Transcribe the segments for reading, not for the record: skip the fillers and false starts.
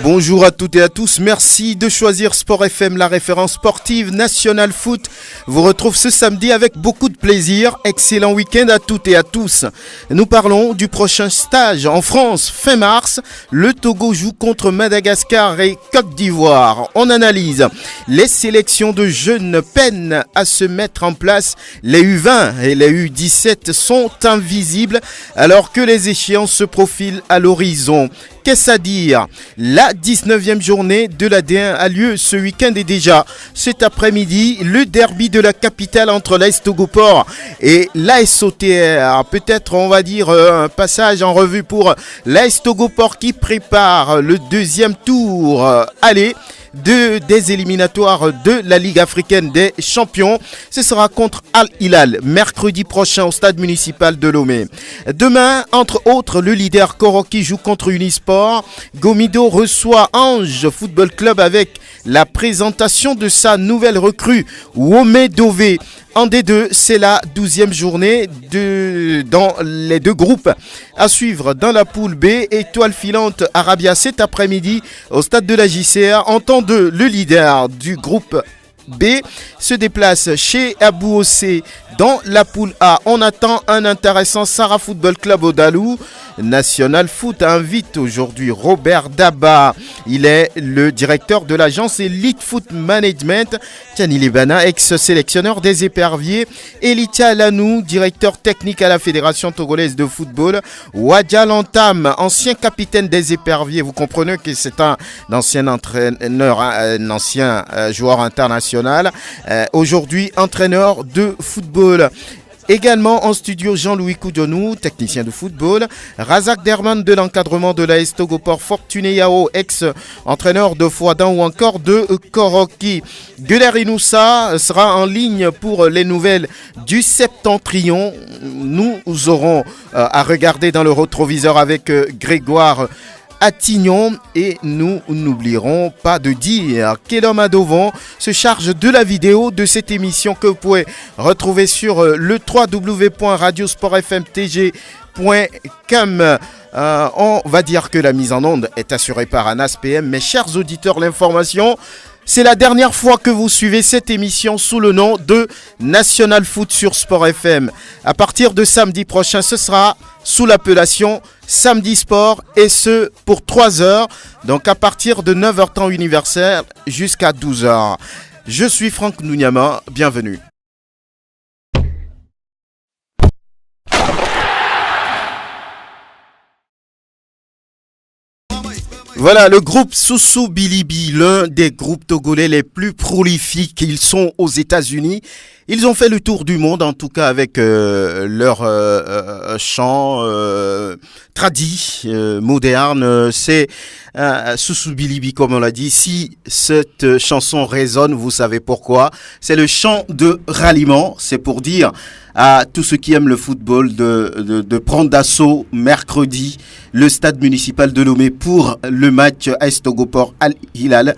Bonjour à toutes et à tous, merci de choisir Sport FM, la référence sportive National Foot. Vous retrouve ce samedi avec beaucoup de plaisir. Excellent week-end à toutes et à tous. Nous parlons du prochain stage en France, fin mars. Le Togo joue contre Madagascar et Côte d'Ivoire. On analyse les sélections de jeunes peinent à se mettre en place. Les U20 et les U17 sont invisibles alors que les échéances se profilent à l'horizon. Qu'est-ce à dire? La 19e journée de la D1 a lieu ce week-end et déjà cet après-midi, le derby de la capitale entre l'AS Togoport et l'AS OTR. Peut-être, on va dire, un passage en revue pour l'AS Togoport qui prépare le deuxième tour. Allez, des éliminatoires de la Ligue africaine des champions. Ce sera contre Al Hilal mercredi prochain au stade municipal de Lomé. Demain, entre autres, le leader Koroki joue contre Unisport. Gomido reçoit Ange Football Club avec la présentation de sa nouvelle recrue Wome Dové. En D2, c'est la 12e journée dans les deux groupes. À suivre dans la poule B, étoile filante Arabia cet après-midi au stade de la JCR. En temps 2, le leader du groupe B se déplace chez Abou Ossé dans la poule A. On attend un intéressant Sarah Football Club au Dalou. National Foot invite aujourd'hui Robert Daba. Il est le directeur de l'agence Elite Foot Management. Tiani Lebana, ex-sélectionneur des éperviers. Elitia Alanou, directeur technique à la Fédération togolaise de football. Wadja Lantam, ancien capitaine des éperviers. Vous comprenez que c'est un ancien entraîneur, un ancien joueur international. Aujourd'hui, entraîneur de football. Également en studio Jean-Louis Koudjonou, technicien de football. Razak Derman de l'encadrement de l'AS Togoport. Fortuné Yao, ex-entraîneur de Fouadan ou encore de Koroki. Guler Inoussa sera en ligne pour les nouvelles du Septentrion. Nous aurons à regarder dans le rétroviseur avec Grégoire Attignon et nous n'oublierons pas de dire qu'Elom Adovon se charge de la vidéo de cette émission que vous pouvez retrouver sur le www.radiosportfmtg.com. On va dire que la mise en onde est assurée par Anas PM. Mes chers auditeurs, l'information, c'est la dernière fois que vous suivez cette émission sous le nom de National Foot sur Sport FM. À partir de samedi prochain, ce sera sous l'appellation Samedi Sport et ce pour 3 heures. Donc à partir de 9h temps universel jusqu'à 12h. Je suis Franck Nounyama, bienvenue. Voilà, le groupe Soussou Bilibi, l'un des groupes togolais les plus prolifiques. Ils sont aux États-Unis. Ils ont fait le tour du monde, en tout cas avec leur chant tradit, moderne. C'est Soussou Bilibi, comme on l'a dit. Si cette chanson résonne, vous savez pourquoi. C'est le chant de ralliement. C'est pour dire à tous ceux qui aiment le football de prendre d'assaut mercredi le stade municipal de Lomé pour le match AS Togoport Al Hilal.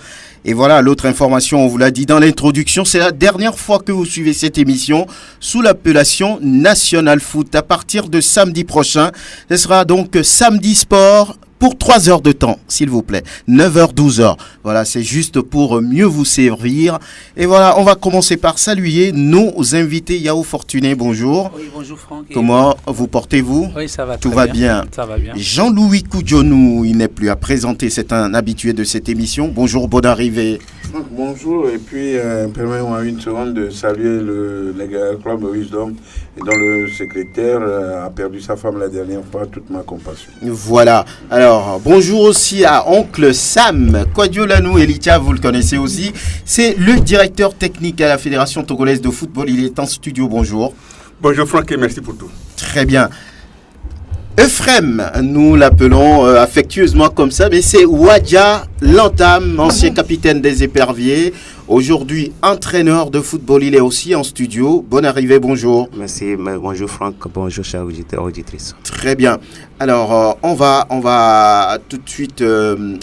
Et voilà, l'autre information, on vous l'a dit dans l'introduction, c'est la dernière fois que vous suivez cette émission sous l'appellation National Foot. À partir de samedi prochain, ce sera donc Samedi Sport pour 3 heures de temps, s'il vous plaît. 9h, 12h. Voilà, c'est juste pour mieux vous servir. Et voilà, on va commencer par saluer nos invités. Yao Fortuné, bonjour. Oui, bonjour Franck. Comment vous portez-vous? Oui, ça va Tout va bien. Ça va bien. Jean-Louis Koudjonou, il n'est plus à présenter, c'est un habitué de cette émission. Bonjour, bonne arrivée. Franck, bonjour. Et puis, permettez-moi une seconde de saluer le club Wisdom, dont le secrétaire a perdu sa femme la dernière fois. Toute ma compassion. Voilà. Alors, bonjour aussi à Oncle Sam. Kwadiolanou Elitia, vous le connaissez aussi. C'est le directeur technique à la Fédération togolaise de football. Il est en studio. Bonjour. Bonjour Franck et merci pour tout. Très bien. Euphrem, nous l'appelons affectueusement comme ça, mais c'est Wadja Lantam, ancien capitaine des éperviers. Aujourd'hui, entraîneur de football, il est aussi en studio. Bonne arrivée, bonjour. Merci, bonjour Franck, bonjour chers auditeurs et auditrices. Très bien. Alors, on va tout de suite,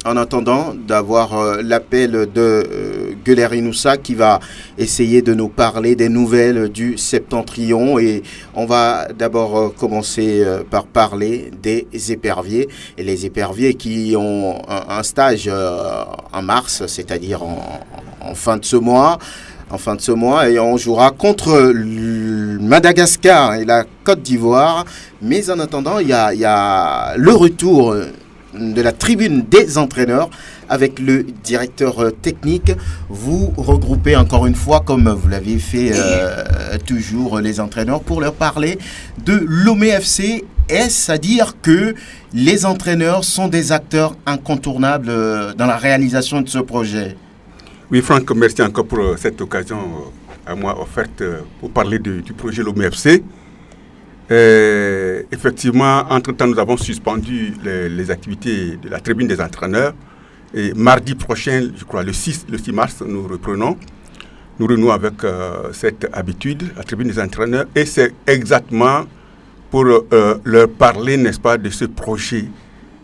en attendant d'avoir l'appel de Guler Inoussa qui va essayer de nous parler des nouvelles du Septentrion. Et on va d'abord commencer par parler des éperviers. Et les éperviers qui ont un stage en mars, c'est-à-dire en fin de ce mois. Et on jouera contre Madagascar et la Côte d'Ivoire. Mais en attendant, il y a le retour de la tribune des entraîneurs avec le directeur technique. Vous regroupez encore une fois, comme vous l'avez fait toujours, les entraîneurs pour leur parler de Lomé FC. Est-ce à dire que les entraîneurs sont des acteurs incontournables dans la réalisation de ce projet ? Oui, Franck, merci encore pour cette occasion à moi offerte pour parler du projet Lomé FC. Effectivement, entre-temps, nous avons suspendu les activités de la tribune des entraîneurs. Et mardi prochain, je crois, le 6 mars, nous reprenons. Nous renouons avec cette habitude, la tribune des entraîneurs. Et c'est exactement pour leur parler, n'est-ce pas, de ce projet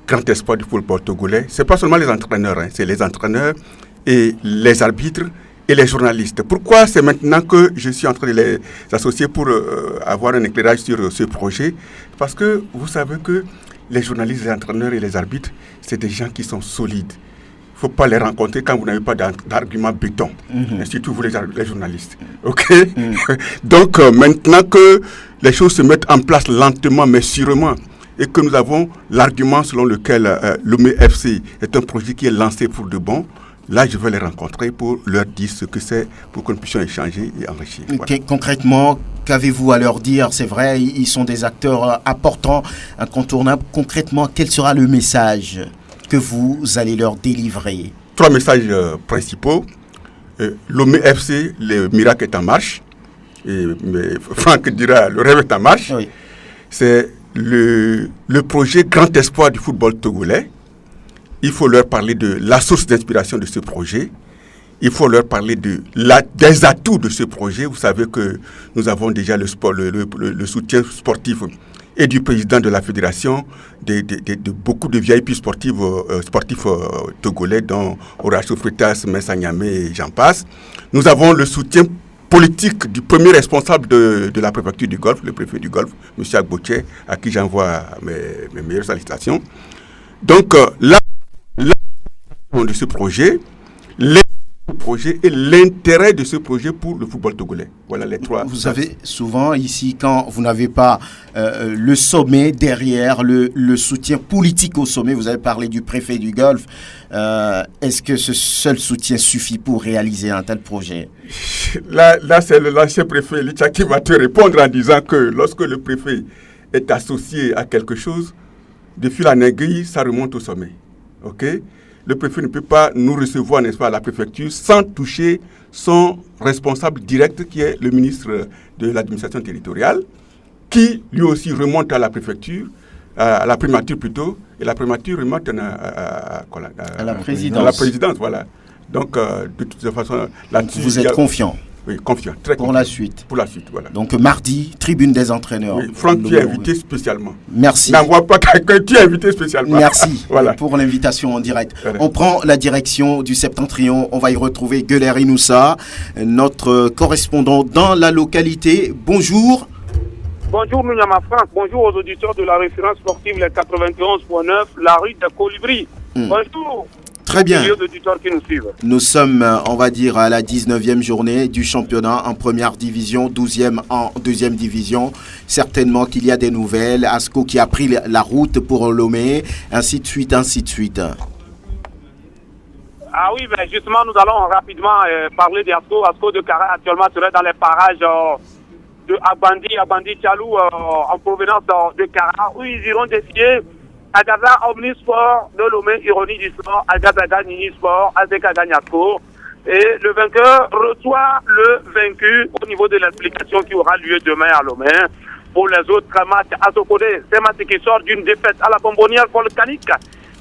Grand Espoir du football togolais. Ce n'est pas seulement les entraîneurs, c'est les entraîneurs et les arbitres et les journalistes. Pourquoi c'est maintenant que je suis en train de les associer pour avoir un éclairage sur ce projet? Parce que vous savez que les journalistes, les entraîneurs et les arbitres, c'est des gens qui sont solides. Il ne faut pas les rencontrer quand vous n'avez pas d'argument béton. Et surtout vous les journalistes. OK? Donc maintenant que les choses se mettent en place lentement mais sûrement, et que nous avons l'argument selon lequel Lomé FC est un projet qui est lancé pour de bon, là, je vais les rencontrer pour leur dire ce que c'est, pour que nous puissions échanger et enrichir. Voilà. Concrètement, qu'avez-vous à leur dire? C'est vrai, ils sont des acteurs importants, incontournables. Concrètement, quel sera le message que vous allez leur délivrer? 3 messages principaux. Lomé FC, le miracle est en marche. Mais Franck dira, le rêve est en marche. Oui. C'est le projet Grand Espoir du football togolais. Il faut leur parler de la source d'inspiration de ce projet. Il faut leur parler des atouts de ce projet. Vous savez que nous avons déjà le soutien sportif et du président de la fédération, de beaucoup de VIP sportifs togolais, dont Horacio Freitas, Mensah Niamé et j'en passe. Nous avons le soutien politique du premier responsable de la préfecture du Golfe, le préfet du Golfe, M. Agboche, à qui j'envoie mes meilleures salutations. Donc là, de ce projet, et l'intérêt de ce projet pour le football togolais. Voilà les 3. Vous savez, souvent ici, quand vous n'avez pas le sommet derrière, le soutien politique au sommet, vous avez parlé du préfet du Golfe, est-ce que ce seul soutien suffit pour réaliser un tel projet? Là c'est l'ancien préfet Licha qui va te répondre en disant que lorsque le préfet est associé à quelque chose, de fil en aiguille, ça remonte au sommet. OK? Le préfet ne peut pas nous recevoir, n'est-ce pas, à la préfecture sans toucher son responsable direct qui est le ministre de l'administration territoriale, qui lui aussi remonte à la préfecture, à la primature plutôt, et la primature remonte à la présidence. À la présidence, voilà. Donc, de toute façon, là-dessus... Vous êtes confiant? Oui, confiant, très confiant. Pour la suite. Pour la suite, voilà. Donc tribune tribune des entraîneurs. Oui, Franck, tu es invité spécialement. Merci. N'envoie pas quelqu'un, tu es invité spécialement. Merci voilà. Pour l'invitation en direct. Voilà. On prend la direction du Septentrion. On va y retrouver Guler Inoussa, notre correspondant dans la localité. Bonjour. Bonjour Nounyama Franck. Bonjour aux auditeurs de la référence sportive les 91.9, la rue de Colibri. Bonjour. Très bien. Qui nous suivent. Nous sommes, on va dire, à la 19e journée du championnat en première division, 12e en deuxième division. Certainement qu'il y a des nouvelles. Asco qui a pris la route pour Lomé, ainsi de suite, ainsi de suite. Ah oui, ben justement, nous allons rapidement parler d'Asco. Asco de Kara actuellement serait dans les parages de Abandi Tchalou en provenance de Kara, où ils iront défier Agaza Omnisport de Lomé, Ironie du Sport, Agaza Nini Sport, Azeka Gagnaco. Et le vainqueur reçoit le vaincu au niveau de l'explication qui aura lieu demain à Lomé. Pour les autres matchs à Sokode, c'est match qui sort d'une défaite à la bonbonnière volcanique.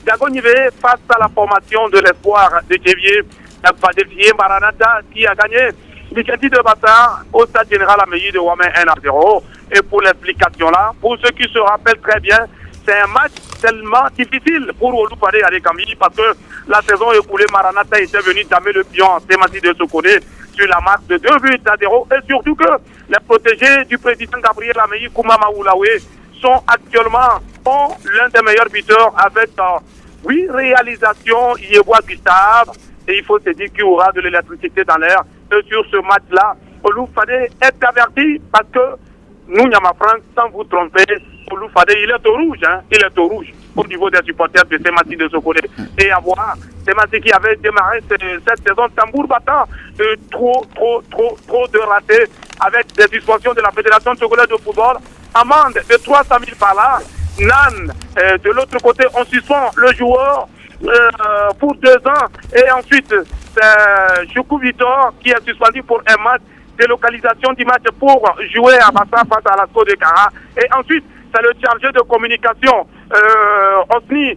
Dagonivé face à la formation de l'espoir de Kévier pas défier Maranatha qui a gagné Mikati de Bata au stade général Ameyi de Wamé 1-0. Et pour l'explication là, pour ceux qui se rappellent très bien, c'est un match tellement difficile pour Oloufadé Adekambi parce que la saison écoulée, Maranatha était venu damer le pion en Semati de Sokone sur la marque de 2-0 et surtout que les protégés du président Gabriel Ameyi Koumama Oulaoué sont actuellement l'un des meilleurs buteurs avec 8 réalisations. Yebois Gustave, et il faut se dire qu'il y aura de l'électricité dans l'air. Et sur ce match-là, Oloufadé est averti parce que nous, Nyamafranc, sans vous tromper, Oloufadé, il est au rouge, il est au rouge au niveau des supporters de Semati de Sokone. Et à voir, Semati qui avait démarré cette saison tambour battant, trop de ratés avec des suspensions de la Fédération Sokolaise de football, amende de 300 000 par là. Nan, de l'autre côté, on suspend le joueur pour 2 ans. Et ensuite, c'est Choukou Vitor qui est suspendu pour un match, délocalisation du match pour jouer à Bassa face à l'Asco de Kara. Et ensuite, c'est le chargé de communication, Osni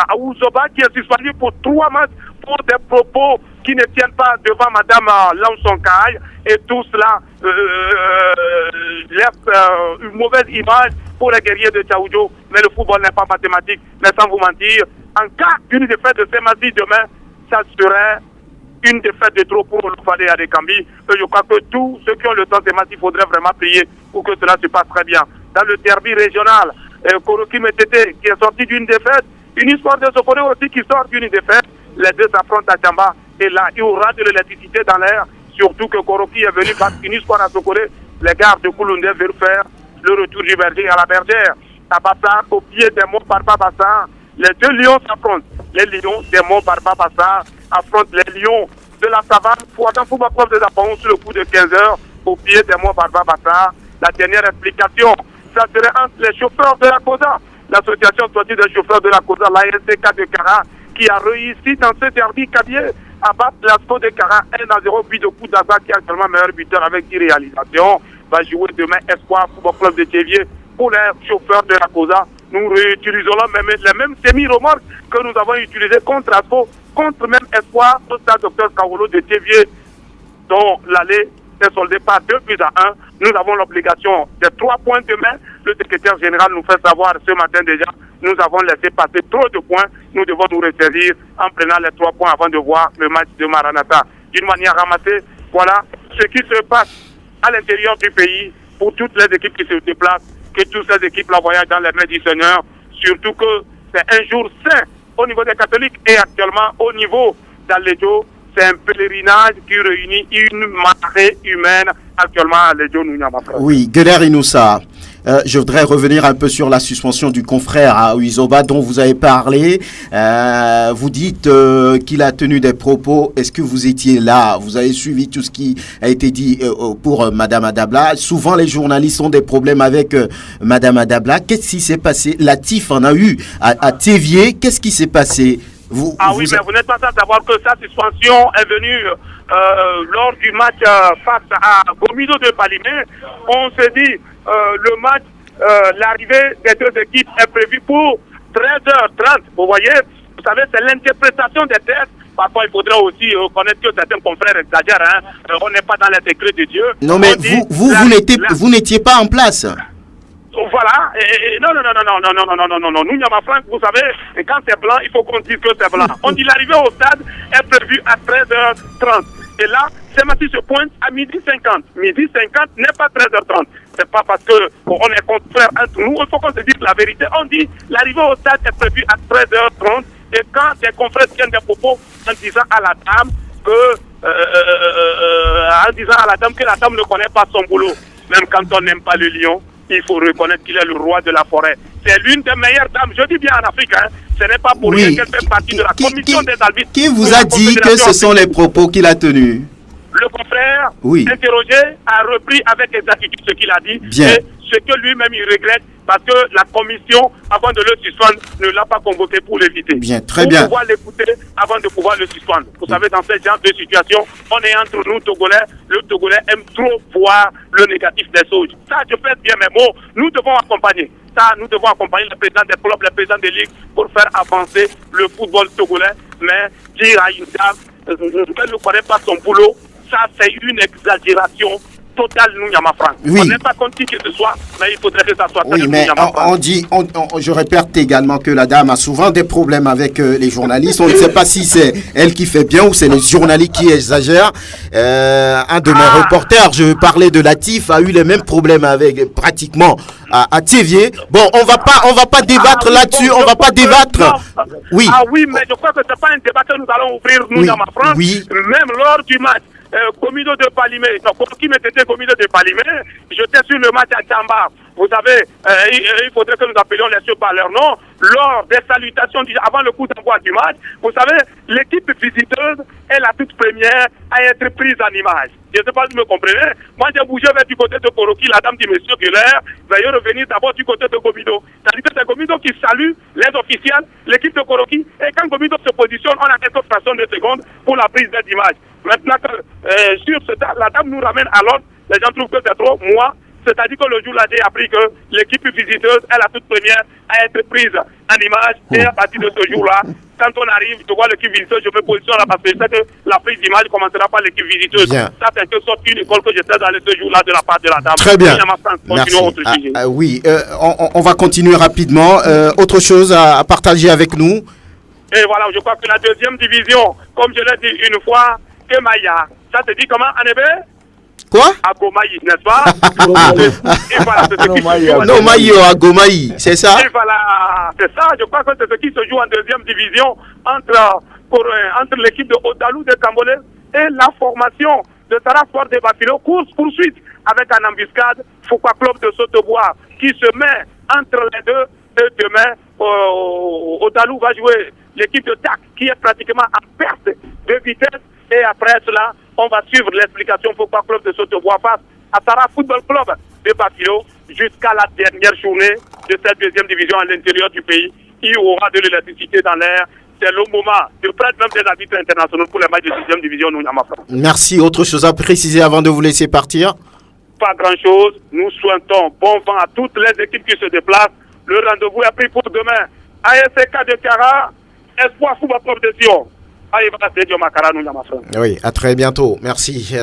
Aouzoba, qui est suspendu pour 3 matchs pour des propos qui ne tiennent pas devant Madame Lamson Kaye. Et tout cela laisse une mauvaise image pour les guerriers de Tchaoudjo. Mais le football n'est pas mathématique. Mais sans vous mentir, en cas d'une défaite de Semati demain, ça serait une défaite de trop pour Oloufadé Adekambi. Et je crois que tous ceux qui ont le temps de Semati, il faudrait vraiment prier pour que cela se passe très bien. Dans le derby régional, Koroki Metete qui est sorti d'une défaite, une histoire de Sokone aussi qui sort d'une défaite. Les deux s'affrontent à Tchamba et là, il y aura de l'électricité dans l'air. Surtout que Koroki est venu battre une histoire à Sokone. Les gars de Kouloundé veulent faire le retour du berger à la bergère. À Bassa, au pied des monts Barba Bassa, les 2 lions s'affrontent. Les lions des monts Barba Bassa affrontent les lions de la savane. Fouadam Football Club de Zapon sur le coup de 15 h au pied des monts Barba Bassa. La dernière explication, ça serait entre les chauffeurs de la COSA, l'association sportive des chauffeurs de la COSA, l'ASCK de Kara, qui a réussi dans ce derby cabier à battre l'Asco de Kara 1-0, puis de coup d'Aza qui est actuellement meilleur buteur avec 10 réalisations, va jouer demain Espoir Football Club de Théviers pour les chauffeurs de la COSA. Nous réutilisons les mêmes semi-remorques que nous avons utilisées contre Asco, contre même Espoir au stade Dr Kawolo de Théviers, dont l'allée est soldée par 2-1. Nous avons l'obligation des 3 points demain. Le secrétaire général nous fait savoir ce matin déjà, nous avons laissé passer trop de points. Nous devons nous ressaisir en prenant les 3 points avant de voir le match de Maranatha. D'une manière ramassée, voilà ce qui se passe à l'intérieur du pays pour toutes les équipes qui se déplacent, que toutes ces équipes-là voyagent dans les mains du Seigneur. Surtout que c'est un jour saint au niveau des catholiques et actuellement au niveau d'Alédio. C'est un pèlerinage qui réunit une marée humaine actuellement à Lédio Nounyama. Oui, Gueder Inoussa, je voudrais revenir un peu sur la suspension du confrère à Uizoba dont vous avez parlé. Vous dites qu'il a tenu des propos. Est-ce que vous étiez là? Vous avez suivi tout ce qui a été dit pour Madame Adabla? Souvent, les journalistes ont des problèmes avec Madame Adabla. Qu'est-ce qui s'est passé? La TIF en a eu à Théviers. Qu'est-ce qui s'est passé? Mais vous n'êtes pas sans savoir que sa suspension est venue lors du match face à Gomido de Palimé. On s'est dit, le match, l'arrivée des 2 équipes est prévue pour 13h30. Vous voyez, vous savez, c'est l'interprétation des textes. Parfois, il faudrait aussi connaître que certains confrères exagèrent. On n'est pas dans les décrets de Dieu. Non, mais vous n'étiez pas en place. Voilà, non, nous, Nyamafranc, vous savez, et quand c'est blanc, il faut qu'on dise que c'est blanc. On dit l'arrivée au stade est prévue à 13h30. Et là, Semati se pointe à 12h50. 12h50 n'est pas 13h30. C'est pas parce qu'on est contraire entre nous, il faut qu'on se dise la vérité. On dit l'arrivée au stade est prévue à 13h30. Et quand des confrères tiennent des propos en disant à la dame que la dame ne connaît pas son boulot, même quand on n'aime pas le lion, il faut reconnaître qu'il est le roi de la forêt. C'est l'une des meilleures dames, je dis bien en Afrique, ce n'est pas pour rien qu'elle fait partie de la commission des arbitres. Qui vous a dit que ce sont les propos qu'il a tenus? Le confrère, interrogé, a repris avec exactitude ce qu'il a dit. Bien. Et ce que lui-même il regrette, parce que la commission, avant de le suspendre, ne l'a pas convoqué pour l'éviter. Bien, très bien. Pour pouvoir l'écouter avant de pouvoir le suspendre. Vous savez, dans ce genre de situation, on est entre nous, Togolais. Le Togolais aime trop voir le négatif des choses. Ça, je pèse bien mes mots. Nous devons accompagner. Nous devons accompagner les présidents des clubs, les présidents des ligues pour faire avancer le football togolais. Mais dire à une dame ne connaît pas son boulot, ça c'est une exagération totale, nous, Franck. Oui. On n'est pas contre qui que ce soit, mais il faudrait que ça soit Oui, mais je répète également que la dame a souvent des problèmes avec les journalistes. On ne sait pas si c'est elle qui fait bien ou c'est les journalistes qui exagèrent. Un de mes reporters, je parlais de Latif, a eu les mêmes problèmes avec pratiquement à Thévier. Bon, on va pas débattre là-dessus, on va pas débattre. Oui. Ah oui, mais je crois que c'est pas un débat que nous allons ouvrir, nous, Oui. France. Oui. Même lors du match. Comido de Palimé, qui mettait Comido de Palimé, j'étais sur le match à Tchamba. Vous savez, il faudrait que nous appelions les cieux par leur nom. Lors des salutations avant le coup d'envoi du match, vous savez, l'équipe visiteuse est la toute première à être prise en image. Je ne sais pas si vous me comprenez. Moi, j'ai bougé vers du côté de Koroki. La dame dit, monsieur Guller, veuillez revenir d'abord du côté de Gomido. C'est-à-dire que c'est Gomido qui salue les officiels, l'équipe de Koroki. Et quand Gomido se positionne, on a quelques fractions de secondes pour la prise d'image. Maintenant que sur ce tas, la dame nous ramène à l'ordre, les gens trouvent que c'est trop. Moi, c'est-à-dire que le jour là, j'ai appris que l'équipe visiteuse est la toute première à être prise en image. Et à partir de ce jour-là, quand on arrive, je vois l'équipe visiteuse, je me positionne là parce que je sais que la prise d'image commencera par l'équipe visiteuse. Bien. Ça, c'est en quelque sorte une école que j'étais dans ce jour-là de la part de la dame. Très bien. Merci. Oui, on va continuer rapidement. Autre chose à partager avec nous? Et voilà, je crois que la deuxième division, comme je l'ai dit une fois, Kemaya. Ça se dit comment en hébreu? Quoi? Agomaï, n'est-ce pas? Et voilà, c'est ce qui se joue. Non, Maïo, Agomaï, c'est ça? Et voilà, c'est ça. Je crois que c'est ce qui se joue en deuxième division entre l'équipe de Odalou de Cambodge et la formation de Tara Sport de Bafilo. Course-poursuite avec un embuscade, Foucault Club de Sautebois qui se met entre les deux. Et demain, Odalou va jouer l'équipe de TAC qui est pratiquement en perte de vitesse. Et après cela, on va suivre l'explication Foucault Club de Sautebois face à Tara Football Club de Bafilo jusqu'à la dernière journée de cette deuxième division à l'intérieur du pays. Il y aura de l'électricité dans l'air. C'est le moment de prendre même des arbitres internationaux pour les matchs de deuxième division. Merci. Autre chose à préciser avant de vous laisser partir? Pas grand-chose. Nous souhaitons bon vent à toutes les équipes qui se déplacent. Le rendez-vous est pris pour demain. ASK de Kara, Espoir Football Club de Sion. Oui, à très bientôt. Merci,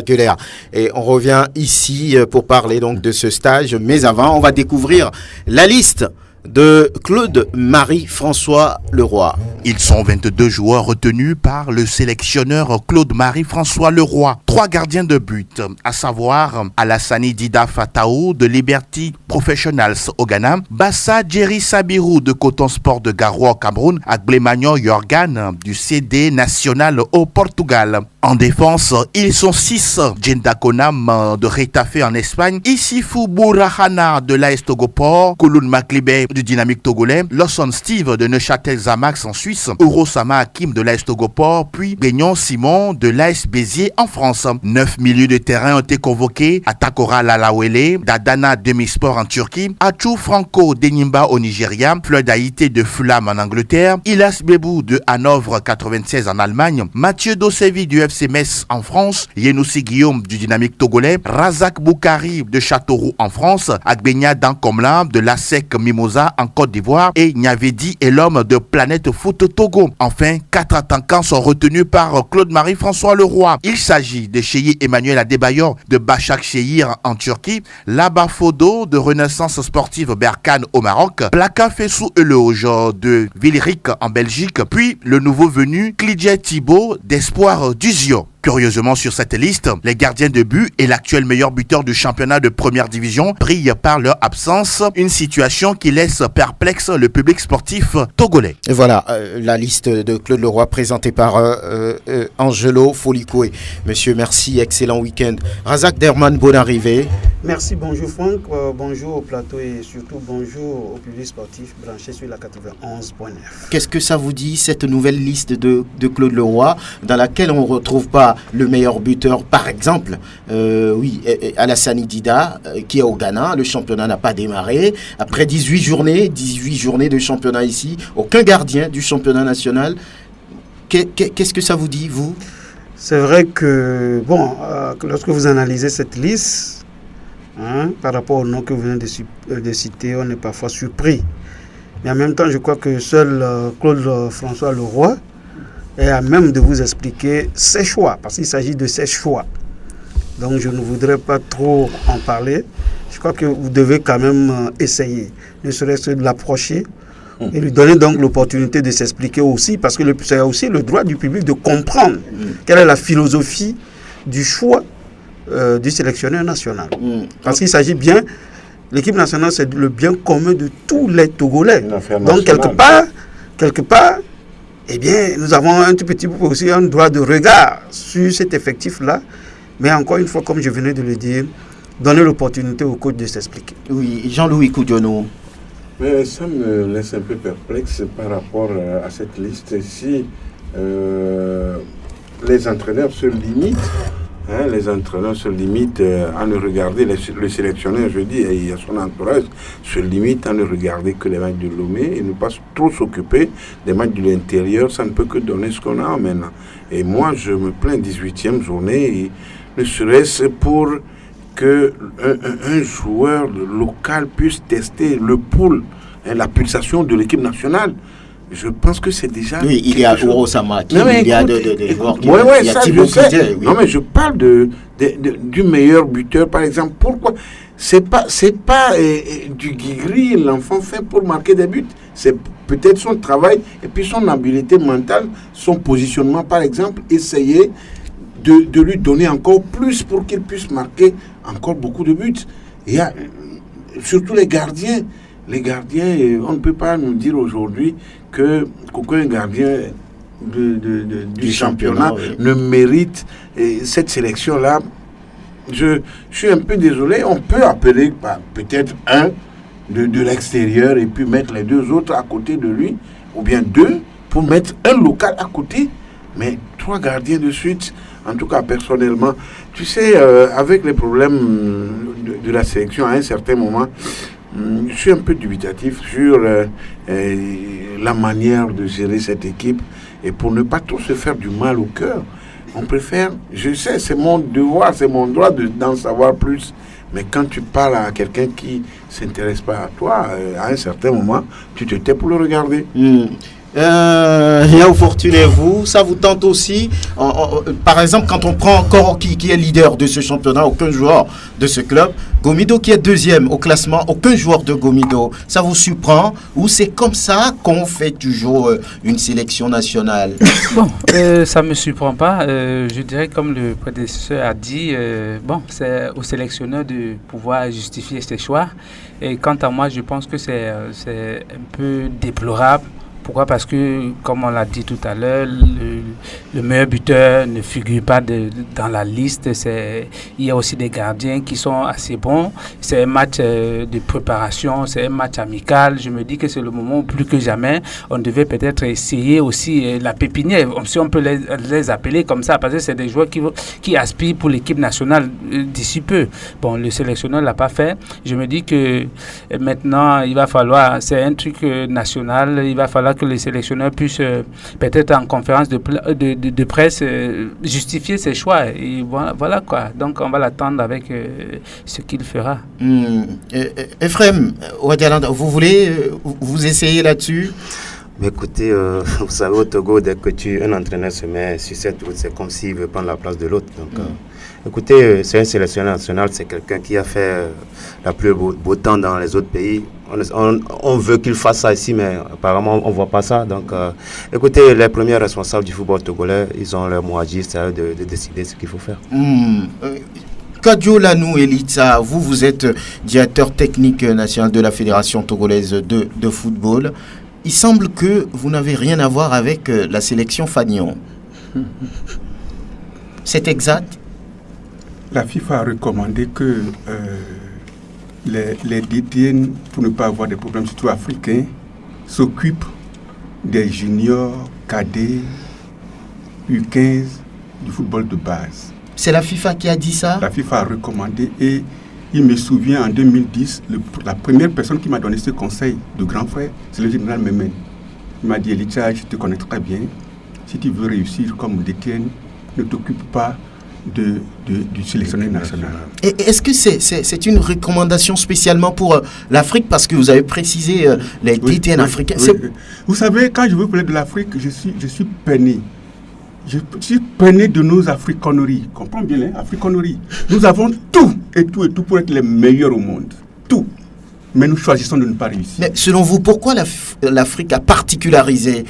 Guler. Et on revient ici pour parler donc de ce stage. Mais avant, on va découvrir la liste de Claude Marie-François Leroy. Ils sont 22 joueurs retenus par le sélectionneur Claude Marie-François Leroy. 3 gardiens de but, à savoir Alassani Dida Fatao de Liberty Professionals au Ghana, Bassa Jerry Sabirou de Coton Sport de Garoua au Cameroun, Aglemagnon Yorgan du CD National au Portugal. En défense, ils sont 6. Jenda Konam de Retafe en Espagne, Issifou Bourahana de l'AS Togoport, Kouloun Maklibé du Dynamique Togolais, Lawson Steve de Neuchâtel Zamax en Suisse, Urosama Hakim de l'AS Togoport, puis Beignon Simon de l'AS Béziers en France. 9 milieux de terrain ont été convoqués, Atakora Lalawele, Dadana Demisport en Turquie, Achou Franco Denimba au Nigeria, Floyd Haïté de Fulham en Angleterre, Ilas Bebou de Hanovre 96 en Allemagne, Mathieu Dossevi du FC Metz en France, Yenoussi Guillaume du Dynamique Togolais, Razak Boukari de Châteauroux en France, Agbenya Dankomla de l'ASEC Mimosa en Côte d'Ivoire et Nyavedi est l'homme de Planète Foot Togo. Enfin, 4 attaquants sont retenus par Claude Marie-François Leroy. Il s'agit de Cheyi Emmanuel Adebayor de Başak Şehir en Turquie, Laba Fodo de Renaissance Sportive Berkane au Maroc, Plaka Fessou Eloge de Villeric en Belgique, puis le nouveau venu Klidje Thibault d'Espoir d'Uzio. Curieusement, sur cette liste, les gardiens de but et l'actuel meilleur buteur du championnat de première division brillent par leur absence, une situation qui laisse perplexe le public sportif togolais. Et voilà, la liste de Claude Leroy présentée par Angelo Folikoué. Monsieur, merci, excellent week-end. Razak Derman, bonne arrivée. Merci, bonjour Franck, bonjour au plateau et surtout bonjour au public sportif branché sur la 91.9. Qu'est-ce que ça vous dit, cette nouvelle liste de Claude Leroy, dans laquelle on ne retrouve pas le meilleur buteur, par exemple, Alassani Dida, qui est au Ghana, le championnat n'a pas démarré. Après 18 journées de championnat ici, aucun gardien du championnat national. Qu'est-ce que ça vous dit, vous? C'est vrai que, lorsque vous analysez cette liste, par rapport au nom que vous venez de citer, on est parfois surpris. Mais en même temps, je crois que seul Claude François Leroy est à même de vous expliquer ses choix, parce qu'il s'agit de ses choix. Donc je ne voudrais pas trop en parler. Je crois que vous devez quand même essayer, ne serait-ce que de l'approcher et lui donner donc l'opportunité de s'expliquer aussi, parce que c'est aussi le droit du public de comprendre quelle est la philosophie du choix du sélectionneur national. Parce qu'il s'agit bien, l'équipe nationale, c'est le bien commun de tous les Togolais. Donc quelque part, eh bien, nous avons un tout petit peu aussi un droit de regard sur cet effectif-là. Mais encore une fois, comme je venais de le dire, donner l'opportunité au coach de s'expliquer. Oui, Jean-Louis Koudiono. Mais ça me laisse un peu perplexe par rapport à cette liste. Si les entraîneurs se limitent, à ne regarder le sélectionneur, je dis, et son entourage se limite à ne regarder que les matchs de Lomé et ne pas trop s'occuper des matchs de l'intérieur, ça ne peut que donner ce qu'on a maintenant. Et moi, je me plains 18e journée, et ne serait-ce pour que un joueur local puisse tester le pouls, la pulsation de l'équipe nationale. Je pense que c'est déjà... Oui, il y a Uro Samaki, il y a des joueurs qui... Oui, ça je sais. Oui. Non, mais je parle du meilleur buteur, par exemple. Pourquoi? C'est pas du guigri, l'enfant fait pour marquer des buts. C'est peut-être son travail et puis son habileté mentale, son positionnement, par exemple, essayer de lui donner encore plus pour qu'il puisse marquer encore beaucoup de buts. Il y a surtout les gardiens. Les gardiens, on ne peut pas nous dire aujourd'hui qu'aucun gardien du championnat ne mérite cette sélection-là. Je suis un peu désolé, on peut appeler peut-être un de l'extérieur et puis mettre les deux autres à côté de lui, ou bien deux pour mettre un local à côté, mais 3 gardiens de suite, en tout cas personnellement. Tu sais, avec les problèmes de la sélection à un certain moment, je suis un peu dubitatif sur la manière de gérer cette équipe, et pour ne pas trop se faire du mal au cœur, on préfère, je sais, c'est mon devoir, c'est mon droit d'en savoir plus, mais quand tu parles à quelqu'un qui ne s'intéresse pas à toi, à un certain moment, tu te tais pour le regarder. Yao Fortuné, vous, ça vous tente aussi? Par exemple, quand on prend Koro qui est leader de ce championnat, aucun joueur de ce club, Gomido qui est 2e au classement, aucun joueur de Gomido, ça vous surprend? Ou c'est comme ça qu'on fait toujours une sélection nationale? Bon, ça ne me surprend pas. Je dirais, comme le prédécesseur a dit, c'est au sélectionneur de pouvoir justifier ses choix. Et quant à moi, je pense que c'est un peu déplorable. Pourquoi? Parce que, comme on l'a dit tout à l'heure, le meilleur buteur ne figure pas dans la liste. Il y a aussi des gardiens qui sont assez bons. C'est un match de préparation, c'est un match amical. Je me dis que c'est le moment où, plus que jamais, on devait peut-être essayer aussi la pépinière, si on peut les appeler comme ça, parce que c'est des joueurs qui aspirent pour l'équipe nationale d'ici peu. Bon, le sélectionneur ne l'a pas fait. Je me dis que maintenant, il va falloir, c'est un truc national, il va falloir que les sélectionneurs puissent peut-être en conférence de presse justifier ses choix. Et voilà quoi. Donc on va l'attendre avec ce qu'il fera. Ephrem Ouadjalanda, vous voulez vous essayer là-dessus? Mais écoutez, vous savez, au Togo, dès que un entraîneur se met sur cette route, c'est comme s'il veut prendre la place de l'autre. Donc, écoutez, c'est un sélectionneur national, c'est quelqu'un qui a fait la plus beau temps dans les autres pays. On veut qu'il fasse ça ici, mais apparemment, on ne voit pas ça. Donc, écoutez, les premiers responsables du football togolais, ils ont leur mot à dire, c'est à eux de décider ce qu'il faut faire. Kadio Lanou Elitsa, vous êtes directeur technique national de la Fédération togolaise de football. Il semble que vous n'avez rien à voir avec la sélection Fagnon. C'est exact? La FIFA a recommandé que les DTN, pour ne pas avoir des problèmes, surtout africains, s'occupent des juniors, cadets, U15, du football de base. C'est la FIFA qui a dit ça? La FIFA a recommandé, et il me souvient en 2010, la première personne qui m'a donné ce conseil de grand frère, c'est le général Memen. Il m'a dit: Elitsa, je te connais très bien. Si tu veux réussir comme DTN, ne t'occupe pas du sélectionneur national. Et est-ce que c'est une recommandation spécialement pour l'Afrique, parce que vous avez précisé les DTN africains? Oui. Vous savez, quand je veux parler de l'Afrique, je suis peiné. je prenais de nos africaneries, comprends bien, hein, africaneries. Nous avons tout pour être les meilleurs au monde. Tout. Mais nous choisissons de ne pas réussir. Mais selon vous, pourquoi l'Afrique a particularisé,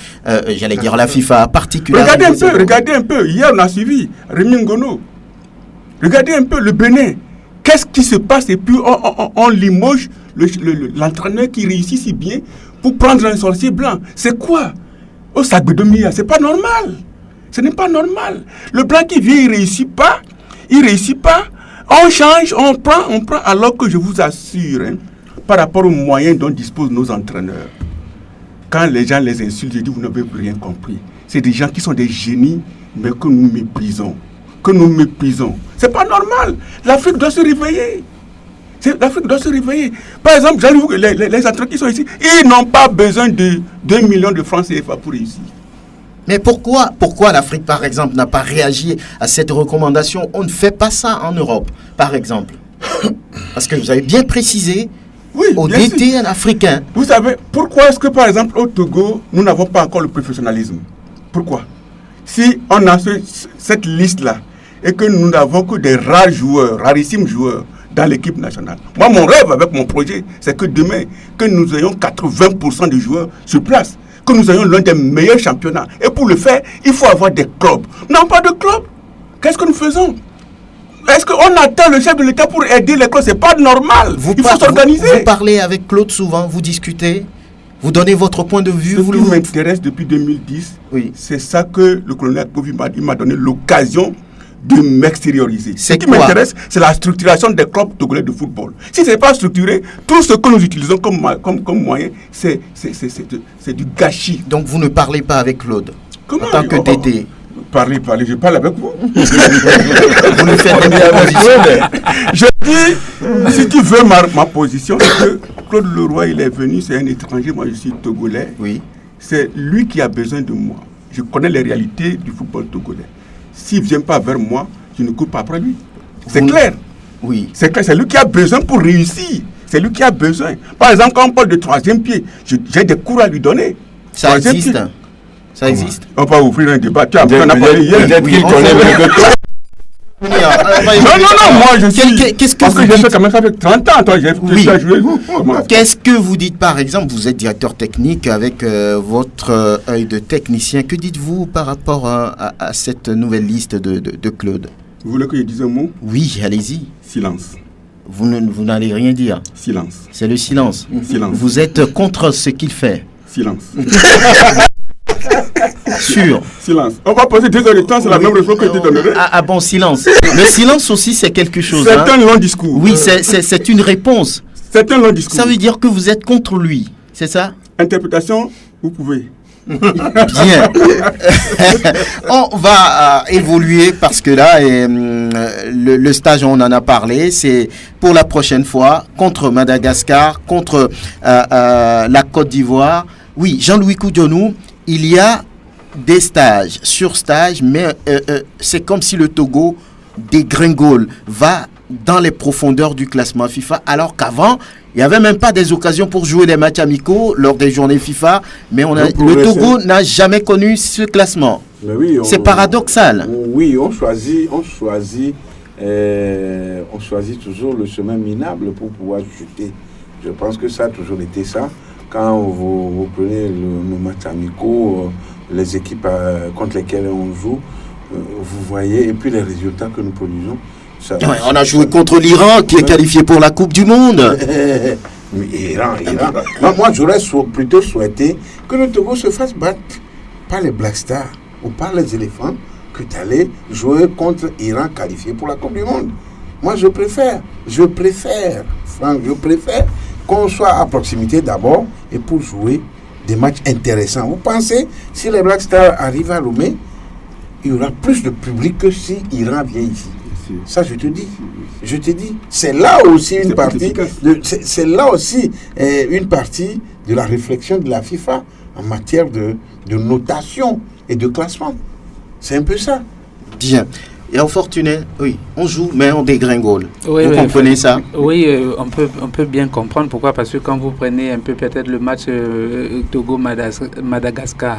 j'allais dire la FIFA a particularisé... Regardez un peu. Hier, on a suivi Rémi Ngono. Regardez un peu le Bénin. Qu'est-ce qui se passe? Et puis, on limoge l'entraîneur qui réussit si bien pour prendre un sorcier blanc. C'est quoi? Au Sagbedomia, c'est pas normal. Ce n'est pas normal. Le blanc qui vient, il réussit pas. On change, on prend, alors que je vous assure, hein, par rapport aux moyens dont disposent nos entraîneurs, quand les gens les insultent, je dis, vous n'avez rien compris. C'est des gens qui sont des génies, mais que nous méprisons. C'est pas normal. L'Afrique doit se réveiller. L'Afrique doit se réveiller. Par exemple, j'arrive les entraîneurs qui sont ici, ils n'ont pas besoin de 2 millions de francs CFA pour réussir. Mais pourquoi l'Afrique, par exemple, n'a pas réagi à cette recommandation? On ne fait pas ça en Europe, par exemple. Parce que vous avez bien précisé, oui, au DT africain. Vous savez, pourquoi est-ce que, par exemple, au Togo, nous n'avons pas encore le professionnalisme? Pourquoi? Si on a cette liste-là, et que nous n'avons que des rarissimes joueurs dans l'équipe nationale. Moi, mon rêve avec mon projet, c'est que demain, que nous ayons 80% de joueurs sur place, que nous ayons l'un des meilleurs championnats. Et pour le faire, il faut avoir des clubs. Nous n'avons pas de clubs. Qu'est-ce que nous faisons? Est-ce qu'on attend le chef de l'État pour aider les clubs? C'est pas normal. Il faut s'organiser. Vous parlez avec Claude souvent, vous discutez, vous donnez votre point de vue. Ce qui m'intéresse depuis 2010, oui, c'est ça que le colonel Kovi m'a donné l'occasion de m'extérioriser. Ce qui m'intéresse, c'est la structuration des clubs togolais de football. Si ce n'est pas structuré, tout ce que nous utilisons comme moyen, c'est du gâchis. Donc vous ne parlez pas avec Claude? Comment? En tant que DT? Parler, je parle avec vous. Vous nous faites bien la position. Je dis, si tu veux ma position, c'est que Claude Leroy, il est venu, c'est un étranger, moi je suis togolais. Oui. C'est lui qui a besoin de moi. Je connais les réalités du football togolais. S'il ne vient pas vers moi, je ne cours pas après lui. C'est clair. Oui. C'est clair, c'est lui qui a besoin pour réussir. C'est lui qui a besoin. Par exemple, quand on parle de troisième pied, j'ai des cours à lui donner. Ça existe. Ça existe. On va ouvrir un débat. Tu en as parlé hier. Non, moi je suis... Qu'est-ce que parce que j'ai fait quand même, ça fait 30 ans, toi, j'ai joué. Qu'est-ce que vous dites, par exemple, vous êtes directeur technique avec votre œil de technicien. Que dites-vous par rapport à cette nouvelle liste de Claude? Vous voulez que je dise un mot? Oui, allez-y. Silence. Vous n'allez rien dire? Silence. C'est le silence. Silence. Vous êtes contre ce qu'il fait? Silence. Sûr. Silence. On va passer 2 heures de temps, c'est la même réponse que je te donnerai. Ah bon, silence. Le silence aussi, c'est quelque chose. C'est un long discours. Oui, c'est une réponse. C'est un long discours. Ça veut dire que vous êtes contre lui, c'est ça? Interprétation, vous pouvez. Bien. On va évoluer parce que là, le stage, on en a parlé, c'est pour la prochaine fois contre Madagascar, contre la Côte d'Ivoire. Oui, Jean-Louis Koudionou, il y a des stages sur stage, mais c'est comme si le Togo dégringole, va dans les profondeurs du classement FIFA, alors qu'avant, il n'y avait même pas des occasions pour jouer des matchs amicaux lors des journées FIFA, mais le Togo n'a jamais connu ce classement. Oui, c'est paradoxal. Oui, on choisit toujours le chemin minable pour pouvoir chuter. Je pense que ça a toujours été ça. Quand vous prenez nos matchs amicaux, les équipes contre lesquelles on joue, vous voyez, et puis les résultats que nous produisons. On a joué contre l'Iran qui est qualifié pour la Coupe du Monde. Mais Iran. Moi, j'aurais plutôt souhaité que le Togo se fasse battre par les Black Stars ou par les éléphants que d'aller jouer contre l'Iran qualifié pour la Coupe du Monde. Moi, je préfère, Franck, qu'on soit à proximité d'abord et pour jouer des matchs intéressants. Vous pensez, si les Black Stars arrivent à Lomé, il y aura plus de public que si l'Iran vient ici. Ça, je te dis. C'est là aussi une partie de la réflexion de la FIFA en matière de notation et de classement. C'est un peu ça. Bien. Et en Fortuné, oui. on joue, mais on dégringole. Oui, vous comprenez ça? Oui, on peut bien comprendre pourquoi. Parce que quand vous prenez un peu peut-être le match Togo-Madagascar,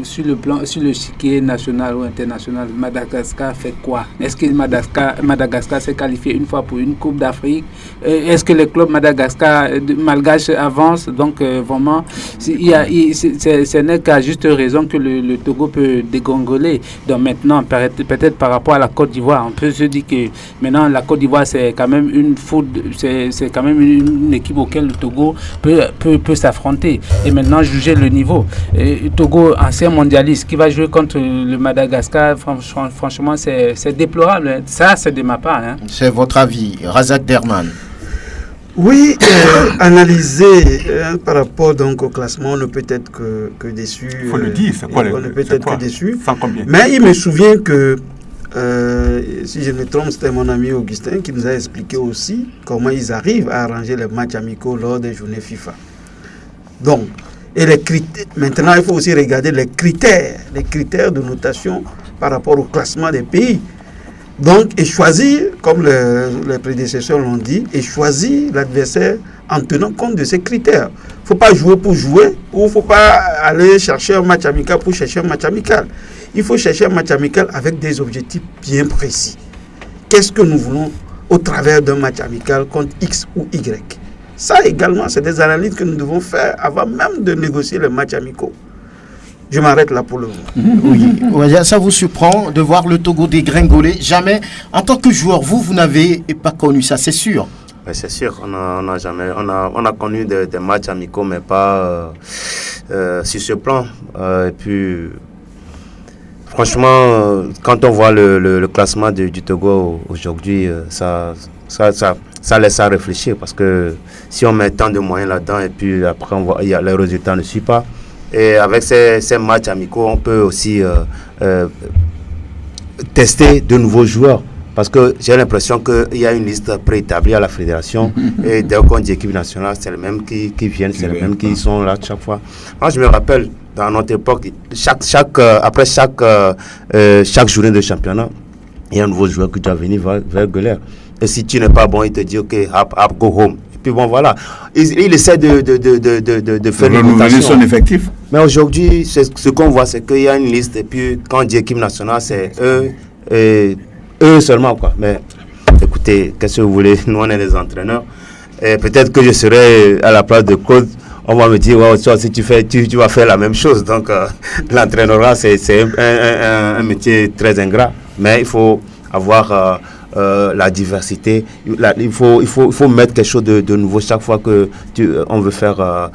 sur le chiquier national ou international, Madagascar fait quoi? Est-ce que Madagascar s'est qualifié une fois pour une Coupe d'Afrique? Est-ce que les clubs malgaches avancent? Donc vraiment, ce n'est qu'à juste raison que le Togo peut dégringoler. Donc maintenant, peut-être par rapport à la Côte d'Ivoire, on peut se dire que maintenant la Côte d'Ivoire c'est quand même c'est quand même une équipe auquel le Togo peut s'affronter et maintenant juger le niveau. Togo, ancien mondialiste, qui va jouer contre le Madagascar, franchement c'est déplorable. Ça c'est de ma part. Hein. C'est votre avis, Razak Derman? Oui, analyser par rapport donc au classement, on ne peut être que déçu. Il faut le dire, c'est quoi? On ne peut être que déçu. Sans combien? Mais il me souvient que si je me trompe, c'était mon ami Augustin qui nous a expliqué aussi comment ils arrivent à arranger les matchs amicaux lors des journées FIFA. Donc, et les critères, maintenant il faut aussi regarder les critères de notation par rapport au classement des pays. Donc, et choisir, comme les prédécesseurs l'ont dit, et choisir l'adversaire en tenant compte de ces critères. Il ne faut pas jouer pour jouer, ou il ne faut pas aller chercher un match amical pour chercher un match amical. Il faut chercher un match amical avec des objectifs bien précis. Qu'est-ce que nous voulons au travers d'un match amical contre X ou Y? Ça également, c'est des analyses que nous devons faire avant même de négocier les matchs amicaux. Je m'arrête là pour le moment. Oui, ça vous surprend de voir le Togo dégringoler? Jamais. En tant que joueur, vous n'avez pas connu ça, c'est sûr. C'est sûr, on a connu des matchs amicaux, mais pas sur ce plan. Et puis, franchement, quand on voit le classement du Togo aujourd'hui, ça laisse à réfléchir, parce que si on met tant de moyens là-dedans et puis après on voit les résultats ne suivent pas. Et avec ces matchs amicaux, on peut aussi tester de nouveaux joueurs. Parce que j'ai l'impression qu'il y a une liste préétablie à la fédération. Et dès qu'on dit équipe nationale, c'est les mêmes qui viennent, c'est les mêmes qui sont là chaque fois. Moi, je me rappelle, dans notre époque, après chaque journée de championnat, il y a un nouveau joueur qui doit venir vers Gueulaire. Et si tu n'es pas bon, il te dit, OK, go home. Puis bon, voilà. Il essaie de faire une rotation. Son effectif. Mais aujourd'hui, ce qu'on voit, c'est qu'il y a une liste. Et puis, quand on dit équipe nationale, c'est eux seulement, quoi. Mais écoutez, qu'est-ce que vous voulez? Nous, on est des entraîneurs. Et peut-être que je serai à la place de Claude. On va me dire, ouais, si tu vas faire la même chose. Donc, l'entraîneur, c'est un métier très ingrat. Mais il faut avoir la diversité. Il faut mettre quelque chose de nouveau chaque fois que on veut faire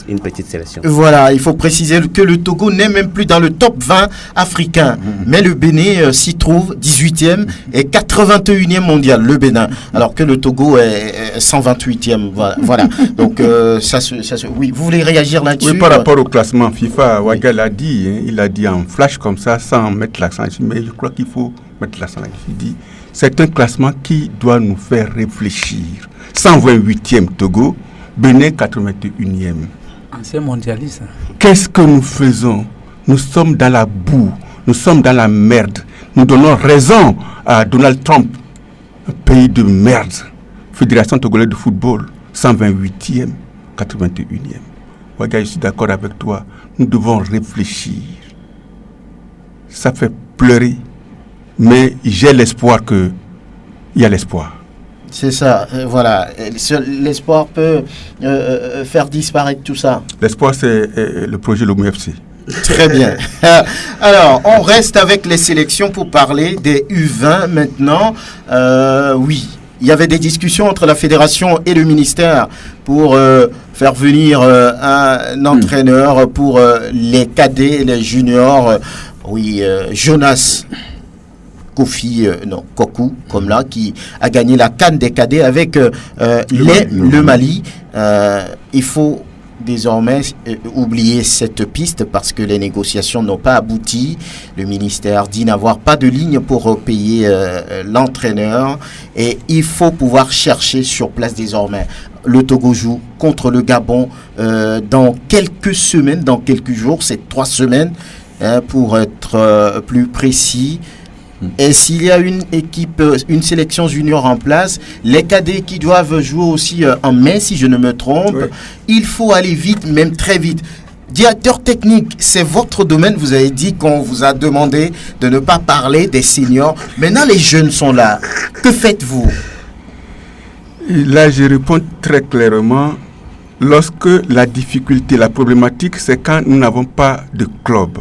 une petite sélection. Voilà, il faut préciser que le Togo n'est même plus dans le top 20 africain. Mais le Bénin s'y trouve 18e et 81e mondial, le Bénin. Alors que le Togo est 128e. Voilà. Donc, oui, vous voulez réagir là-dessus? Oui, par rapport au classement FIFA, Waga l'a dit, hein, il a dit en flash comme ça, sans mettre l'accent dessus, mais je crois qu'il faut mettre l'accent là-dessus. Il dit, c'est un classement qui doit nous faire réfléchir. 128e Togo, Bénin 81e. Ancien mondialiste. Qu'est-ce que nous faisons? Nous sommes dans la boue, nous sommes dans la merde. Nous donnons raison à Donald Trump, un pays de merde. Fédération togolaise de football, 128e, 81e. Waga, je suis d'accord avec toi. Nous devons réfléchir. Ça fait pleurer. Mais j'ai l'espoir qu'il y a l'espoir. C'est ça, voilà. L'espoir peut faire disparaître tout ça. L'espoir, c'est le projet LOMUFC. Très bien. Alors, on reste avec les sélections pour parler des U20 maintenant. Oui, il y avait des discussions entre la fédération et le ministère pour faire venir un entraîneur pour les cadets et les juniors. Oui, Jonas Kokou, comme là, qui a gagné la CAN des cadets avec le Mali. Il faut désormais oublier cette piste parce que les négociations n'ont pas abouti. Le ministère dit n'avoir pas de ligne pour payer l'entraîneur et il faut pouvoir chercher sur place désormais. Le Togo joue contre le Gabon dans quelques semaines, dans quelques jours, c'est 3 semaines pour être plus précis. Et s'il y a une équipe, une sélection junior en place, les cadets qui doivent jouer aussi en mai, si je ne me trompe, il faut aller vite, même très vite. Directeur technique, c'est votre domaine. Vous avez dit qu'on vous a demandé de ne pas parler des seniors. Maintenant, les jeunes sont là. Que faites-vous? Là, je réponds très clairement. Lorsque la difficulté, la problématique, c'est quand nous n'avons pas de club.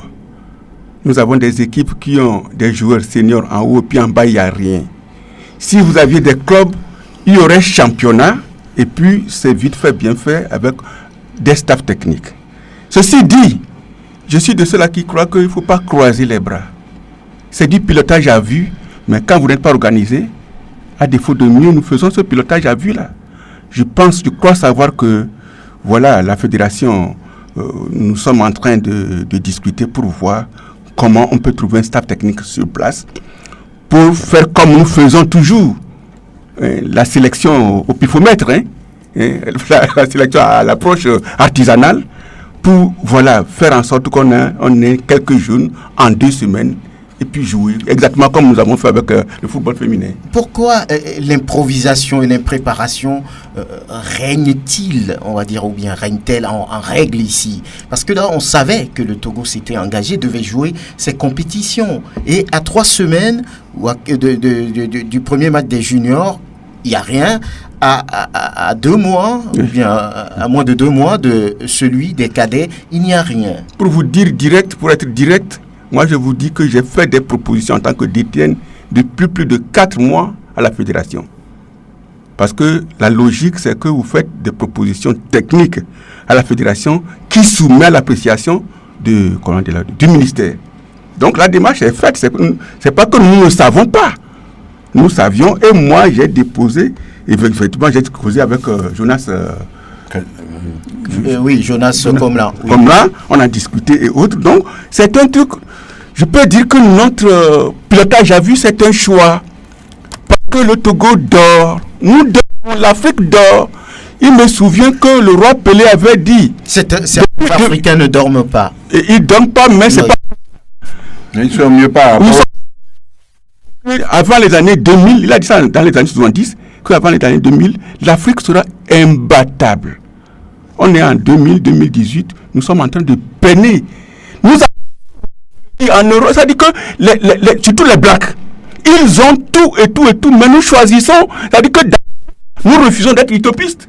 Nous avons des équipes qui ont des joueurs seniors en haut, puis en bas, il n'y a rien. Si vous aviez des clubs, il y aurait championnat, et puis c'est vite fait, bien fait, avec des staffs techniques. Ceci dit, je suis de ceux-là qui croient qu'il ne faut pas croiser les bras. C'est du pilotage à vue, mais quand vous n'êtes pas organisé, à défaut de mieux, nous faisons ce pilotage à vue là. Je crois savoir que, voilà, la fédération, nous sommes en train de discuter pour voir comment on peut trouver un staff technique sur place pour faire comme nous faisons toujours, la sélection au pifomètre, la sélection à l'approche artisanale, pour faire en sorte qu'on ait quelques jeunes en 2 semaines et puis jouer, exactement comme nous avons fait avec le football féminin. Pourquoi l'improvisation et l'impréparation règnent-ils, on va dire, ou bien règnent-elles en règle ici? Parce que là, on savait que le Togo s'était engagé, devait jouer ces compétitions. Et à 3 semaines du premier match des juniors, il n'y a rien. À 2 mois, ou bien à moins de 2 mois de celui des cadets, il n'y a rien. Pour vous dire direct, pour être direct, moi je vous dis que j'ai fait des propositions en tant que DTN depuis plus de 4 mois à la fédération. Parce que la logique, c'est que vous faites des propositions techniques à la fédération qui soumet à l'appréciation du ministère. Donc la démarche est faite, c'est pas que nous ne savons pas. Nous savions, et moi j'ai déposé, effectivement j'ai causé avec Jonas. Jonas Komla. Oui. Comme là, on a discuté et autres. Donc c'est un truc, je peux dire que notre pilotage à vue, c'est un choix. Parce que le Togo dort, nous dormons, l'Afrique dort. Il me souvient que le roi Pelé avait dit... Les Africains ne dorment pas. Et ils ne dorment pas, mais c'est pas... Ils ne sont mieux pas. Avant les années 2000, il a dit ça dans les années 70, qu'avant les années 2000, l'Afrique sera imbattable. On est en 2018, nous sommes en train de peiner. Nous avons en Europe, ça dit que surtout les Blacks, ils ont tout et tout, mais nous choisissons, ça dit que nous refusons d'être utopistes.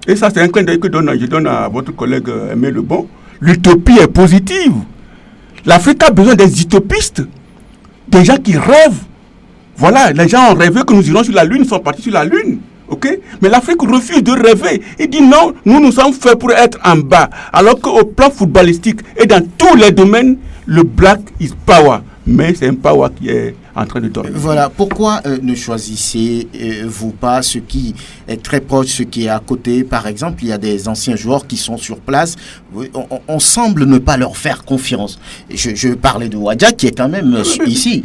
Et ça, c'est un clin d'œil que je donne à votre collègue Aimé Lebon. L'utopie est positive. L'Afrique a besoin des utopistes, des gens qui rêvent. Voilà, les gens ont rêvé que nous irons sur la Lune, ils sont partis sur la Lune. Okay? Mais l'Afrique refuse de rêver. Il dit non, nous sommes faits pour être en bas. Alors qu'au plan footballistique et dans tous les domaines, le black is power. Mais c'est un power qui est en train de dormir. Voilà, pourquoi ne choisissez-vous pas ce qui est très proche, ce qui est à côté? Par exemple, il y a des anciens joueurs qui sont sur place. On semble ne pas leur faire confiance. Je parlais de Wadja qui est quand même ici.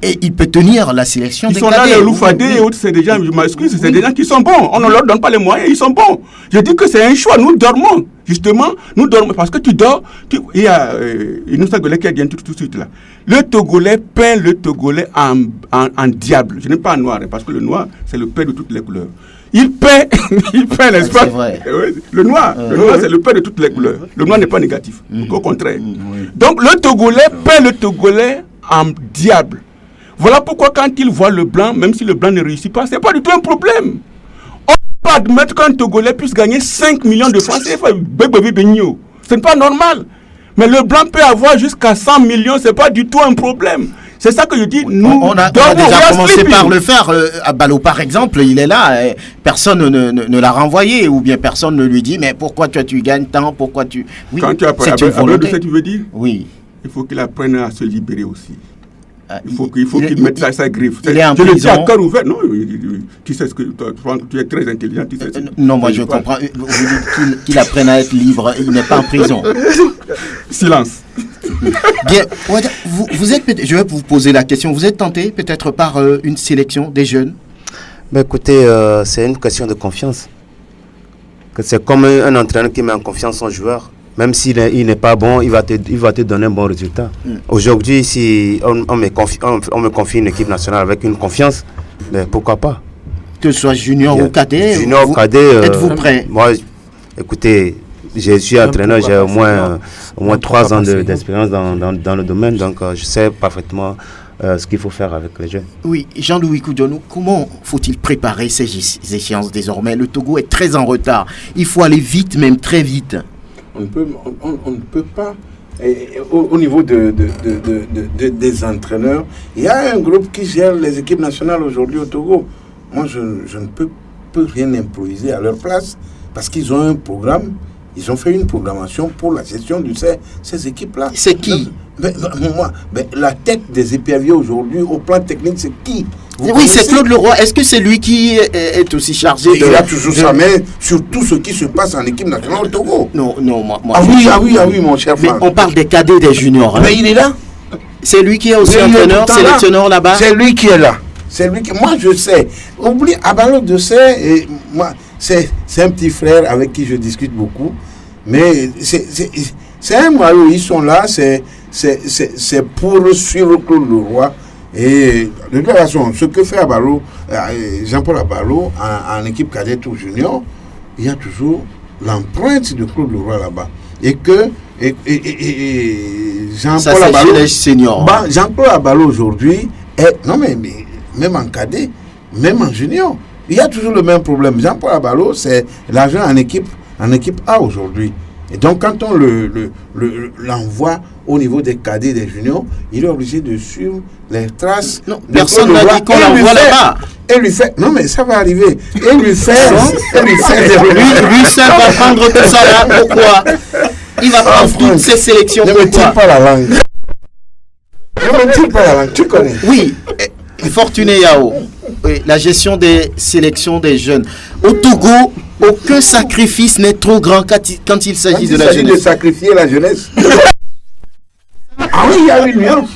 Et il peut tenir la sélection des cadets. Ils sont là, les Loufadé et autres, c'est des gens, je m'excuse, c'est des gens qui sont bons. On ne leur donne pas les moyens, ils sont bons. Je dis que c'est un choix, nous dormons. Justement, nous dormons parce que tu dors. Il y a une Togolais qui a dit tout de suite là. Le Togolais peint le Togolais en diable. Je n'aime pas en noir, parce que le noir, c'est le père de toutes les couleurs. Il peint, n'est-ce pas? Le noir, c'est le père de toutes les couleurs. Le noir n'est pas négatif, au contraire. Donc le Togolais peint le Togolais en diable. Voilà pourquoi quand il voit le blanc, même si le blanc ne réussit pas, c'est pas du tout un problème. On ne peut pas admettre qu'un Togolais puisse gagner 5 millions de francs CFA. Ce n'est pas normal. Mais le blanc peut avoir jusqu'à 100 millions, ce n'est pas du tout un problème. C'est ça que je dis, on a déjà commencé par le faire. Ballot, par exemple, il est là, personne ne l'a renvoyé, ou bien personne ne lui dit, mais pourquoi tu gagnes tant, pourquoi tu... Oui, quand tu apprends à tu veux dire? Oui. Il faut qu'il apprenne à se libérer aussi. Il faut qu'il mette sa griffe. Je le dis à cœur ouvert. Non, tu sais ce que tu es très intelligent. Tu sais non, moi je comprends. Vous dites qu'il apprenne à être libre. Il n'est pas en prison. Silence. Bien. Vous êtes. Je vais vous poser la question. Vous êtes tenté peut-être par une sélection des jeunes? Mais écoutez, c'est une question de confiance. C'est comme un entraîneur qui met en confiance son joueur. même s'il n'est pas bon, il va te donner un bon résultat. Aujourd'hui, si on me confie une équipe nationale avec une confiance, mais pourquoi pas? Que ce soit junior ou cadet, êtes-vous prêt? Moi, écoutez, je suis entraîneur, j'ai au moins 3 ans d'expérience dans le domaine, donc je sais parfaitement ce qu'il faut faire avec les jeunes. Oui, Jean-Louis Koudjonou, comment faut-il préparer ces échéances désormais? Le Togo est très en retard. Il faut aller vite, même très vite. On ne peut pas. Au niveau des entraîneurs, il y a un groupe qui gère les équipes nationales aujourd'hui au Togo. Moi, je ne peux rien improviser à leur place parce qu'ils ont un programme. Ils ont fait une programmation pour la gestion de ces équipes-là. C'est qui? La tête des éperviers aujourd'hui, au plan technique, c'est qui? Oui, c'est Claude Leroy. Est-ce que c'est lui qui est aussi chargé de... Il a toujours sa main sur tout ce qui se passe en équipe nationale au Togo. Non, moi... Ah oui, mon cher Mais Franck. on parle des cadets des juniors. Mais il est là. C'est lui qui est aussi entraîneur, sélectionneur là-bas. C'est lui qui est là. Moi, je sais. Oublie, Abalo de sait, et moi, c'est un petit frère avec qui je discute beaucoup. Mais c'est un moyen, ils sont là, c'est pour suivre Claude Leroy. Et de toute façon, ce que fait Abalo, Jean-Paul Abalo, en équipe cadette ou junior, il y a toujours l'empreinte de Claude Leroy là-bas. Et que Jean-Paul Abalo, Jean-Paul Abalo aujourd'hui, non mais même en cadet, même en junior, il y a toujours le même problème. Jean-Paul Abalo, c'est l'argent en équipe A aujourd'hui. Et donc, quand on l'envoie au niveau des cadets et des juniors, il est obligé de suivre les traces. Non, personne n'a dit qu'on l'envoie là-bas. Et lui fait, non mais ça va arriver. Et lui fait, lui seul va prendre tout ça là. Pourquoi? Il va prendre toutes ces sélections. Ne me tire pas la langue. Tu connais. Oui. Fortuné Yao, la gestion des sélections des jeunes. Au Togo, aucun sacrifice n'est trop grand quand il s'agit de la jeunesse. De sacrifier la jeunesse. Ah oui, il y a une nuance.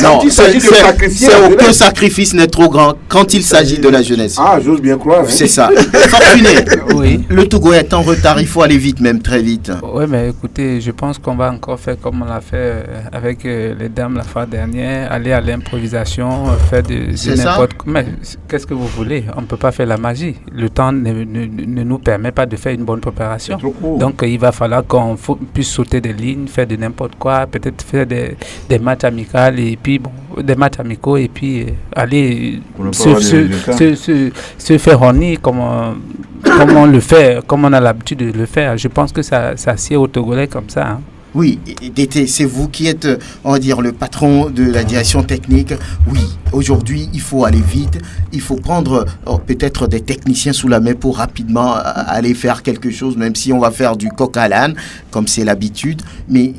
Non, aucun sacrifice n'est trop grand quand il s'agit de la jeunesse. Ah, j'ose bien croire. Hein. C'est ça. Fortuné, oui. Le Togo est en retard, il faut aller vite, même très vite. Oui, mais écoutez, je pense qu'on va encore faire comme on l'a fait avec les dames la fois dernière, aller à l'improvisation, faire de n'importe quoi. Mais qu'est-ce que vous voulez? On ne peut pas faire la magie. Le temps ne nous permet pas de faire une bonne préparation. Donc, il va falloir qu'on puisse sauter des lignes, faire de n'importe quoi, peut-être faire des matchs amicaux et puis des matchs amicaux et puis aller se faire honnir comme on le fait, comme on a l'habitude de le faire. Je pense que ça sied au Togolais comme ça. Hein. Oui, Dété, c'est vous qui êtes, on va dire, le patron de la direction technique. Oui, aujourd'hui, il faut aller vite. Il faut prendre peut-être des techniciens sous la main pour rapidement aller faire quelque chose, même si on va faire du coq à l'âne, comme c'est l'habitude. Mais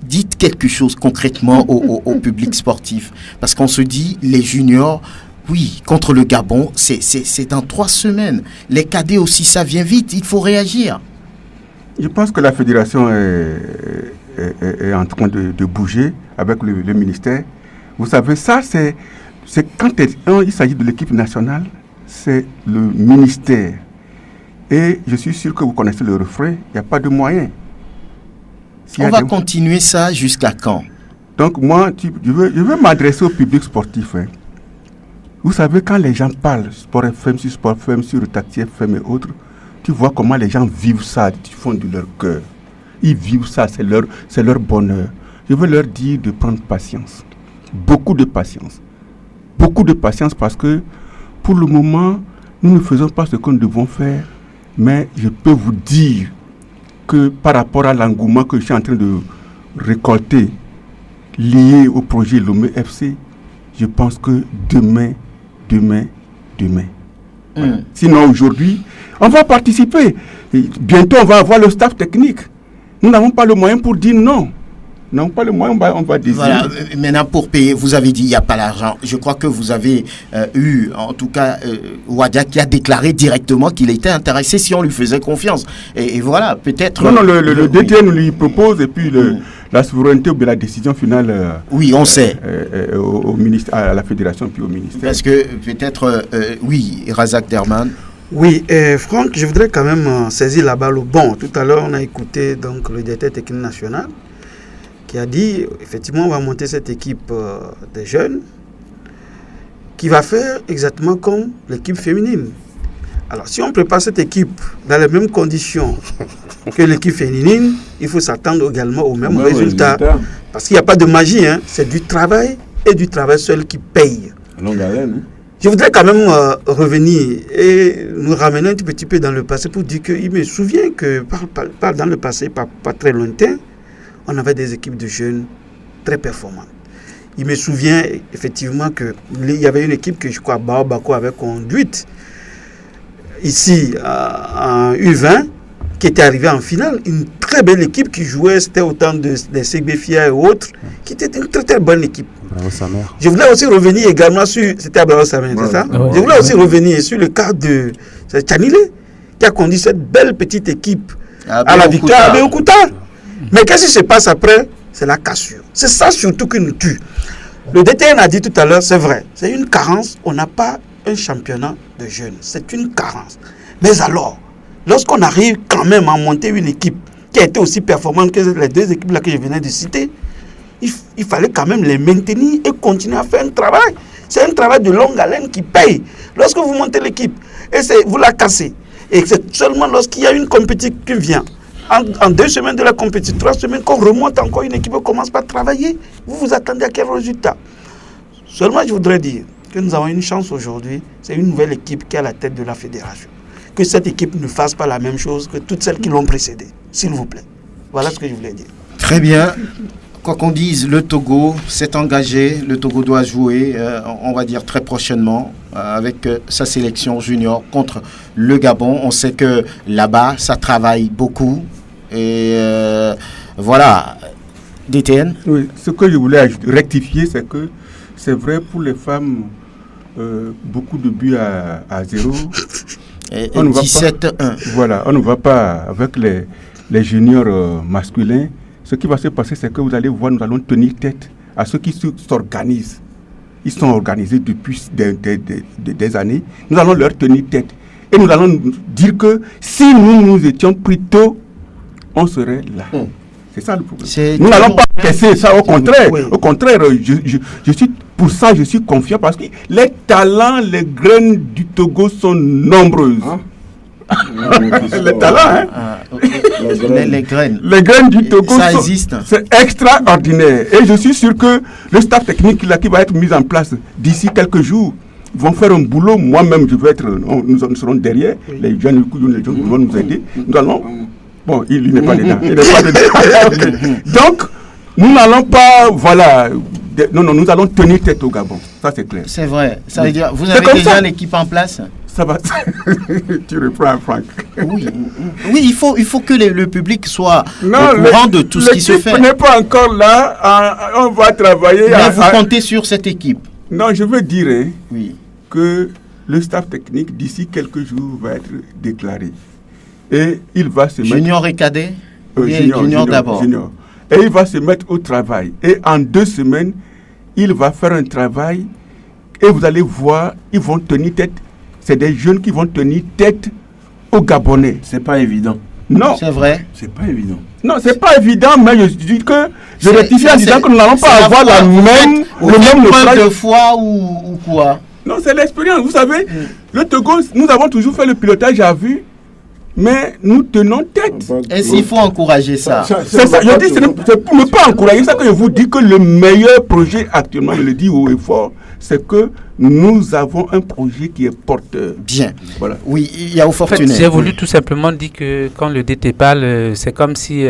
dites quelque chose concrètement au public sportif. Parce qu'on se dit, les juniors, oui, contre le Gabon, c'est dans 3 semaines. Les cadets aussi, ça vient vite. Il faut réagir. Je pense que la fédération est en train de bouger avec le ministère. Vous savez, ça, c'est quand il s'agit de l'équipe nationale, c'est le ministère. Et je suis sûr que vous connaissez le refrain, il n'y a pas de moyens. On va continuer ça jusqu'à quand? Donc moi, je veux m'adresser au public sportif. Hein. Vous savez, quand les gens parlent, Sport FM, sur Sport FM, sur Tacti FM et autres, tu vois comment les gens vivent ça du fond de leur cœur. Ils vivent ça, c'est leur bonheur. Je veux leur dire de prendre patience. Beaucoup de patience. Beaucoup de patience parce que pour le moment, nous ne faisons pas ce que nous devons faire. Mais je peux vous dire que par rapport à l'engouement que je suis en train de récolter lié au projet Lomé FC, je pense que demain. Voilà. Sinon aujourd'hui, on va participer. Et bientôt, on va avoir le staff technique. Nous n'avons pas le moyen pour dire non. Nous n'avons pas le moyen, on va décider. Voilà. Maintenant, pour payer, vous avez dit il n'y a pas l'argent. Je crois que vous avez eu, en tout cas, Ouadia qui a déclaré directement qu'il était intéressé si on lui faisait confiance. Et voilà, peut-être... Non, le DTN nous lui propose et puis la souveraineté ou la décision finale... oui, on sait. Au ministère, à la fédération puis au ministère. Parce que peut-être, oui, Razak Derman, Oui, Franck, je voudrais quand même saisir la balle au bon. Tout à l'heure, on a écouté donc, le directeur technique national qui a dit, effectivement, on va monter cette équipe des jeunes qui va faire exactement comme l'équipe féminine. Alors, si on prépare cette équipe dans les mêmes conditions que l'équipe féminine, il faut s'attendre également aux mêmes résultats. Parce qu'il n'y a pas de magie, hein. C'est du travail et du travail seul qui paye. Longue haleine, hein. Je voudrais quand même revenir et nous ramener un petit peu dans le passé pour dire qu'il me souvient que dans le passé, pas très lointain, on avait des équipes de jeunes très performantes. Il me souvient effectivement qu'il y avait une équipe que je crois Baobako avait conduite ici en U20 qui était arrivée en finale. Une très belle équipe qui jouait, c'était autant des Segbefia et autres, qui était une très très bonne équipe. Je voulais aussi revenir également sur... C'était Abraham Samer, c'est ça? Je voulais aussi revenir sur le cas de Tchanile, qui a conduit cette belle petite équipe à la victoire à Béokuta. Mais qu'est-ce qui se passe après? C'est la cassure. C'est ça surtout qui nous tue. Le DTN a dit tout à l'heure, c'est vrai, c'est une carence. On n'a pas un championnat de jeunes. C'est une carence. Mais alors, lorsqu'on arrive quand même à monter une équipe qui a été aussi performante que les deux équipes là que je venais de citer, il fallait quand même les maintenir et continuer à faire un travail. C'est un travail de longue haleine qui paye. Lorsque vous montez l'équipe et vous la cassez, et c'est seulement lorsqu'il y a une compétition qui vient, en 2 semaines de la compétition, 3 semaines, qu'on remonte encore une équipe et commence par travailler, vous vous attendez à quel résultat? Seulement, je voudrais dire que nous avons une chance aujourd'hui, c'est une nouvelle équipe qui est à la tête de la fédération. Que cette équipe ne fasse pas la même chose que toutes celles qui l'ont précédée, s'il vous plaît. Voilà ce que je voulais dire. Très bien. Quoi qu'on dise, le Togo s'est engagé, le Togo doit jouer, on va dire très prochainement, avec sa sélection junior contre le Gabon. On sait que là-bas, ça travaille beaucoup. Et voilà, DTN. Oui, ce que je voulais rectifier, c'est que c'est vrai pour les femmes, beaucoup de buts à 0. Et 17-1. Voilà, on ne va pas avec les juniors masculins. Ce qui va se passer, c'est que vous allez voir, nous allons tenir tête à ceux qui s'organisent. Ils sont organisés depuis des années. Nous allons leur tenir tête. Et nous allons dire que si nous étions pris tôt, on serait là. C'est ça le problème. Nous n'allons pas casser ça, au contraire. Oui. Au contraire, pour ça, je suis confiant parce que les talents, les graines du Togo sont nombreuses. Les talents, les graines. Les graines du Togo, ça existe. C'est extraordinaire. Et je suis sûr que le staff technique là, qui va être mis en place d'ici quelques jours, vont faire un boulot. Moi-même, je vais être. Nous serons derrière. Les jeunes vont nous aider. Nous allons. Bon, il n'est pas dedans. Il n'est pas dedans. Donc, nous n'allons pas. Voilà. Non, nous allons tenir tête au Gabon. Ça, c'est clair. C'est vrai. Ça veut dire, vous avez déjà l'équipe en place? Ça va. Tu reprends, Franck. Oui, il faut que le public soit au courant de tout ce qui se fait. L'équipe n'est pas encore là. On va travailler. Mais vous comptez sur cette équipe? Non, je veux dire que le staff technique, d'ici quelques jours, va être déclaré. Et il va se mettre... Junior et cadet? Junior d'abord. Junior. Et il va se mettre au travail. Et en 2 semaines, il va faire un travail. Et vous allez voir, ils vont tenir tête. C'est des jeunes qui vont tenir tête aux Gabonais. C'est pas évident. Non. C'est vrai. C'est pas évident. Non, c'est pas évident, mais je dis que je rectifie en disant que nous n'allons pas avoir le même de foi ou quoi? Non, c'est l'expérience. Vous savez, le Togo, nous avons toujours fait le pilotage à vue, mais nous tenons tête. Et s'il faut encourager ça? C'est ça. Je dis, c'est pour ne pas encourager ça que je vous dis que le meilleur projet actuellement, je le dis haut et fort, c'est que nous avons un projet qui est porteur. Bien. Voilà. Oui, il y a au fortuné. En fait, j'ai voulu tout simplement dire que quand le DT parle, c'est comme si,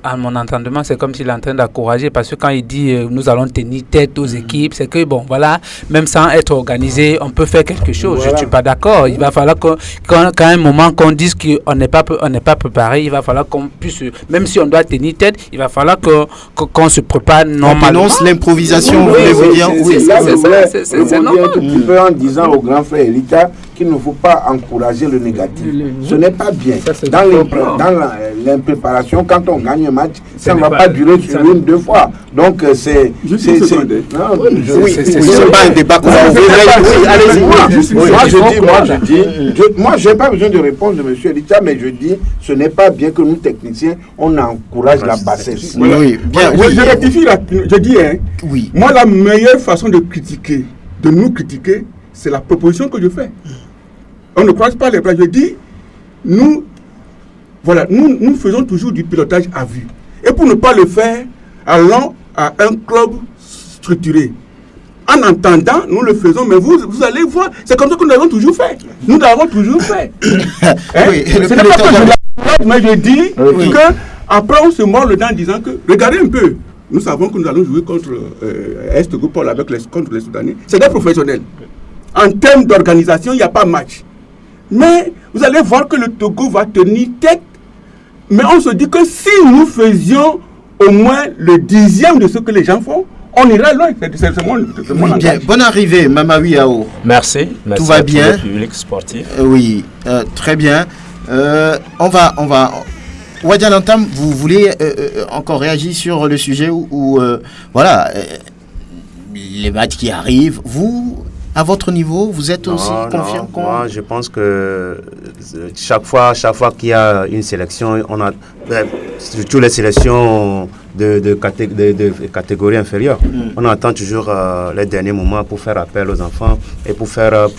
à mon entendement, c'est comme s'il est en train d'encourager, parce que quand il dit nous allons tenir tête aux équipes, c'est que bon, voilà, même sans être organisé, on peut faire quelque chose. Voilà. Je ne suis pas d'accord. Il va falloir qu'à un moment qu'on dise qu'on n'est pas préparé, il va falloir qu'on puisse, même si on doit tenir tête, il va falloir qu'on se prépare normalement. On annonce l'improvisation, voulez-vous dire? Oui, c'est normal. Un tout petit peu en disant au grand frère Elita qu'il ne faut pas encourager le négatif. Ce n'est pas bien. Dans l'impréparation, quand on gagne un match, ça ne va pas durer sur une, 2 fois. Donc c'est pas un débat qu'on va ouvrir. Allez-y. Moi, je n'ai pas besoin de réponse de M. Elita, mais je dis, ce n'est pas bien que nous, techniciens, on encourage la bassesse. Oui, bien. Je rectifie, je dis, oui. Moi, la meilleure façon de nous critiquer, c'est la proposition que je fais. On ne croise pas les bras. Je dis, nous faisons toujours du pilotage à vue. Et pour ne pas le faire, allons à un club structuré. En entendant, nous le faisons, mais vous allez voir, c'est comme ça que nous l'avons toujours fait. Nous l'avons toujours fait. Oui, ce n'est pas que je l'applaudis, mais je dis que après on se mord le dent en disant que, regardez un peu, nous savons que nous allons jouer contre Est-Goupol contre les Soudanais. C'est des professionnels. En termes d'organisation, il n'y a pas match. Mais vous allez voir que le Togo va tenir tête. Mais on se dit que si nous faisions au moins le 10e de ce que les gens font, on ira loin. C'est mon bien. Bonne arrivée, Mamawi Yao. Merci. Tout va bien. Le public sportif. Oui, très bien. On va. Wadian Antam, vous voulez encore réagir sur le sujet où voilà, les matchs qui arrivent, vous, à votre niveau, vous êtes aussi confiant? Moi, je pense que chaque fois qu'il y a une sélection, on a surtout les sélections de catégories inférieures. On attend toujours les derniers moments pour faire appel aux enfants et pour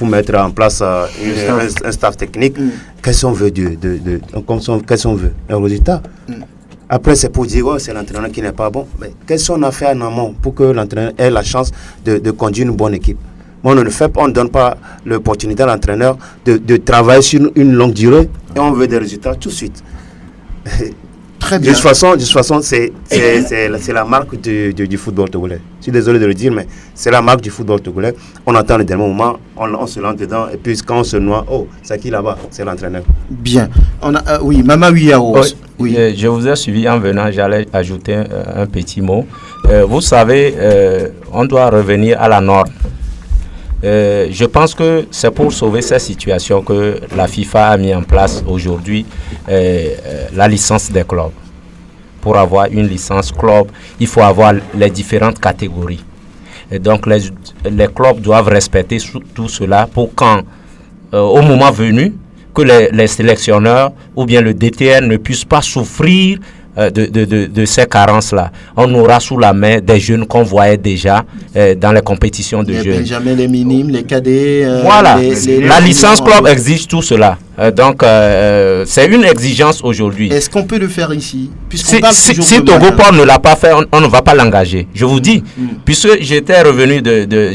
mettre en place un staff technique. Qu'est-ce qu'on veut qu'est-ce qu'on veut? Un résultat. Après, c'est pour dire, c'est l'entraîneur qui n'est pas bon. Mais qu'est-ce qu'on a fait en amont pour que l'entraîneur ait la chance de conduire une bonne équipe? On ne le fait pas, on ne donne pas l'opportunité à l'entraîneur de travailler sur une longue durée et on veut des résultats tout de suite. Très bien. De toute façon, c'est la marque du football togolais. Je suis désolé de le dire, mais c'est la marque du football togolais. On attend le dernier moment, on se lance dedans, et puis quand on se noie, c'est qui là-bas? C'est l'entraîneur. Bien. Oui, Mamawi Yao. Oui. Je vous ai suivi en venant, j'allais ajouter un petit mot. Vous savez, on doit revenir à la norme. Je pense que c'est pour sauver cette situation que la FIFA a mis en place aujourd'hui la licence des clubs. Pour avoir une licence club, il faut avoir les différentes catégories. Et donc les clubs doivent respecter tout cela pour quand, au moment venu, que les sélectionneurs ou bien le DTN ne puissent pas souffrir de ces carences-là. On aura sous la main des jeunes qu'on voyait déjà dans les compétitions de jeunes. Benjamin, les minimes, les cadets. Voilà, la licence club exige tout cela. Donc, c'est une exigence aujourd'hui. Est-ce qu'on peut le faire ici? Si Togopol ne l'a pas fait, on ne va pas l'engager. Je vous dis, puisque j'étais revenu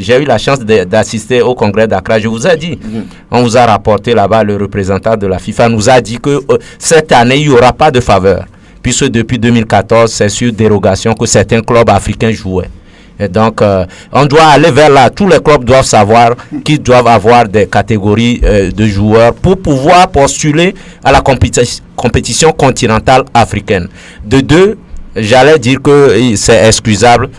j'ai eu la chance d'assister au congrès d'Accra, je vous ai dit, on vous a rapporté là-bas, le représentant de la FIFA nous a dit que cette année, il n'y aura pas de faveur. Puisque depuis 2014, c'est sur dérogation que certains clubs africains jouaient. Et donc, on doit aller vers là. Tous les clubs doivent savoir qu'ils doivent avoir des catégories de joueurs pour pouvoir postuler à la compétition continentale africaine. De deux, j'allais dire que c'est excusable,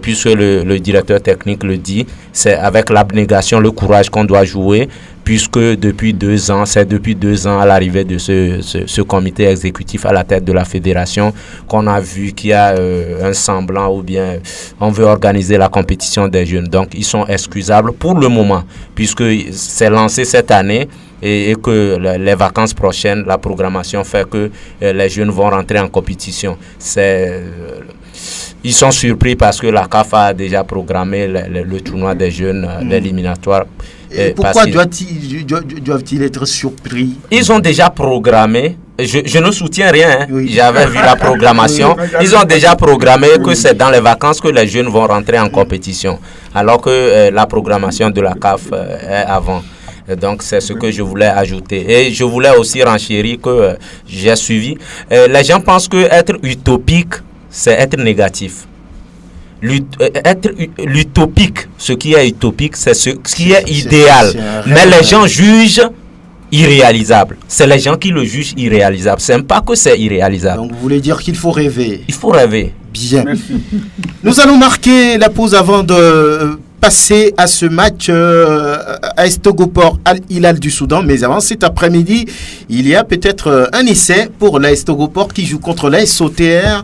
puisque le directeur technique le dit, c'est avec l'abnégation, le courage qu'on doit jouer, puisque depuis 2 ans, c'est depuis 2 ans à l'arrivée de ce comité exécutif à la tête de la fédération qu'on a vu qu'il y a un semblant ou bien on veut organiser la compétition des jeunes. Donc, ils sont excusables pour le moment, puisque c'est lancé cette année et que les vacances prochaines, la programmation fait que les jeunes vont rentrer en compétition. Ils sont surpris parce que la CAF a déjà programmé le tournoi des jeunes, l'éliminatoire. Et pourquoi doivent-ils être surpris? Ils ont déjà programmé. Je ne soutiens rien. J'avais vu la programmation. Ils ont déjà programmé que c'est dans les vacances que les jeunes vont rentrer en compétition. Alors que la programmation de la CAF est avant. Donc, c'est ce que je voulais ajouter. Et je voulais aussi renchérir que j'ai suivi. Les gens pensent que être utopique, c'est être négatif. Être l'utopique, ce qui est utopique, c'est ce qui est idéal. Mais les gens jugent irréalisable. C'est les gens qui le jugent irréalisable. C'est même pas que c'est irréalisable. Donc vous voulez dire qu'il faut rêver? Il faut rêver. Bien. Merci. Nous allons marquer la pause avant de passer à ce match AS Togoport Al Hilal du Soudan. Mais avant cet après-midi, il y a peut-être un essai pour l'AS Togoport qui joue contre l'AS OTR.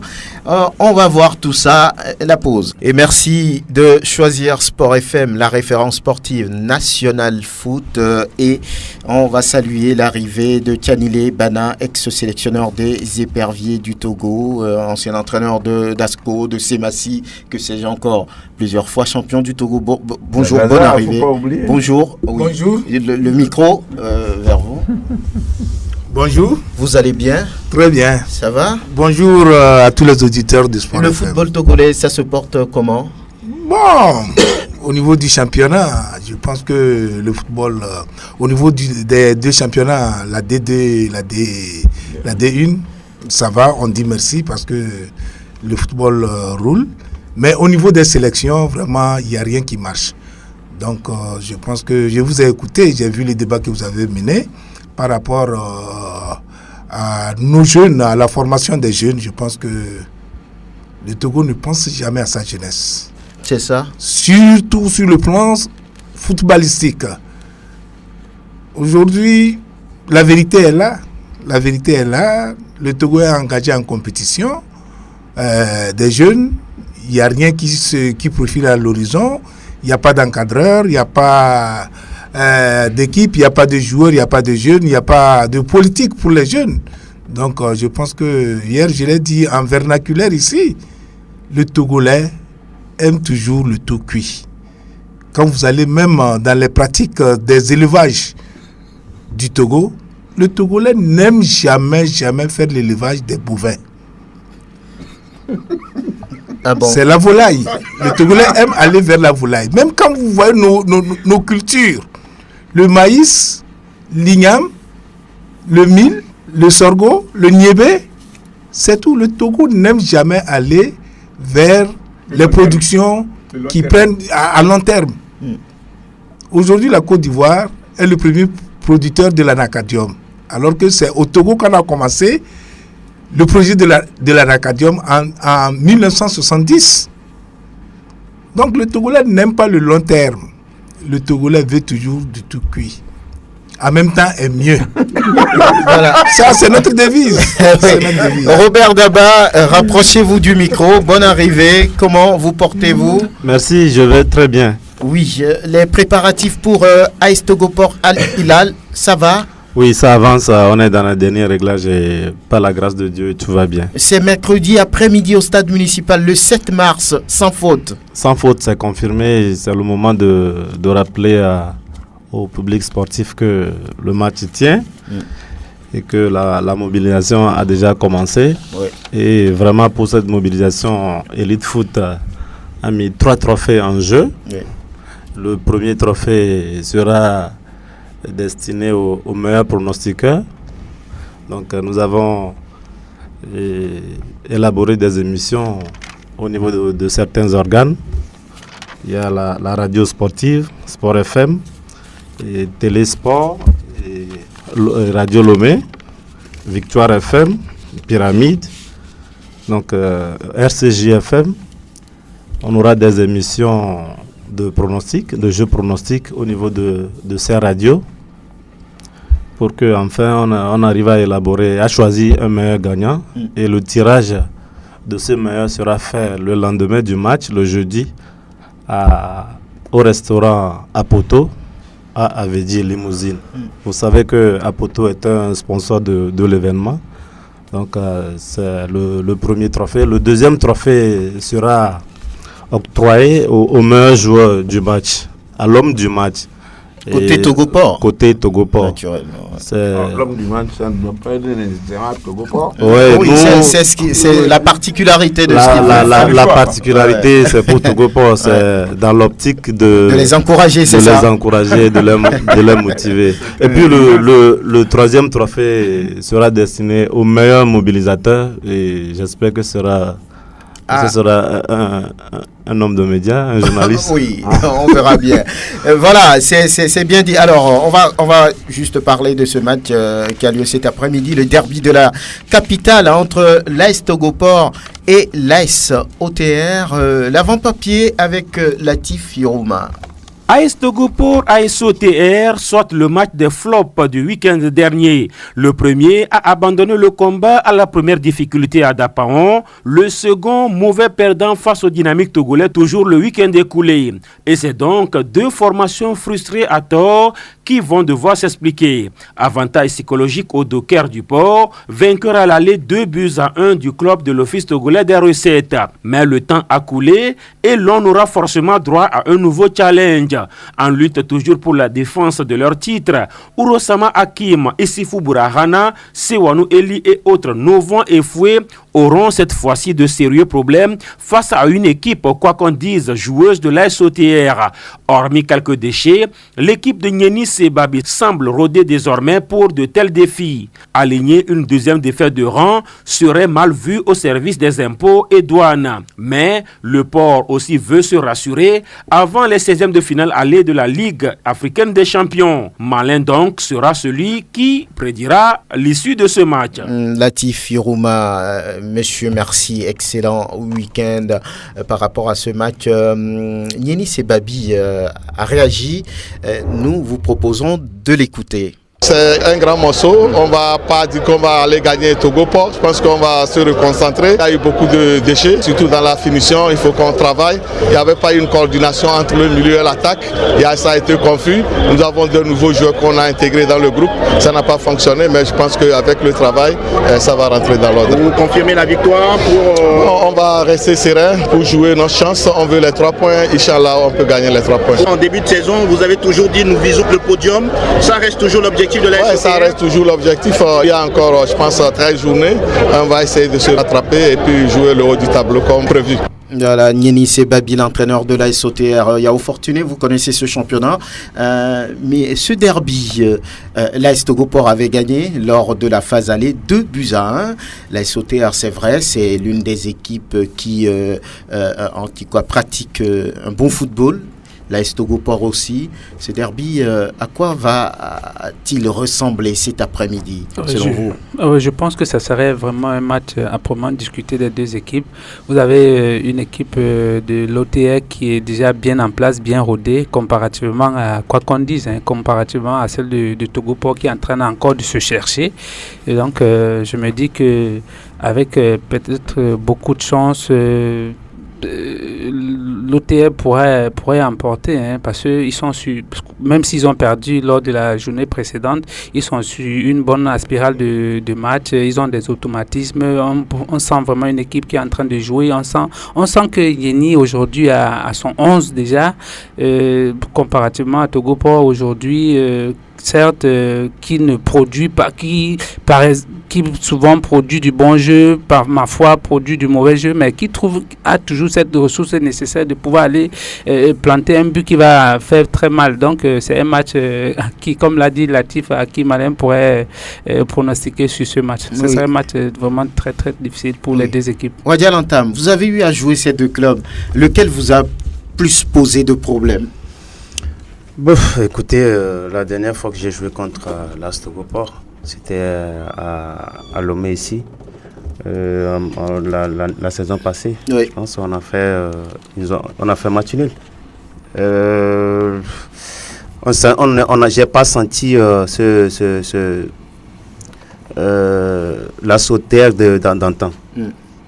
On va voir tout ça, la pause. Et merci de choisir Sport FM, la référence sportive nationale foot. Et on va saluer l'arrivée de Tianile Bana, ex-sélectionneur des Éperviers du Togo, ancien entraîneur d'Asco, de Semassi, que sais-je encore, plusieurs fois champion du Togo. Bonjour, bonne arrivée. Bonjour. Oui. Bonjour. Le micro vers vous. Bonjour. Vous allez bien? Très bien. Ça va? Bonjour à tous les auditeurs du Sport FM. Le football togolais, ça se porte comment? Bon, au niveau du championnat, je pense que le football, au niveau des deux championnats, la D2 et la D1, ça va, on dit merci parce que le football roule. Mais au niveau des sélections, vraiment, il n'y a rien qui marche. Donc, je pense que je vous ai écouté, j'ai vu les débats que vous avez menés par rapport à nos jeunes, à la formation des jeunes. Je pense que le Togo ne pense jamais à sa jeunesse. C'est ça. Surtout sur le plan footballistique. Aujourd'hui, la vérité est là. La vérité est là. Le Togo est engagé en compétition. Des jeunes, il n'y a rien qui profile à l'horizon. Il n'y a pas d'encadreur, il n'y a pas d'équipe, il n'y a pas de joueurs, il n'y a pas de jeunes, il n'y a pas de politique pour les jeunes. Donc, je pense que hier, je l'ai dit en vernaculaire ici, le Togolais aime toujours le tout cuit. Quand vous allez même dans les pratiques des élevages du Togo, le Togolais n'aime jamais faire l'élevage des bovins. Ah bon? C'est la volaille. Le Togolais aime aller vers la volaille. Même quand vous voyez nos cultures, le maïs, l'igname, le mil, le sorgho, le niébé, c'est tout. Le Togo n'aime jamais aller vers les productions qui prennent à long terme. Aujourd'hui, la Côte d'Ivoire est le premier producteur de l'anacadium. Alors que c'est au Togo qu'on a commencé le projet de l'anacadium en 1970. Donc le Togolais n'aime pas le long terme. Le Togolais veut toujours du tout cuit. En même temps, est mieux. Voilà. Ça, c'est notre devise. Robert Daba, rapprochez-vous du micro. Bonne arrivée. Comment vous portez-vous? Merci, je vais très bien. Oui, les préparatifs pour AS Togoport Al Hilal, ça va? Oui, ça avance. On est dans le dernier réglage et par la grâce de Dieu, tout va bien. C'est mercredi après-midi au stade municipal, le 7 mars, sans faute. Sans faute, c'est confirmé. C'est le moment de rappeler au public sportif que le match tient et que la mobilisation a déjà commencé. Oui. Et vraiment, pour cette mobilisation, Elite Foot a mis 3 trophées en jeu. Oui. Le premier trophée sera destiné aux meilleurs pronostiqueurs. Donc nous avons élaboré des émissions au niveau de certains organes. Il y a la radio sportive, Sport FM, et Télésport, et Radio Lomé, Victoire FM, Pyramide, donc RCJ FM. On aura des émissions de pronostics, de jeux pronostics au niveau de ces radios pour que enfin on arrive à élaborer, à choisir un meilleur gagnant. Et le tirage de ce meilleur sera fait le lendemain du match, le jeudi, au restaurant Apoto à Avedi Limousine. Vous savez que Apoto est un sponsor de l'événement. Donc c'est le premier trophée. Le deuxième trophée sera octroyé au meilleur joueur du match, à l'homme du match. Côté Togoport. Côté Togoport. Naturellement. L'homme du match, ça ne doit pas être nécessairement à Togoport. Ouais, oui, c'est la particularité de la particularité, c'est pour Togoport, c'est dans l'optique de les encourager, c'est ça. De les encourager, de les motiver. Et puis le troisième trophée sera destiné au meilleur mobilisateur et j'espère que ce sera un homme de médias, un journaliste. Oui, on verra bien. Voilà, c'est bien dit. Alors, on va juste parler de ce match qui a lieu cet après-midi, le derby de la capitale entre l'AS Togoport et l'AS OTR. L'avant-papier avec Latif Youma. AS Togo pour AS OTR, soit le match des flops du week-end dernier. Le premier a abandonné le combat à la première difficulté à Dapaon. Le second, mauvais perdant face au Dynamique togolais, toujours le week-end écoulé. Et c'est donc deux formations frustrées à tort qui vont devoir s'expliquer. Avantage psychologique au Docker du Port, vainqueur à l'aller 2-1 du club de l'Office togolais des recettes. Mais le temps a coulé et l'on aura forcément droit à un nouveau challenge. En lutte toujours pour la défense de leur titre, Urosama Hakim, Issifou Burahana, Sewanou Eli et autres Novon et Foué auront cette fois-ci de sérieux problèmes face à une équipe, quoi qu'on dise, joueuse de l'AS OTR. Hormis quelques déchets, l'équipe de Nieni Sebabi semble rôder désormais pour de tels défis. Aligner une deuxième défaite de rang serait mal vu au service des impôts et douanes. Mais le port aussi veut se rassurer avant les 16e de finale aller de la Ligue africaine des champions. Malin donc sera celui qui prédira l'issue de ce match. Latif Youma, monsieur, merci. Excellent week-end par rapport à ce match. Nieni Sebabi a réagi. Nous vous proposons de l'écouter. C'est un grand morceau. On ne va pas dire qu'on va aller gagner Togo Port. Je pense qu'on va se reconcentrer. Il y a eu beaucoup de déchets, surtout dans la finition. Il faut qu'on travaille. Il n'y avait pas une coordination entre le milieu et l'attaque. Ça a été confus. Nous avons de nouveaux joueurs qu'on a intégrés dans le groupe. Ça n'a pas fonctionné, mais je pense qu'avec le travail, ça va rentrer dans l'ordre. Vous confirmez la victoire On va rester serein pour jouer notre chance. On veut les 3 points. Inch'Allah, on peut gagner les 3 points. En début de saison, vous avez toujours dit nous visons le podium. Ça reste toujours l'objectif de la ça reste toujours l'objectif. Il y a encore, je pense, 13 journées. On va essayer de se rattraper et puis jouer le haut du tableau comme prévu. Voilà, Nieni Sebabi, l'entraîneur de l'AS OTR. Yao Fortuné, vous connaissez ce championnat. Mais ce derby, l'AS Togo Port avait gagné lors de la phase aller 2-1. L'AS OTR, c'est vrai, c'est l'une des équipes qui pratique un bon football. L'AS Togo Port aussi. Ce derby, à quoi va-t-il ressembler cet après-midi, selon vous? Je pense que ça serait vraiment un match âprement discuté des deux équipes. Vous avez une équipe de l'OTR qui est déjà bien en place, bien rodée, comparativement à quoi qu'on dise, comparativement à celle de Togo Port qui est en train encore de se chercher. Et donc, je me dis que avec peut-être beaucoup de chance, l'OTR pourrait emporter, parce qu'ils sont même s'ils ont perdu lors de la journée précédente, ils sont sur une bonne spirale de match, ils ont des automatismes, on sent vraiment une équipe qui est en train de jouer, on sent que Yeni aujourd'hui a son 11 déjà, comparativement à Togo Port aujourd'hui, certes, qui ne produit pas, qui souvent produit du bon jeu, par ma foi produit du mauvais jeu, mais qui a toujours cette ressource nécessaire de pouvoir aller planter un but qui va faire très mal. Donc c'est un match qui, comme l'a dit Latif, qui Malin pourrait pronostiquer sur ce match. Ce serait un match vraiment très très difficile pour les deux équipes. Wadi Alantam, vous avez eu à jouer ces deux clubs. Lequel vous a plus posé de problèmes? Écoutez, la dernière fois que j'ai joué contre l'AS Togo Port, c'était à Lomé ici, la saison passée. Oui. Je pense qu'on a fait match nul. J'ai pas senti la sautère d'antan.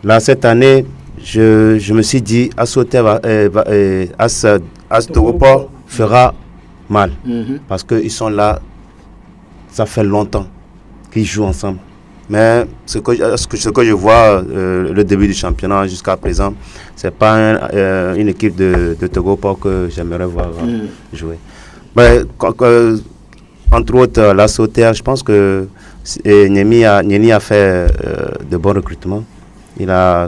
Là, cette année, je me suis dit, AS Togo Port fera mal, parce qu'ils sont là, ça fait longtemps qu'ils jouent ensemble. Mais ce que je vois, le début du championnat jusqu'à présent, c'est pas une équipe de Togo Port que j'aimerais voir jouer. Mais, entre autres, la Sauterre, je pense que Nieni a fait de bons recrutements.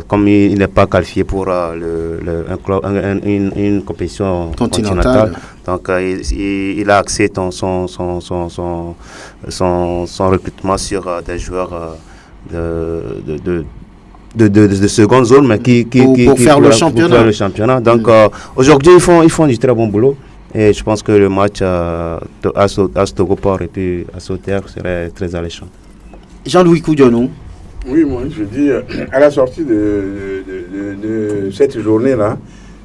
Comme il n'est pas qualifié pour une compétition continentale, donc il a axé son recrutement sur des joueurs de seconde zone, mais qui pour faire le championnat. Donc aujourd'hui ils font du très bon boulot, et je pense que le match à Togo Port et puis à Sauterre serait très alléchant. Jean-Louis Koudionou. Oui, moi je dis, à la sortie de cette journée-là,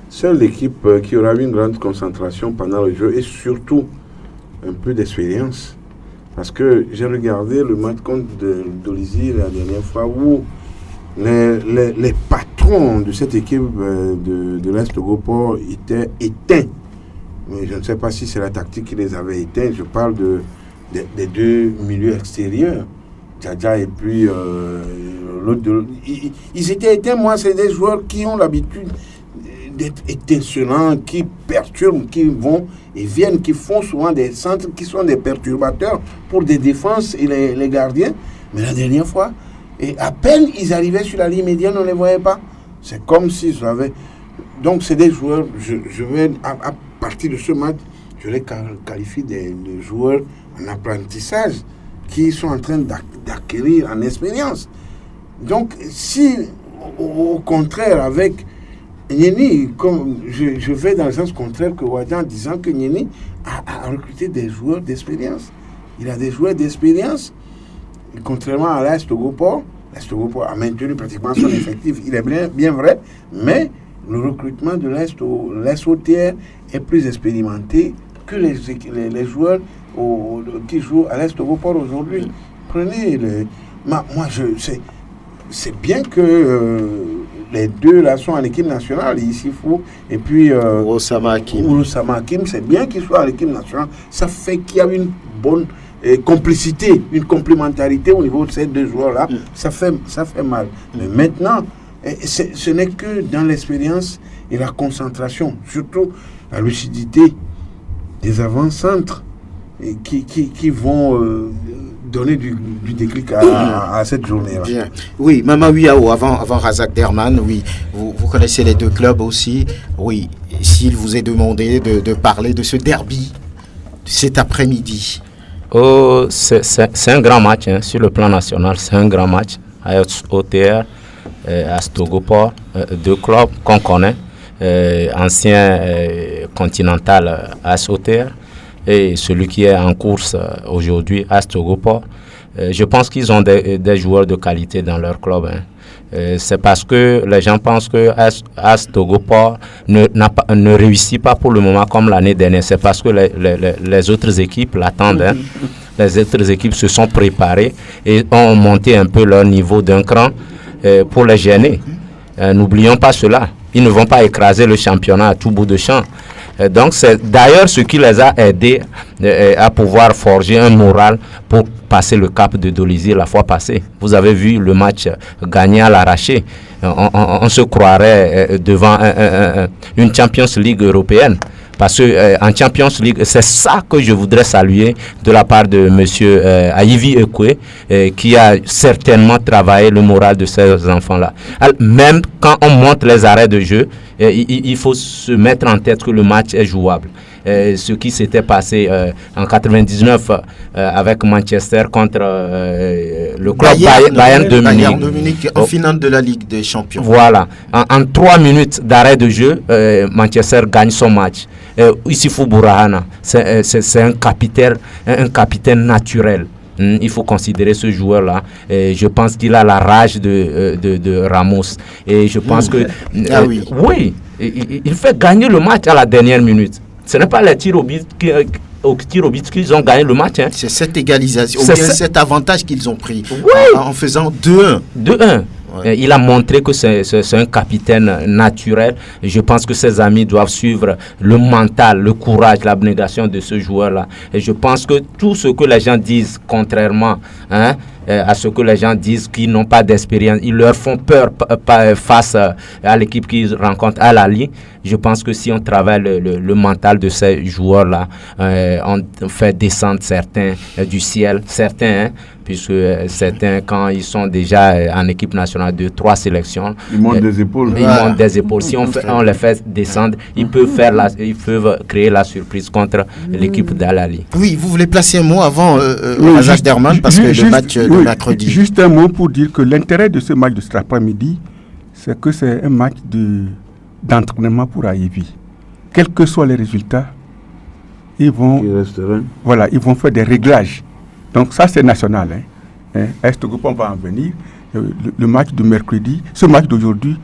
seule l'équipe qui aura une grande concentration pendant le jeu et surtout un peu d'expérience. Parce que j'ai regardé le match contre Dolisie la dernière fois où les patrons de cette équipe de l'Est Togo-Port étaient éteints. Mais je ne sais pas si c'est la tactique qui les avait éteints. Je parle des deux milieux extérieurs, Djadja et puis l'autre. Ils étaient éteints. Moi, c'est des joueurs qui ont l'habitude d'être étincelants, qui perturbent, qui vont et viennent, qui font souvent des centres qui sont des perturbateurs pour des défenses et les gardiens. Mais la dernière fois, et à peine ils arrivaient sur la ligne médiane, on ne les voyait pas. C'est comme s'ils avaient... Donc c'est des joueurs, je vais, à partir de ce match, je les qualifie de joueurs en apprentissage qui sont en train d'acquérir en expérience. Donc si, au contraire, avec Nieni, comme je vais dans le sens contraire que Wadjan, en disant que Nieni a recruté des joueurs d'expérience. Il a des joueurs d'expérience. Contrairement à l'Est Togo-Port, l'Est Togo-Port a maintenu pratiquement son effectif. Il est bien vrai, mais le recrutement de l'Est OTR est plus expérimenté que les joueurs qui jouent à l'Est Togo-Port aujourd'hui. Prenez c'est bien que les deux là sont en équipe nationale, Issifou et puis Ourossama Hakim, c'est bien qu'ils soient en équipe nationale. Ça fait qu'il y a une bonne complicité, une complémentarité au niveau de ces deux joueurs-là. Ça fait mal. Mais maintenant, ce n'est que dans l'expérience et la concentration, surtout la lucidité des avant-centres qui vont donner du déclic à cette journée-là. Bien. Oui, Mama Wiao, avant Razak Derman, oui, vous connaissez les deux clubs aussi. Oui, s'il vous est demandé de parler de ce derby cet après-midi. Oh, c'est un grand match sur le plan national, c'est un grand match. AS OTR, AS Togo-Port, deux clubs qu'on connaît, ancien continental AS OTR et celui qui est en course aujourd'hui, AS Togo-Port. Je pense qu'ils ont des joueurs de qualité dans leur club. C'est parce que les gens pensent que AS Togo-Port ne réussit pas pour le moment comme l'année dernière. C'est parce que les autres équipes l'attendent. Les autres équipes se sont préparées et ont monté un peu leur niveau d'un cran pour les gêner. N'oublions pas cela. Ils ne vont pas écraser le championnat à tout bout de champ. Donc c'est d'ailleurs ce qui les a aidés à pouvoir forger un moral pour passer le cap de Dolisie la fois passée. Vous avez vu le match gagné à l'arraché. On se croirait devant une Champions League européenne. Parce qu'en Champions League, c'est ça que je voudrais saluer de la part de M. Ayivi Ekwe, qui a certainement travaillé le moral de ces enfants-là. Alors, même quand on monte les arrêts de jeu, il faut se mettre en tête que le match est jouable. Ce qui s'était passé en 99 avec Manchester contre le club Bayern de Munich en finale de la Ligue des Champions. Voilà. En 3 minutes d'arrêt de jeu, Manchester gagne son match. Issifou Bourahana, c'est un capitaine naturel. Il faut considérer ce joueur-là. Je pense qu'il a la rage de Ramos. Et je pense que... oui, il fait gagner le match à la dernière minute. Ce n'est pas les tirs au but qu'ils ont gagné le match. C'est cette égalisation, ou bien cet avantage qu'ils ont pris en faisant 2-1. 2-1. Ouais. Il a montré que c'est un capitaine naturel. Je pense que ses amis doivent suivre le mental, le courage, l'abnégation de ce joueur-là. Et je pense que tout ce que les gens disent, contrairement à ce que les gens disent qu'ils n'ont pas d'expérience, ils leur font peur face à l'équipe qu'ils rencontrent à la Ligue. Je pense que si on travaille le mental de ces joueurs-là, on fait descendre certains du ciel, certains, puisque certains, quand ils sont déjà en équipe nationale de 3 sélections, ils montent des épaules. Ils montent des épaules. Si on les fait descendre, ils peuvent créer la surprise contre l'équipe d'Al-Ali. Oui, vous voulez placer un mot avant Razak Derman, parce que le match de mercredi. Juste un mot pour dire que l'intérêt de ce match de cet après-midi, c'est que c'est un match d'entraînement pour Ayivi. Quels que soient les résultats, ils vont faire des réglages. Donc ça, c'est national. Est-ce que on va en venir? le match de mercredi, ce match d'aujourd'hui,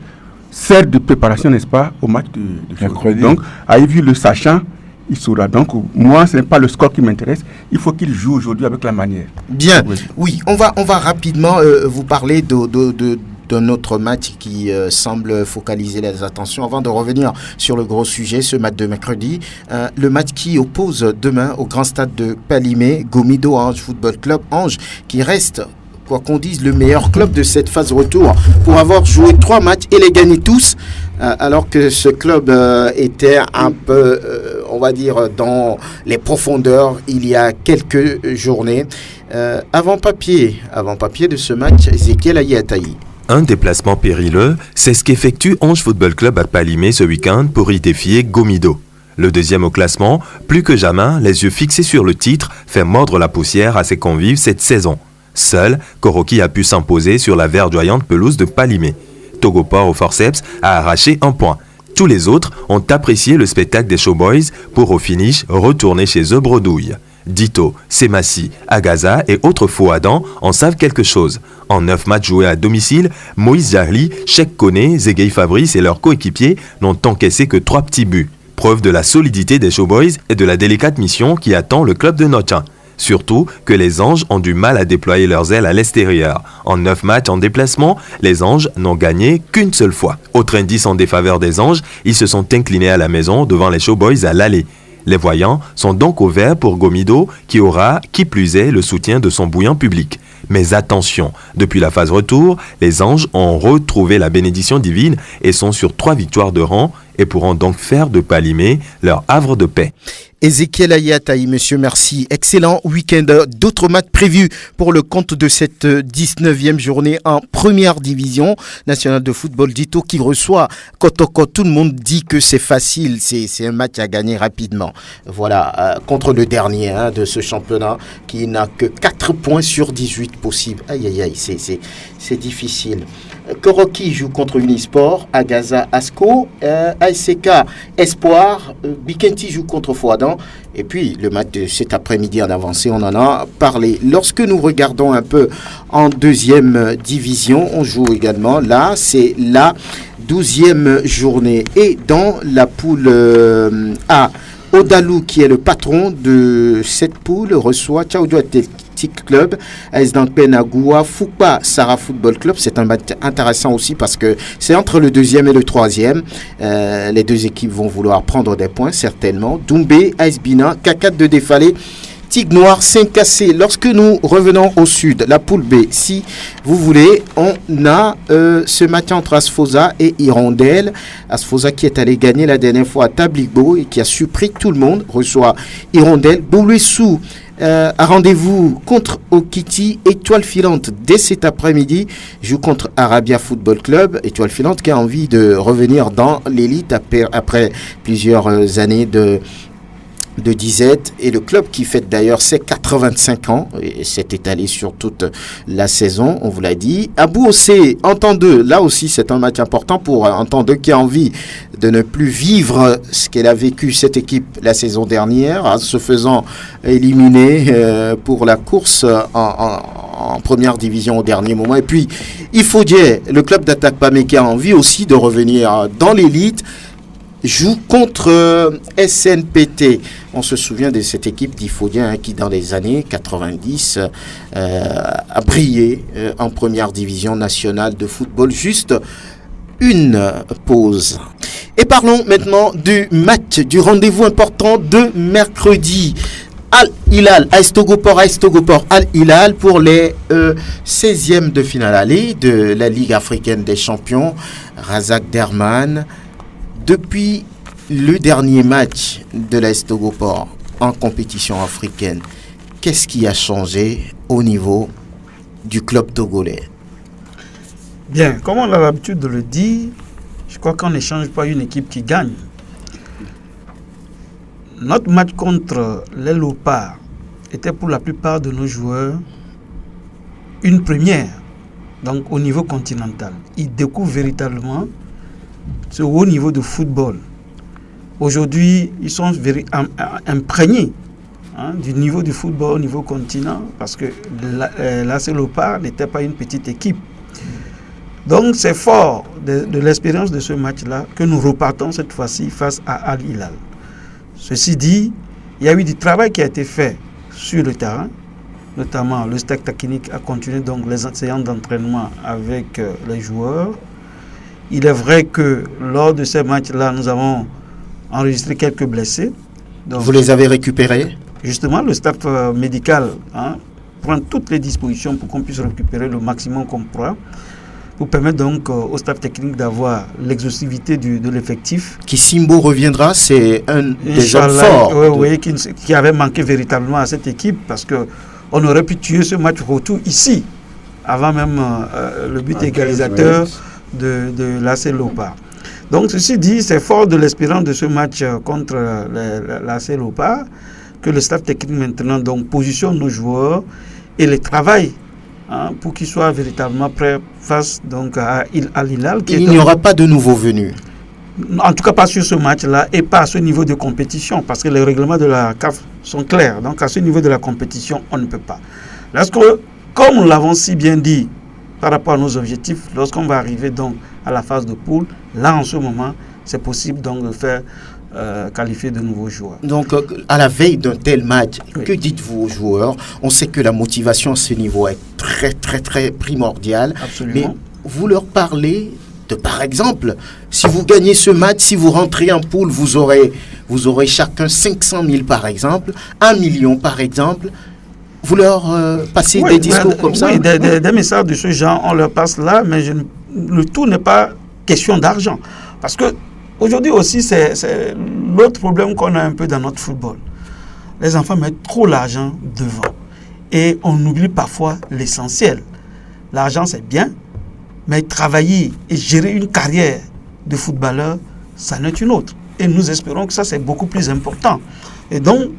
sert de préparation, n'est-ce pas, au match de mercredi. Donc, vu le sachant, il saura. Donc, moi, ce n'est pas le score qui m'intéresse. Il faut qu'il joue aujourd'hui avec la manière. Bien. Oui, on va rapidement vous parler d'un autre match qui semble focaliser les attentions avant de revenir sur le gros sujet, ce match de mercredi. Le match qui oppose demain au grand stade de Palimé, Gomido Ange Football Club. Ange qui reste, quoi qu'on dise, le meilleur club de cette phase retour pour avoir joué 3 matchs et les gagné tous, alors que ce club était un peu, on va dire, dans les profondeurs il y a quelques journées. Avant-papier de ce match, Ezekiel Ayataï. Un déplacement périlleux, c'est ce qu'effectue Ange Football Club à Palimé ce week-end pour y défier Gomido. Le deuxième au classement, plus que jamais, les yeux fixés sur le titre, fait mordre la poussière à ses convives cette saison. Seul, Koroki a pu s'imposer sur la verdoyante pelouse de Palimé. Togoport au forceps a arraché 1 point. Tous les autres ont apprécié le spectacle des Showboys pour au finish retourner chez eux bredouille. Dito, Semassi, Agaza et autres faux Adam en savent quelque chose. En 9 matchs joués à domicile, Moïse Jarli, Cheikh Koné, Zegei Fabrice et leurs coéquipiers n'ont encaissé que 3 petits buts. Preuve de la solidité des Showboys et de la délicate mission qui attend le club de Notin. Surtout que les Anges ont du mal à déployer leurs ailes à l'extérieur. En 9 matchs en déplacement, les Anges n'ont gagné qu'une seule fois. Autre indice en défaveur des Anges, ils se sont inclinés à la maison devant les Showboys à l'aller. Les voyants sont donc au vert pour Gomido, qui aura, qui plus est, le soutien de son bouillant public. Mais attention, depuis la phase retour, les Anges ont retrouvé la bénédiction divine et sont sur 3 victoires de rang et pourront donc faire de Palimé leur havre de paix. Ezekiel Ayataï, monsieur, merci. Excellent week-end. D'autres matchs prévus pour le compte de cette 19e journée en première division nationale de football. Dito qui reçoit Kotoko. Tout le monde dit que c'est facile. C'est un match à gagner rapidement. Voilà, contre le dernier de ce championnat qui n'a que 4 points sur 18 possibles. Aïe, aïe, aïe, c'est difficile. Koroki joue contre Unisport, Agaza Asco, ASK Espoir, Bikenti joue contre Fouadan. Et puis le match de cet après-midi en avancée, on en a parlé. Lorsque nous regardons un peu en 2e division, on joue également, là c'est la 12e journée. Et dans la poule A, Odalou, qui est le patron de cette poule, reçoit Tchaoudou Athletic Club, AS Dankpen Agoua, Foupa Sarah Football Club. C'est un match intéressant aussi parce que c'est entre le 2e et le 3e. Les deux équipes vont vouloir prendre des points certainement. Doumbé, AS Bina, K4 de Défalé, Tigre Noir, 5 cassés. Lorsque nous revenons au sud, la poule B, si vous voulez, on a ce match entre Asfosa et Hirondelle. Asfosa qui est allé gagner la dernière fois à Tabligo et qui a surpris tout le monde, reçoit Hirondelle. Boulouissou a rendez-vous contre Okiti. Étoile Filante dès cet après-midi joue contre Arabia Football Club. Étoile Filante qui a envie de revenir dans l'élite après plusieurs années de disette, et le club qui fête d'ailleurs ses 85 ans et s'est étalé sur toute la saison, on vous l'a dit. Abou Ossé, Entendeux, là aussi c'est un match important pour Entendeux qui a envie de ne plus vivre ce qu'elle a vécu cette équipe la saison dernière en se faisant éliminer pour la course en première division au dernier moment. Et puis il faut dire, le club d'Attaque Pamé qui a envie aussi de revenir dans l'élite joue contre SNPT. On se souvient de cette équipe d'Ifodien qui, dans les années 90, a brillé en première division nationale de football. Juste une pause. Et parlons maintenant du match, du rendez-vous important de mercredi. Al-Hilal, AS Togoport, Al-Hilal pour les 16e de finale aller de la Ligue africaine des champions. Razak Derman. Depuis le dernier match de l'AS Togoport en compétition africaine, qu'est-ce qui a changé au niveau du club togolais? Bien, comme on a l'habitude de le dire, je crois qu'on n'échange pas une équipe qui gagne. Notre match contre les Léopards était pour la plupart de nos joueurs une première, donc au niveau continental. Ils découvrent véritablement ce haut niveau de football. Aujourd'hui, ils sont imprégnés du niveau du football au niveau continent parce que l'AS Léopard n'était pas une petite équipe. Donc c'est fort de l'expérience de ce match-là que nous repartons cette fois-ci face à Al Hilal. Ceci dit, il y a eu du travail qui a été fait sur le terrain, notamment le staff technique a continué donc les séances d'entraînement avec les joueurs. Il est vrai que lors de ces matchs-là, nous avons enregistré quelques blessés. Donc, vous les avez récupérés? Justement, le staff médical prend toutes les dispositions pour qu'on puisse récupérer le maximum qu'on pourra, pour permettre donc au staff technique d'avoir l'exhaustivité de l'effectif. Kissimbo reviendra, c'est un des hommes forts. Oui, qui avait manqué véritablement à cette équipe, parce qu'on aurait pu tuer ce match retour ici, avant même le but égalisateur de l'AC Léopard. Donc ceci dit, c'est fort de l'espérance de ce match contre l'AC Léopard que le staff technique maintenant donc positionne nos joueurs et les travaille pour qu'ils soient véritablement prêts face donc à Al Hilal. Il n'y aura pas de nouveaux venus. En tout cas pas sur ce match-là et pas à ce niveau de compétition, parce que les règlements de la CAF sont clairs. Donc à ce niveau de la compétition, on ne peut pas. Comme nous l'avons si bien dit par rapport à nos objectifs, lorsqu'on va arriver donc à la phase de poule, là en ce moment, c'est possible donc de faire qualifier de nouveaux joueurs. Donc à la veille d'un tel match, que dites-vous aux joueurs? On sait que la motivation à ce niveau est très très très primordiale. Absolument. Mais vous leur parlez de, par exemple, si vous gagnez ce match, si vous rentrez en poule, vous aurez chacun 500 000 par exemple, 1 million par exemple. Vous leur passez des discours comme ça? Oui, des messages de ce genre, on leur passe là, mais le tout n'est pas question d'argent. Parce que aujourd'hui aussi, c'est l'autre problème qu'on a un peu dans notre football. Les enfants mettent trop l'argent devant. Et on oublie parfois l'essentiel. L'argent, c'est bien, mais travailler et gérer une carrière de footballeur, ça n'est une autre. Et nous espérons que ça, c'est beaucoup plus important. Et donc,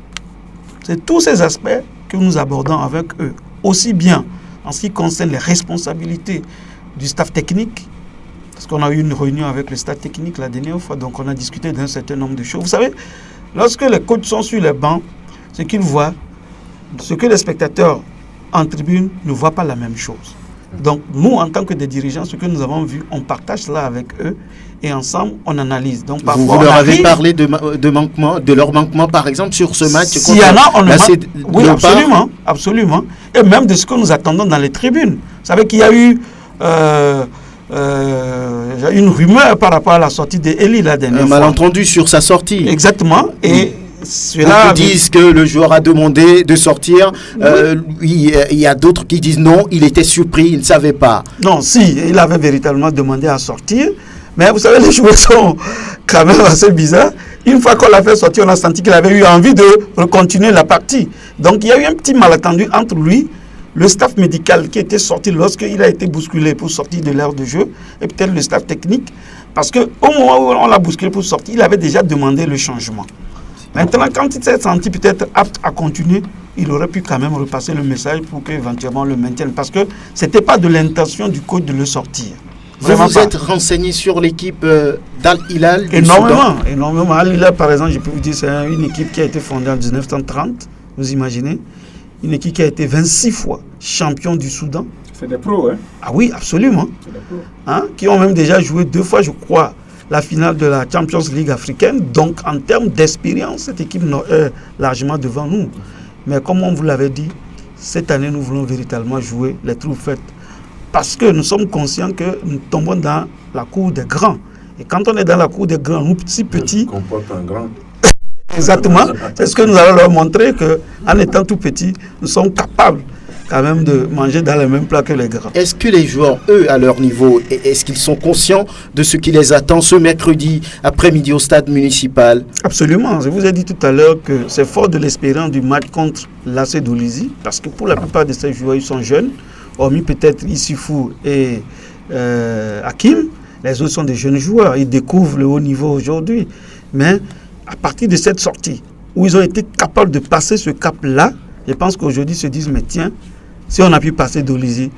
c'est tous ces aspects que nous abordons avec eux, aussi bien en ce qui concerne les responsabilités du staff technique, parce qu'on a eu une réunion avec le staff technique la dernière fois, donc on a discuté d'un certain nombre de choses. Vous savez, lorsque les coachs sont sur les bancs, ce qu'ils voient, ce que les spectateurs en tribune ne voient pas la même chose. Donc nous, en tant que des dirigeants, ce que nous avons vu, on partage cela avec eux et ensemble, on analyse. Donc, parfois, vous leur avez parlé de leur manquement, par exemple, sur ce match? S'il y en a, on le oui, absolument, absolument. Et même de ce que nous attendons dans les tribunes. Vous savez qu'il y a eu une rumeur par rapport à la sortie d'Eli la dernière fois. Un malentendu sur sa sortie. Exactement. Et ceux qui disent que le joueur a demandé de sortir. Oui, il y a d'autres qui disent non, il était surpris, il ne savait pas. Non, si, il avait véritablement demandé à sortir. Mais vous savez, les joueurs sont quand même assez bizarres. Une fois qu'on l'a fait sortir, on a senti qu'il avait eu envie de continuer la partie. Donc il y a eu un petit malentendu entre lui, le staff médical qui était sorti lorsqu'il a été bousculé pour sortir de l'aire de jeu, et peut-être le staff technique, parce qu'au moment où on l'a bousculé pour sortir, il avait déjà demandé le changement. Maintenant, quand il s'est senti peut-être apte à continuer, il aurait pu quand même repasser le message pour qu'éventuellement on le maintienne, parce que ce n'était pas de l'intention du coach de le sortir. Vous êtes renseigné sur l'équipe d'Al Hilal? Énormément. Al Hilal, par exemple, je peux vous dire, c'est une équipe qui a été fondée en 1930, vous imaginez? Une équipe qui a été 26 fois champion du Soudan. C'est des pros, hein? Ah oui, absolument. C'est des pros. Qui ont même déjà joué 2 fois, je crois, la finale de la Champions League africaine. Donc, en termes d'expérience, cette équipe est largement devant nous. Mais comme on vous l'avait dit, cette année, nous voulons véritablement jouer les trous faits. Parce que nous sommes conscients que nous tombons dans la cour des grands. Et quand on est dans la cour des grands, nous petits... On comporte un grand. Exactement. C'est ce que nous allons leur montrer, qu'en étant tout petits, nous sommes capables quand même de manger dans le même plat que les grands. Est-ce que les joueurs, eux, à leur niveau, est-ce qu'ils sont conscients de ce qui les attend ce mercredi après-midi au stade municipal? Absolument. Je vous ai dit tout à l'heure que c'est fort de l'espérance du match contre l'AC Dolisie, parce que pour la plupart de ces joueurs, ils sont jeunes, hormis peut-être Issifou et Hakim. Les autres sont des jeunes joueurs. Ils découvrent le haut niveau aujourd'hui. Mais à partir de cette sortie, où ils ont été capables de passer ce cap-là, je pense qu'aujourd'hui, ils se disent, mais tiens, si on a pu passer Dolisie,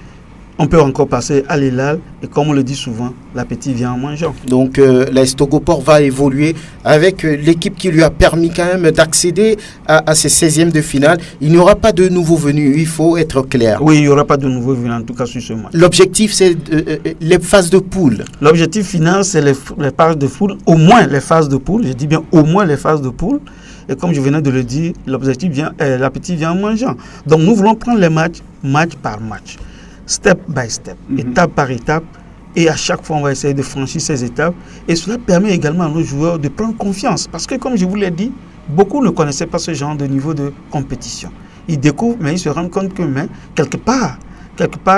on peut encore passer à l'Hilal et comme on le dit souvent, l'appétit vient en mangeant. Donc l'AS Togoport va évoluer avec l'équipe qui lui a permis quand même d'accéder à ces 16e de finale. Il n'y aura pas de nouveaux venus, il faut être clair. Oui, il n'y aura pas de nouveaux venus en tout cas sur ce match. L'objectif c'est les phases de poule. L'objectif final c'est les phases de poule, au moins les phases de poule, je dis bien au moins les phases de poule. Et comme je venais de le dire, l'appétit vient en mangeant. Donc nous voulons prendre les matchs, match par match, step by step, étape par étape. Et à chaque fois, on va essayer de franchir ces étapes. Et cela permet également à nos joueurs de prendre confiance. Parce que comme je vous l'ai dit, beaucoup ne connaissaient pas ce genre de niveau de compétition. Ils découvrent, mais ils se rendent compte que quelque part,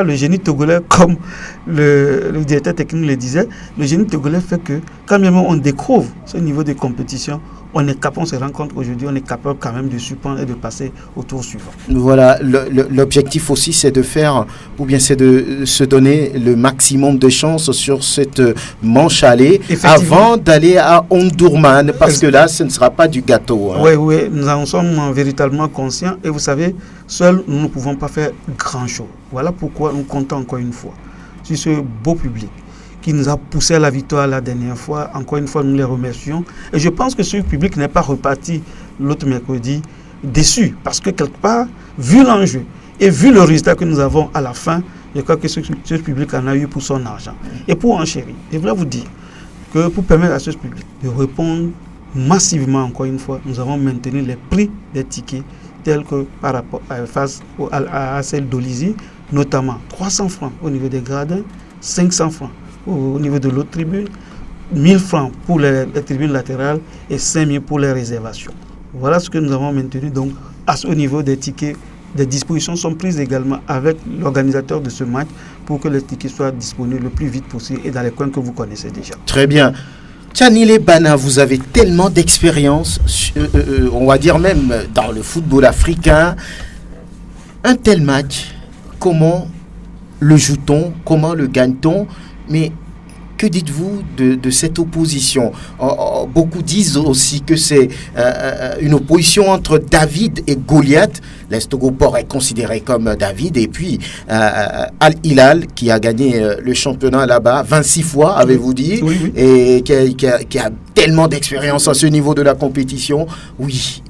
le génie togolais, comme le directeur technique le disait, le génie togolais fait que quand même on découvre ce niveau de compétition, on est capable, on se rend compte qu'aujourd'hui, on est capable quand même de surprendre et de passer au tour suivant. Voilà, l'objectif aussi, c'est de faire, ou bien c'est de se donner le maximum de chances sur cette manche allée avant d'aller à Omdurman, parce que là, ce ne sera pas du gâteau. Hein. Oui, nous en sommes véritablement conscients. Et vous savez, seuls, nous ne pouvons pas faire grand-chose. Voilà pourquoi nous comptons encore une fois sur ce beau public qui nous a poussé à la victoire la dernière fois. Encore une fois, nous les remercions. Et je pense que ce public n'est pas reparti l'autre mercredi déçu. Parce que quelque part, vu l'enjeu et vu le résultat que nous avons à la fin, je crois que ce public en a eu pour son argent. Et pour enchérir, je voulais vous dire que pour permettre à ce public de répondre massivement, encore une fois, nous avons maintenu les prix des tickets tels que par rapport face à celle d'Olizy, notamment 300 francs au niveau des gradins, 500 francs au niveau de l'autre tribune, 1000 francs pour les tribunes latérales et 5000 pour les réservations. Voilà ce que nous avons maintenu. Donc, au niveau des tickets, des dispositions sont prises également avec l'organisateur de ce match pour que les tickets soient disponibles le plus vite possible et dans les coins que vous connaissez déjà. Très bien. Tchanile Bana, vous avez tellement d'expérience, on va dire même dans le football africain. Un tel match, comment le joue-t-on? Comment le gagne-t-on? Mais que dites-vous de cette opposition? Beaucoup disent aussi que c'est une opposition entre David et Goliath. L'AS Togoport est considéré comme David. Et puis Al Hilal, qui a gagné le championnat là-bas 26 fois, avez-vous dit, oui. Et qui a tellement d'expérience à ce niveau de la compétition. Oui,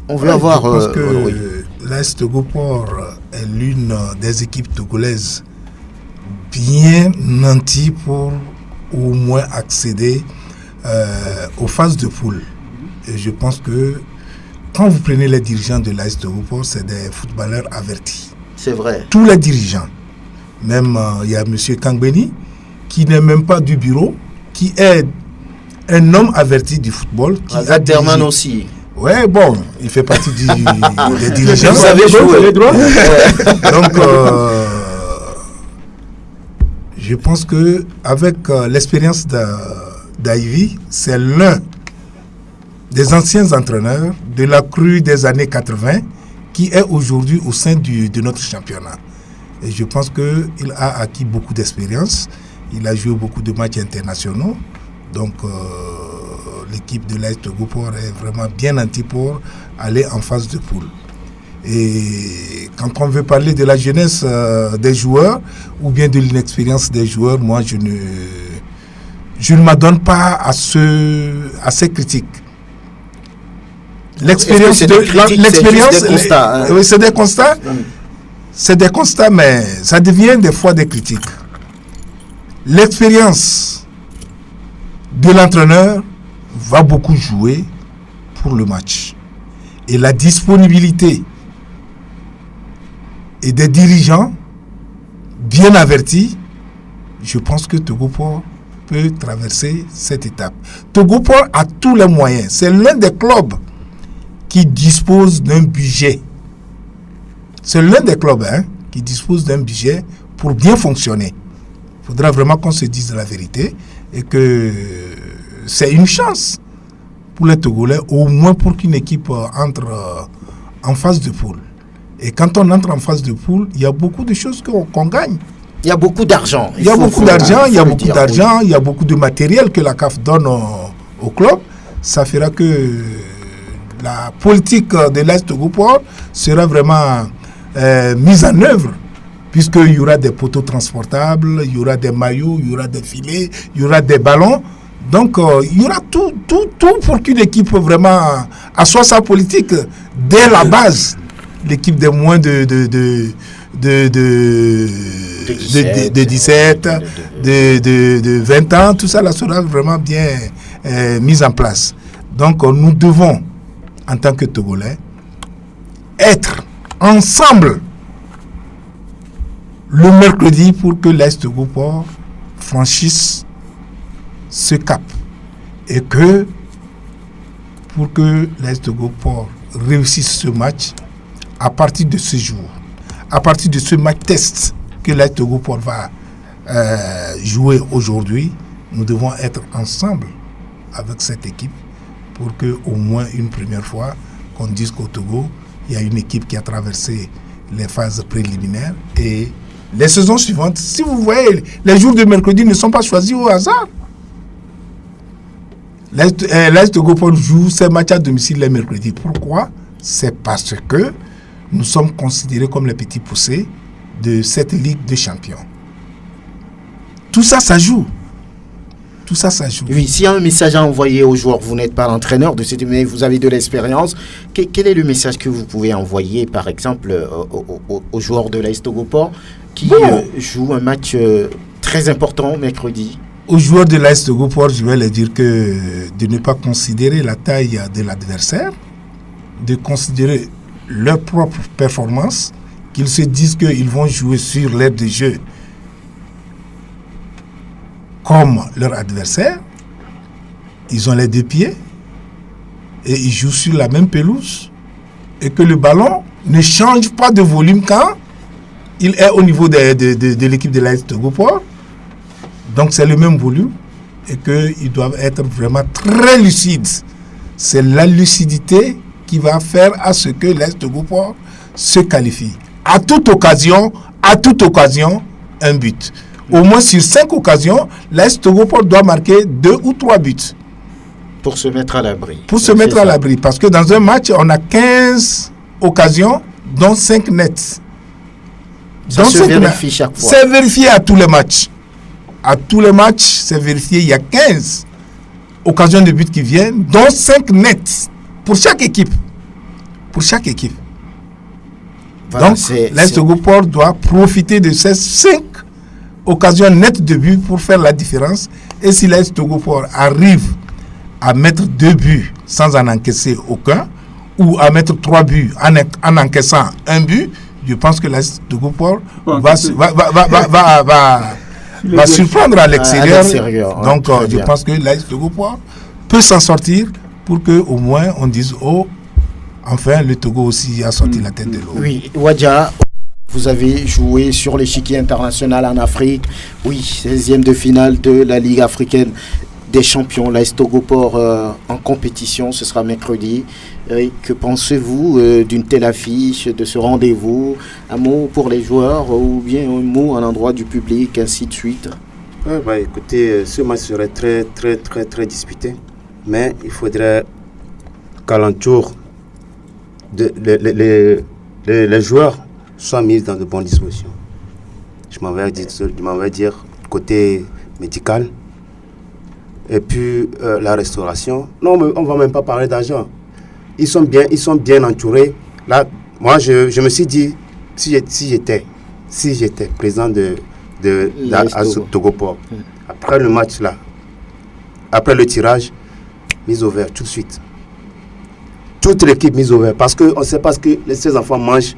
on veut avoir... Je pense que l'AS Togoport est l'une des équipes togolaises bien nanti pour au moins accéder aux phases de poule. Et je pense que quand vous prenez les dirigeants de l'AS Togoport, c'est des footballeurs avertis. C'est vrai. Tous les dirigeants. Même il y a M. Kangbeni, qui n'est même pas du bureau, qui est un homme averti du football. Derman aussi. Ouais, bon, il fait partie des dirigeants. Vous savez jouer les droits. Donc, je pense que avec l'expérience d'Ivy, c'est l'un des anciens entraîneurs de la crue des années 80 qui est aujourd'hui au sein de notre championnat. Et je pense qu'il a acquis beaucoup d'expérience. Il a joué beaucoup de matchs internationaux. Donc, l'équipe de l'AS Togoport est vraiment bien nantie pour aller en phase de poule. Et quand on veut parler de la jeunesse des joueurs ou bien de l'inexpérience des joueurs, moi je ne m'adonne pas à ces critiques. L'expérience, c'est des constats. Oui, c'est des constats. C'est des constats, mais ça devient des fois des critiques. L'expérience de l'entraîneur va beaucoup jouer pour le match. Et la disponibilité et des dirigeants bien avertis, je pense que Togoport peut traverser cette étape. Togoport a tous les moyens. C'est l'un des clubs qui dispose d'un budget. C'est l'un des clubs qui dispose d'un budget pour bien fonctionner. Il faudra vraiment qu'on se dise la vérité et que c'est une chance pour les Togolais, au moins pour qu'une équipe entre en phase de poule. Et quand on entre en phase de poule, il y a beaucoup de choses qu'on gagne. Il y a beaucoup d'argent. Il y a beaucoup de matériel que la CAF donne au club. Ça fera que la politique de l'AS Togoport sera vraiment mise en œuvre, puisqu'il y aura des poteaux transportables, il y aura des maillots, il y aura des filets, il y aura des ballons. Donc, il y aura tout pour qu'une équipe vraiment assoie sa politique dès la base. L'équipe des moins de 17, de 20 ans, tout ça là sera vraiment bien mis en place. Donc, nous devons, en tant que Togolais, être ensemble le mercredi pour que l'AS Togo-Port franchisse ce cap et que pour que l'AS Togo-Port réussisse ce match, à partir de ce jour, à partir de ce match test que l'AS Togo-Port va jouer aujourd'hui, nous devons être ensemble avec cette équipe pour que au moins une première fois qu'on dise qu'au Togo, il y a une équipe qui a traversé les phases préliminaires et les saisons suivantes, si vous voyez, les jours de mercredi ne sont pas choisis au hasard. L'AS Togo-Port joue ses matchs à domicile les mercredis. Pourquoi? C'est parce que nous sommes considérés comme les petits poussés de cette Ligue des Champions. Tout ça, ça joue. Tout ça, ça joue. Oui, s'il y a un message à envoyer aux joueurs, vous n'êtes pas l'entraîneur de cette, mais vous avez de l'expérience. Quel est le message que vous pouvez envoyer, par exemple, aux joueurs de l'AS Togo-Port qui jouent un match très important mercredi? Aux joueurs de l'AS Togo-Port, je vais leur dire que de ne pas considérer la taille de l'adversaire, de considérer leur propre performance, qu'ils se disent qu'ils vont jouer sur l'aire de jeu comme leur adversaire. Ils ont les deux pieds et ils jouent sur la même pelouse et que le ballon ne change pas de volume quand il est au niveau de l'équipe de l'AS Togo-Port. Donc c'est le même volume et qu'ils doivent être vraiment très lucides. C'est la lucidité qui va faire à ce que l'AS Togo-Port se qualifie. À toute occasion, un but. Au moins sur 5 occasions, l'AS Togo-Port doit marquer 2 ou 3 buts. Pour se mettre à l'abri. Pour se mettre à l'abri. Parce que dans un match, on a 15 occasions, dont 5 nets. Ça se vérifie chaque fois. C'est vérifié à tous les matchs. À tous les matchs, c'est vérifié. Il y a 15 occasions de but qui viennent, dont 5 nets. Pour chaque équipe. Pour chaque équipe. Voilà, donc, l'AS Togo-Port doit profiter de ces 5 occasions nettes de but pour faire la différence. Et si l'AS Togo-Port arrive à mettre 2 buts sans en encaisser aucun, ou à mettre 3 buts en encaissant un but, je pense que l'AS Togo-Port va surprendre à l'extérieur. Donc, je pense que l'AS Togo-Port peut s'en sortir pour qu'au moins on dise enfin, le Togo aussi a sorti la tête de l'eau. Oui, Wadja, vous avez joué sur l'échiquier international en Afrique. Oui, 16e de finale de la Ligue africaine des champions. L'AS Togo-Port en compétition, ce sera mercredi. Que pensez-vous d'une telle affiche, de ce rendez-vous? Un mot pour les joueurs ou bien un mot à l'endroit du public, ainsi de suite? Écoutez, ce match serait très, très, très, très disputé. Mais il faudrait qu'alentour les joueurs soient mis dans de bonnes dispositions. Je m'en vais dire côté médical. Et puis la restauration. Non, mais on ne va même pas parler d'argent. Ils sont bien entourés. Là, moi, je me suis dit, si j'étais président de Togo-Port, après le match là, après le tirage, mise au vert tout de suite. Toute l'équipe mise au vert. Parce qu'on ne sait pas ce que ces enfants mangent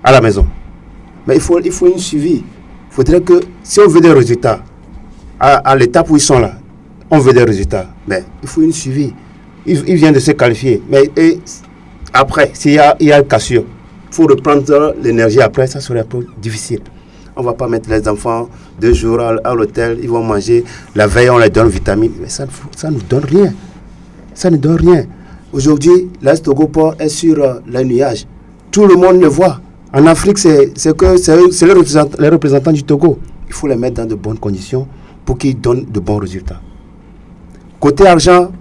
à la maison. Mais il faut une suivi. Il faudrait que, si on veut des résultats, à l'étape où ils sont là, on veut des résultats. Mais il faut une suivi. Ils viennent de se qualifier. Mais après, s'il y a une cassure, il faut reprendre l'énergie après. Ça serait un peu difficile. On ne va pas mettre les enfants 2 jours à l'hôtel. Ils vont manger. La veille, on leur donne vitamines. Mais ça ne nous donne rien. Ça ne donne rien. Aujourd'hui, l'AS Togo-Port est sur les nuages. Tout le monde le voit. En Afrique, c'est les représentants du Togo. Il faut les mettre dans de bonnes conditions pour qu'ils donnent de bons résultats. Côté argent,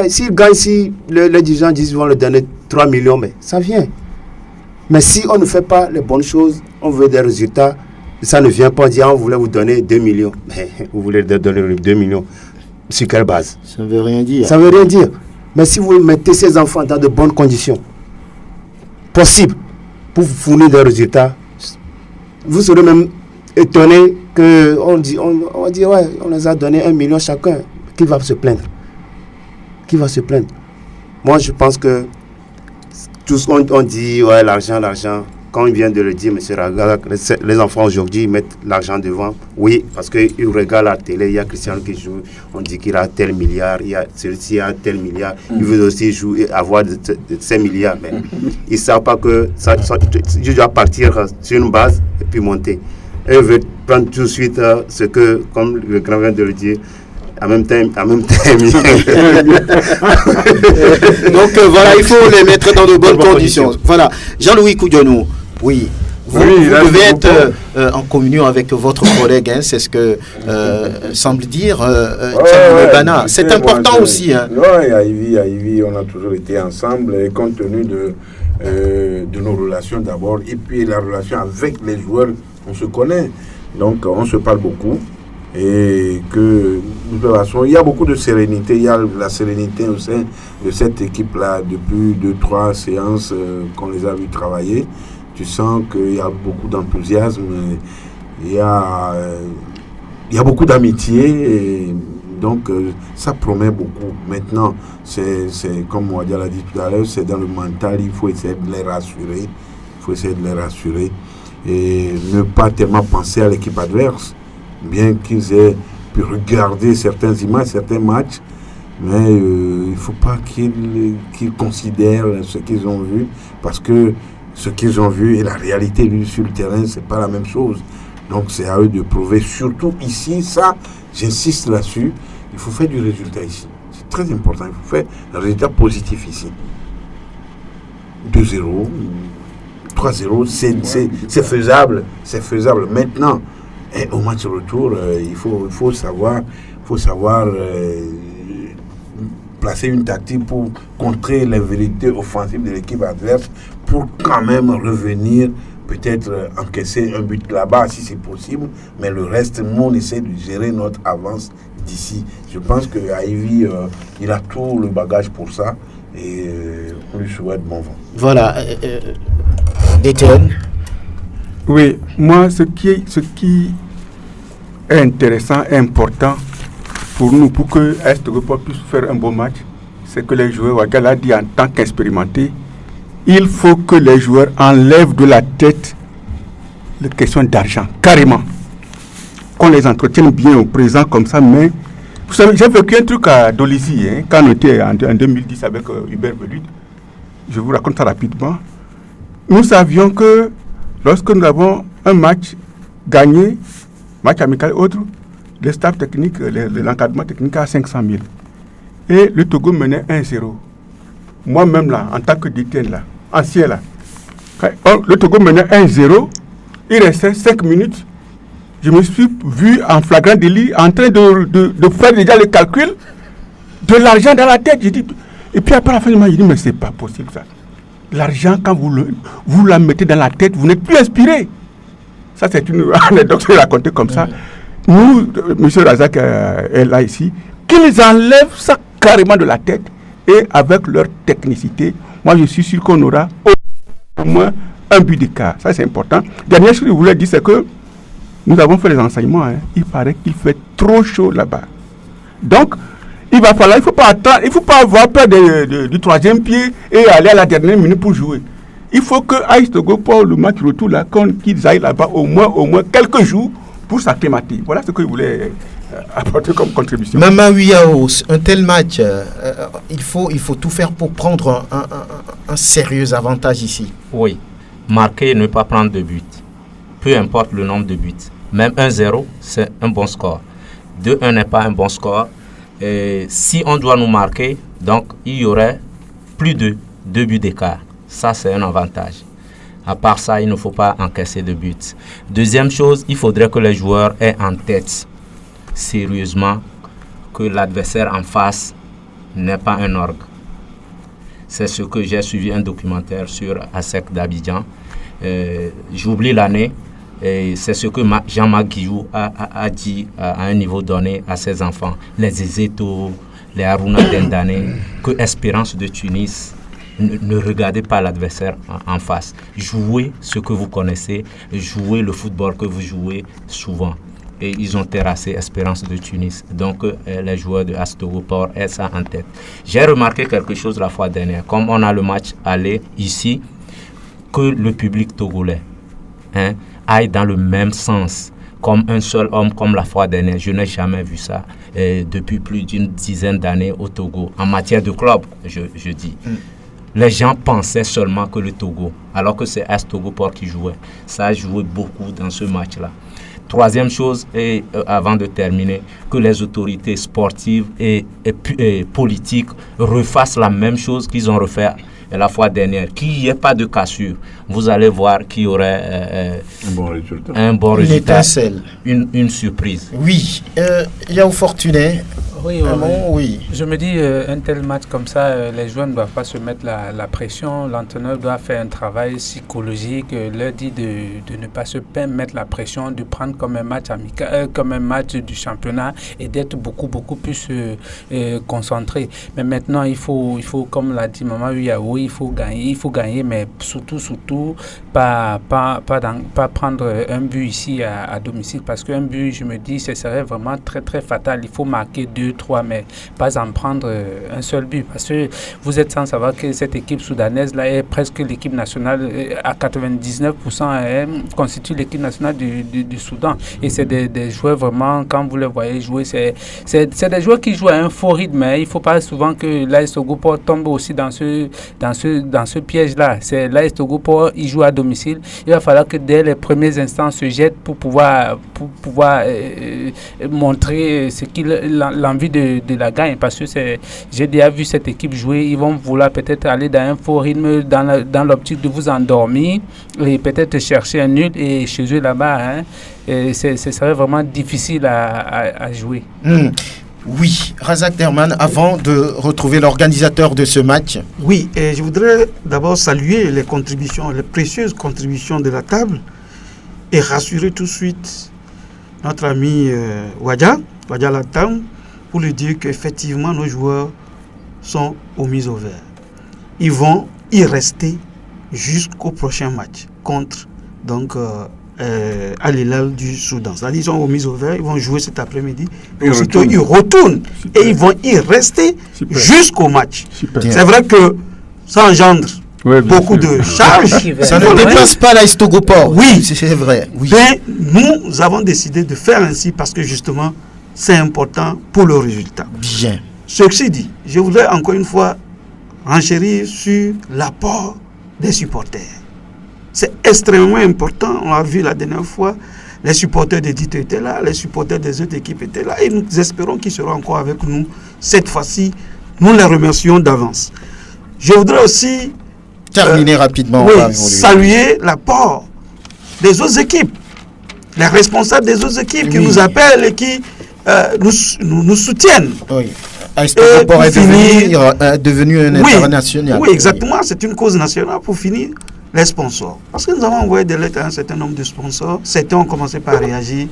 s'ils gagnent, si les dirigeants disent qu'ils vont leur donner 3 millions, mais ça vient. Mais si on ne fait pas les bonnes choses, on veut des résultats, ça ne vient pas dire on voulait vous donner 2 millions. Mais vous voulez donner 2 millions. Sur quelle base? Ça ne veut rien dire. Ça ne veut rien dire. Mais si vous mettez ces enfants dans de bonnes conditions, possibles, pour vous fournir des résultats, vous serez même étonné qu'on dit, on dit, ouais, on les a donné 1 million chacun. Qui va se plaindre? Qui va se plaindre? Moi, je pense que tout ce qu'on dit, ouais, l'argent, quand il vient de le dire, M. Raga, les enfants aujourd'hui mettent l'argent devant. Oui, parce qu'ils regardent la télé, il y a Cristiano qui joue, on dit qu'il a tel milliard, il y a celui-ci a tel milliard, il veut aussi jouer, avoir ces milliards. Mais ils ne savent pas que je dois partir sur une base et puis monter. Et ils veulent prendre tout de suite ce que, comme le grand vient de le dire, en même temps. Donc voilà, il faut les mettre dans de bonnes conditions. Voilà, Jean-Louis Koudionou, oui. Vous devez être en communion avec votre collègue, hein, c'est ce que semble dire Bana. C'est important aussi. Hein. Oui, à Ivy, on a toujours été ensemble, et compte tenu de nos relations d'abord, et puis la relation avec les joueurs, on se connaît, donc on se parle beaucoup. Et que, de toute façon, il y a beaucoup de sérénité. Il y a la sérénité au sein de cette équipe-là depuis 2-3 séances qu'on les a vus travailler. Tu sens qu'il y a beaucoup d'enthousiasme, il y a beaucoup d'amitié, et donc ça promet beaucoup. Maintenant, c'est comme Mouadia l'a dit tout à l'heure, c'est dans le mental, il faut essayer de les rassurer. Et ne pas tellement penser à l'équipe adverse, bien qu'ils aient pu regarder certaines images, certains matchs, mais il ne faut pas qu'ils considèrent ce qu'ils ont vu, parce que ce qu'ils ont vu et la réalité sur le terrain, ce n'est pas la même chose. Donc c'est à eux de prouver, surtout ici, ça, j'insiste là-dessus, il faut faire du résultat ici. C'est très important, il faut faire un résultat positif ici. 2-0, 3-0, c'est faisable. Maintenant, au match retour, il faut savoir placer une tactique pour contrer les vérités offensives de l'équipe adverse, pour quand même revenir, peut-être encaisser un but là-bas si c'est possible, mais le reste, nous, on essaie de gérer notre avance d'ici. Je pense qu'à Ivy, il a tout le bagage pour ça, et on lui souhaite bon vent. Voilà. DTN. Oui, moi, ce qui est intéressant et important pour nous, pour que AS Togo puisse faire un bon match, c'est que les joueurs, Ouaga l'a dit en tant qu'expérimentés, il faut que les joueurs enlèvent de la tête les questions d'argent, carrément. Qu'on les entretienne bien au présent comme ça, mais vous savez, j'ai vécu un truc à Dolisie, hein, quand on était en 2010 avec Hubert Belut. Je vous raconte ça rapidement. Nous savions que lorsque nous avons un match gagné, match amical et autres, le staff technique, l'encadrement technique a 500 000. Et le Togo menait 1-0. Moi-même là, en tant que DTN là, ancien là, le Togo menait 1-0, il restait 5 minutes. Je me suis vu en flagrant délit en train de faire déjà le calcul de l'argent dans la tête. J'ai dit, et puis après la fin du match, j'ai dit, mais c'est pas possible ça. L'argent, quand vous la mettez dans la tête, vous n'êtes plus inspiré. Ça, c'est une anecdote que je vais raconter comme ça. Nous, M. Razak est là ici, qu'ils enlèvent ça carrément de la tête, et avec leur technicité, moi je suis sûr qu'on aura au moins un but d'écart. Ça, c'est important. Dernière chose que je voulais dire, c'est que nous avons fait les enseignements. Hein. Il paraît qu'il fait trop chaud là-bas. Donc, il va falloir, il ne faut pas attendre, il ne faut pas avoir peur du troisième pied et aller à la dernière minute pour jouer. Il faut que AS Togo pour le match retour là, qu'ils aillent là-bas au moins quelques jours pour s'acclimater. Voilà ce que je voulais apporter comme contribution. Maman Wiao, un tel match, il faut tout faire pour prendre un sérieux avantage ici. Oui, marquer et ne pas prendre de but. Peu importe le nombre de buts. Même 1-0, c'est un bon score. 2-1 n'est pas un bon score. Et si on doit nous marquer, donc il y aurait plus de 2 buts d'écart. Ça, c'est un avantage. À part ça, il ne faut pas encaisser de buts. Deuxième chose, il faudrait que les joueurs aient en tête, sérieusement, que l'adversaire en face n'est pas un orgue. C'est ce que j'ai suivi un documentaire sur ASEC d'Abidjan. J'oublie l'année. Et c'est ce que Jean-Marc Guillou a dit à un niveau donné à ses enfants. Les Ezeto, les Haruna Dendane, que Espérance de Tunis, ne regardez pas l'adversaire en face. Jouez ce que vous connaissez, jouez le football que vous jouez souvent. Et ils ont terrassé Espérance de Tunis. Donc, les joueurs de AS Togo Port aient ça en tête. J'ai remarqué quelque chose la fois dernière. Comme on a le match aller ici, que le public togolais aille dans le même sens, comme un seul homme, comme la fois dernière. Je n'ai jamais vu ça depuis plus d'une dizaine d'années au Togo. En matière de club, je dis. Les gens pensaient seulement que le Togo, alors que c'est AS Togo Port qui jouait. Ça a joué beaucoup dans ce match-là. Troisième chose, et avant de terminer, que les autorités sportives et politiques refassent la même chose qu'ils ont refait la fois dernière. Qu'il n'y ait pas de cassure. Vous allez voir qu'il y aurait un bon résultat. Une surprise. Oui. Yao Fortuné. Oui. Je me dis, un tel match comme ça, les joueurs ne doivent pas se mettre la pression. L'entraîneur doit faire un travail psychologique, leur dit de ne pas se mettre la pression, de prendre comme un match amical, comme un match du championnat et d'être beaucoup plus concentré. Mais maintenant, il faut comme l'a dit Maman Uyao, il faut gagner, mais surtout pas prendre un but ici à domicile, parce qu'un but, je me dis, ce serait vraiment très très fatal. Il faut marquer 2-3, mais pas en prendre un seul but, parce que vous êtes sans savoir que cette équipe soudanaise là est presque l'équipe nationale à 99%, constitue l'équipe nationale du Soudan, et c'est des joueurs vraiment, quand vous les voyez jouer, c'est des joueurs qui jouent à un faux rythme, mais il faut pas souvent que l'AS Togo Port tombe aussi dans ce piège là. C'est l'AS Togo Port, il joue à domicile, il va falloir que dès les premiers instants se jette pour pouvoir montrer ce qu'il l'envie de la gagne, parce que j'ai déjà vu cette équipe jouer. Ils vont vouloir peut-être aller dans un faux rythme, dans l'optique de vous endormir et peut-être chercher un nul, et chez eux là-bas, ce serait vraiment difficile à jouer. Oui, Razak Derman, avant de retrouver l'organisateur de ce match. Oui, et je voudrais d'abord saluer les précieuses contributions de la table, et rassurer tout de suite notre ami Wadja Latam, pour lui dire qu'effectivement nos joueurs sont aux mises au vert. Ils vont y rester jusqu'au prochain match contre Al Hilal du Soudan. C'est-à-dire ils sont aux mises au vert, ils vont jouer cet après-midi, et aussitôt ils retournent. Super. Et ils vont y rester jusqu'au match. Super. C'est vrai que ça engendre beaucoup de charges. Ça ne dépasse pas l'AS Togo Port. Oui, c'est vrai. Oui. Mais nous avons décidé de faire ainsi parce que justement c'est important pour le résultat. Bien. Ceci dit, je voudrais encore une fois renchérir sur l'apport des supporters. C'est extrêmement important. On l'a vu la dernière fois, les supporters de Dito étaient là, les supporters des autres équipes étaient là, et nous espérons qu'ils seront encore avec nous cette fois-ci. Nous les remercions d'avance. Je voudrais aussi terminer rapidement. Saluer l'apport des autres équipes, les responsables des autres équipes qui nous appellent et qui nous soutiennent. Oui. AS Togo Port est devenu un international. Oui, exactement. C'est une cause nationale. Pour finir, les sponsors. Parce que nous avons envoyé des lettres à un certain nombre de sponsors. Certains ont commencé par réagir.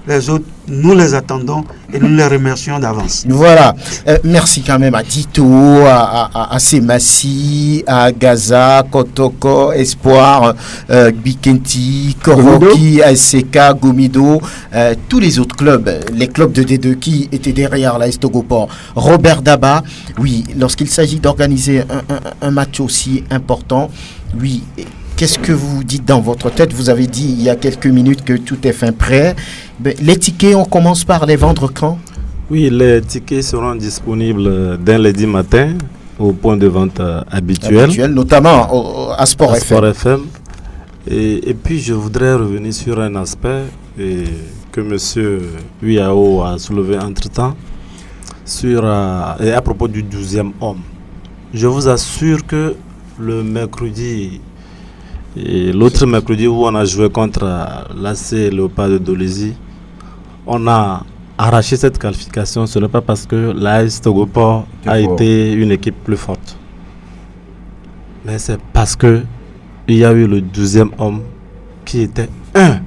Les autres, nous les attendons et nous les remercions d'avance. Voilà. Merci quand même à Dito, à Semassi, à Gaza, Kotoko, Espoir, Bikenti, Koroki, ASK, Gomido, tous les autres clubs, les clubs de D2 qui étaient derrière l'AS Togo Port. Robert Daba, oui, lorsqu'il s'agit d'organiser un match aussi important, oui. Qu'est-ce que vous dites dans votre tête? Vous avez dit il y a quelques minutes que tout est fin prêt. Les tickets, on commence par les vendre quand? Oui, les tickets seront disponibles dès lundi matin au point de vente habituel. Notamment à Sport FM. Et puis, je voudrais revenir sur un aspect que M. Uyao a soulevé entre-temps et à propos du 12e homme. Je vous assure que le mercredi... Et l'autre mercredi où on a joué contre l'AC Léopard de Dolezi, on a arraché cette qualification. Ce n'est pas parce que l'AS Togo Port a été une équipe plus forte, mais c'est parce que il y a eu le 12e homme qui était un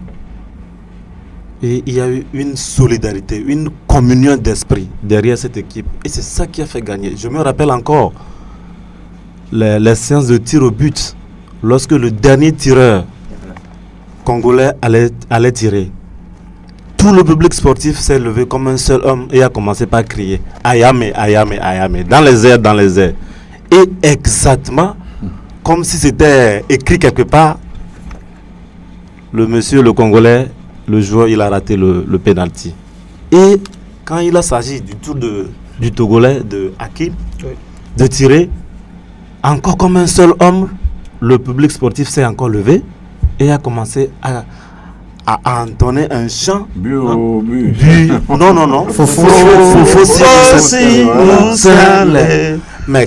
Et il y a eu une solidarité, une communion d'esprit derrière cette équipe. Et c'est ça qui a fait gagner. Je me rappelle encore les séances de tir au but. Lorsque le dernier tireur congolais allait tirer, tout le public sportif s'est levé comme un seul homme et a commencé par crier « Ayame, Ayame, Ayame » dans les airs, dans les airs. Et exactement comme si c'était écrit quelque part, le monsieur, le Congolais, le joueur, il a raté le penalty. Et quand il a s'agi du tour du Togolais, de Hakim, de tirer, encore comme un seul homme, le public sportif s'est encore levé et a commencé à entonner un chant. Non, non. Mais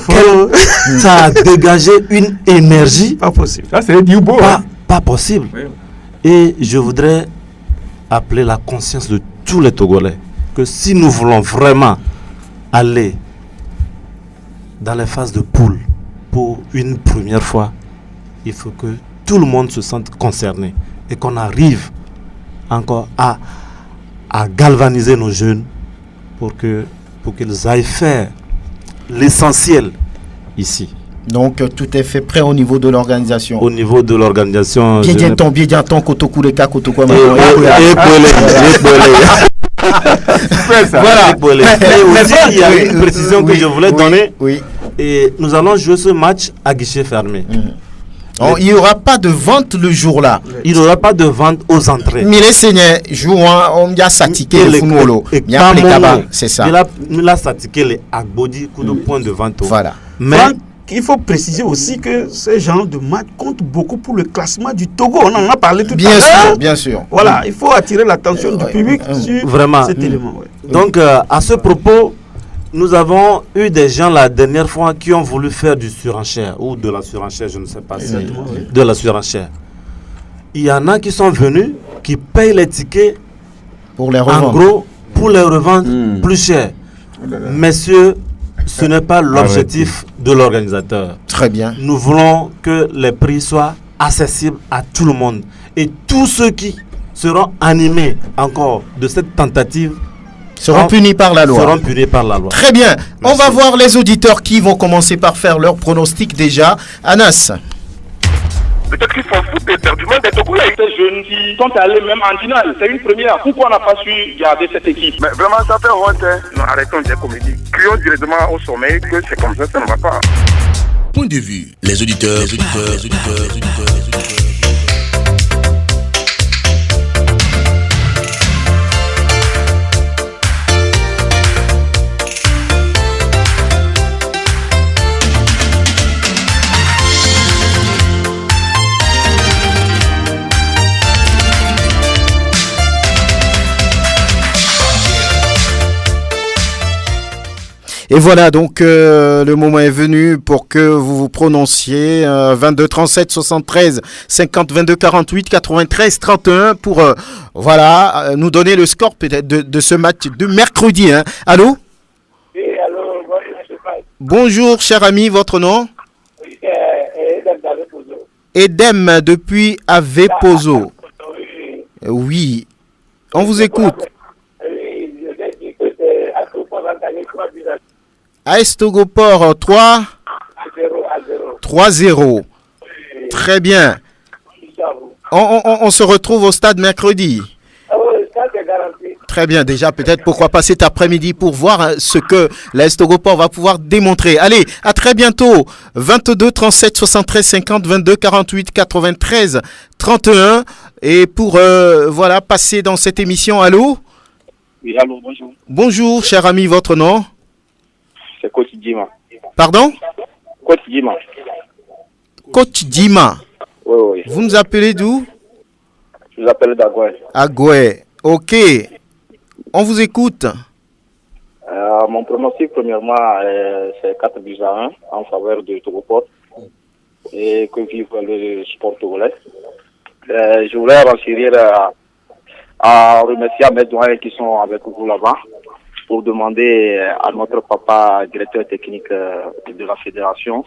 ça a dégagé une énergie. Pas possible. Ça, c'est du beau. Pas possible. Oui. Et je voudrais appeler la conscience de tous les Togolais que si nous voulons vraiment aller dans les phases de poule pour une première fois, il faut que tout le monde se sente concerné et qu'on arrive encore à galvaniser nos jeunes pour qu'ils aillent faire l'essentiel ici. Donc tout est fait prêt au niveau de l'organisation. Au niveau de l'organisation. Bien Kotokuleka, Kotokwa. Voilà. Et aussi, il y a une précision que je voulais donner. Oui. Et nous allons jouer ce match à guichet fermé. Il n'y aura pas de vente le jour-là. Il n'y aura pas de vente aux entrées. Mais les seigneurs jouent, on y a satiqué le football. C'est ça. Il a satiqué les Agbodi, coup de point de vente. Voilà. Mais il faut préciser aussi que ce genre de match compte beaucoup pour le classement du Togo. On en a parlé tout à l'heure. Bien sûr. Voilà, il faut attirer l'attention du public sur cet élément. Donc, à ce propos, nous avons eu des gens la dernière fois qui ont voulu faire du surenchère ou de la surenchère, je ne sais pas si de la surenchère. Il y en a qui sont venus, qui payent les tickets pour les revendre. En gros, pour les revendre plus cher. Messieurs, ce n'est pas l'objectif de l'organisateur. Très bien. Nous voulons que les prix soient accessibles à tout le monde. Et tous ceux qui seront animés encore de cette tentative seront punis par la loi. Très bien. Merci. On va voir les auditeurs qui vont commencer par faire leur pronostic déjà. Anas. Peut-être qu'ils s'en foutent éperdument des Togolais. Ces jeunes qui sont allés même en finale. C'est une première. Pourquoi on n'a pas su garder cette équipe? Mais vraiment, ça fait honte. Non, arrêtons des comédies. Crions directement au sommet que c'est comme ça ne va pas. Point de vue. Les auditeurs. Et voilà, donc le moment est venu pour que vous vous prononciez 22 37 73 50 22 48 93 31 pour voilà nous donner le score peut-être de ce match de mercredi. Hein. Allô? Oui, allô, bonjour, cher ami, votre nom? Oui, Edem d'Avepozo. Edem depuis Avepozo. Oui, on vous écoute. Oui, je vais dire que c'est à tout pour gagner 3-0. AS Togoport 3-0. Très bien. On se retrouve au stade mercredi. Oui, ça c'est garanti. Très bien. Déjà, peut-être pourquoi pas cet après-midi pour voir ce que l'AS Togoport va pouvoir démontrer. Allez, à très bientôt. 22 37 73 50 22 48 93 31. Et pour voilà passer dans cette émission. Allô? Oui, allô, bonjour. Bonjour, cher ami, votre nom? C'est Coach Dima. Pardon? Coach Dima. Coach Dima. Oui. Vous nous appelez d'où? Je vous appelle d'Agoué. Agoué. Ok. On vous écoute. Mon pronostic, premièrement, c'est 4-1 en faveur de Togoport. Et que vive le sport togolais. Je voulais renchérir à remercier mes doyens qui sont avec vous là-bas, pour demander à notre papa, directeur technique de la fédération,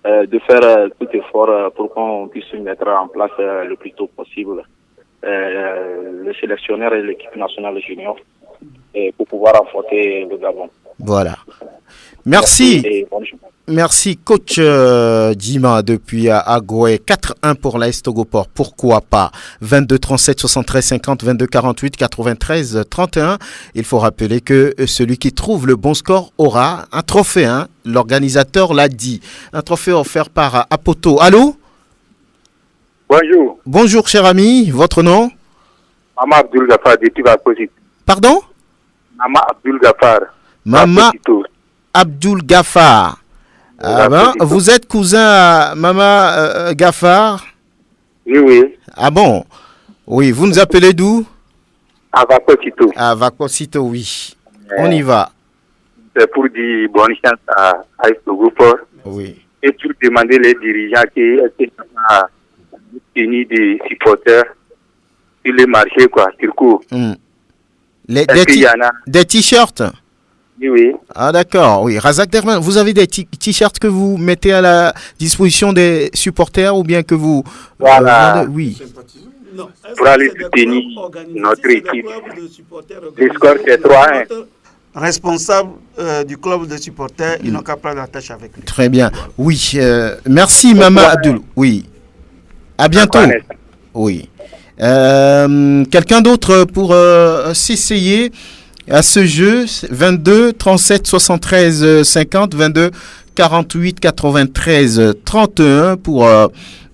de faire tout effort pour qu'on puisse se mettre en place le plus tôt possible. le sélectionneur et l'équipe nationale junior pour pouvoir affronter le Gabon. Voilà. Merci. Et bonne journée. Merci, coach Djima depuis Agoué. 4-1 pour l'AS Togoport. Pourquoi pas 22 37 73 50 22 48 93 31. Il faut rappeler que celui qui trouve le bon score aura un trophée. Hein. L'organisateur l'a dit. Un trophée offert par Apoto. Allô? Bonjour. Bonjour, cher ami. Votre nom? Mama Abdul Gafar, depuis Vaposito. Pardon? Mama Abdul Gafar. Mama Abdul Gafar. Ah ben, vous êtes cousin à Mama Gafar? Oui, oui. Ah bon? Oui, vous nous appelez d'où? À Vaposito. À Vaposito, oui. On y va. C'est pour dire bonne chance à Togoport. Oui. Et pour demander les dirigeants qui ont tenu des supporters sur les marchés, quoi, sur cours. Des t-shirts? Oui, oui. Ah d'accord, oui. Razak Derman, vous avez des t-shirts que vous mettez à la disposition des supporters ou bien que vous... Voilà. Oui. Pour aller soutenir notre équipe. Le score c'est 3-1. Responsable du club de supporters, ils n'ont qu'à prendre la tâche avec lui. Très bien. Oui, merci Mama Abdul. Oui. À bientôt. Oui. Quelqu'un d'autre pour s'essayer à ce jeu? 22 37 73 50 22 48 93 31 pour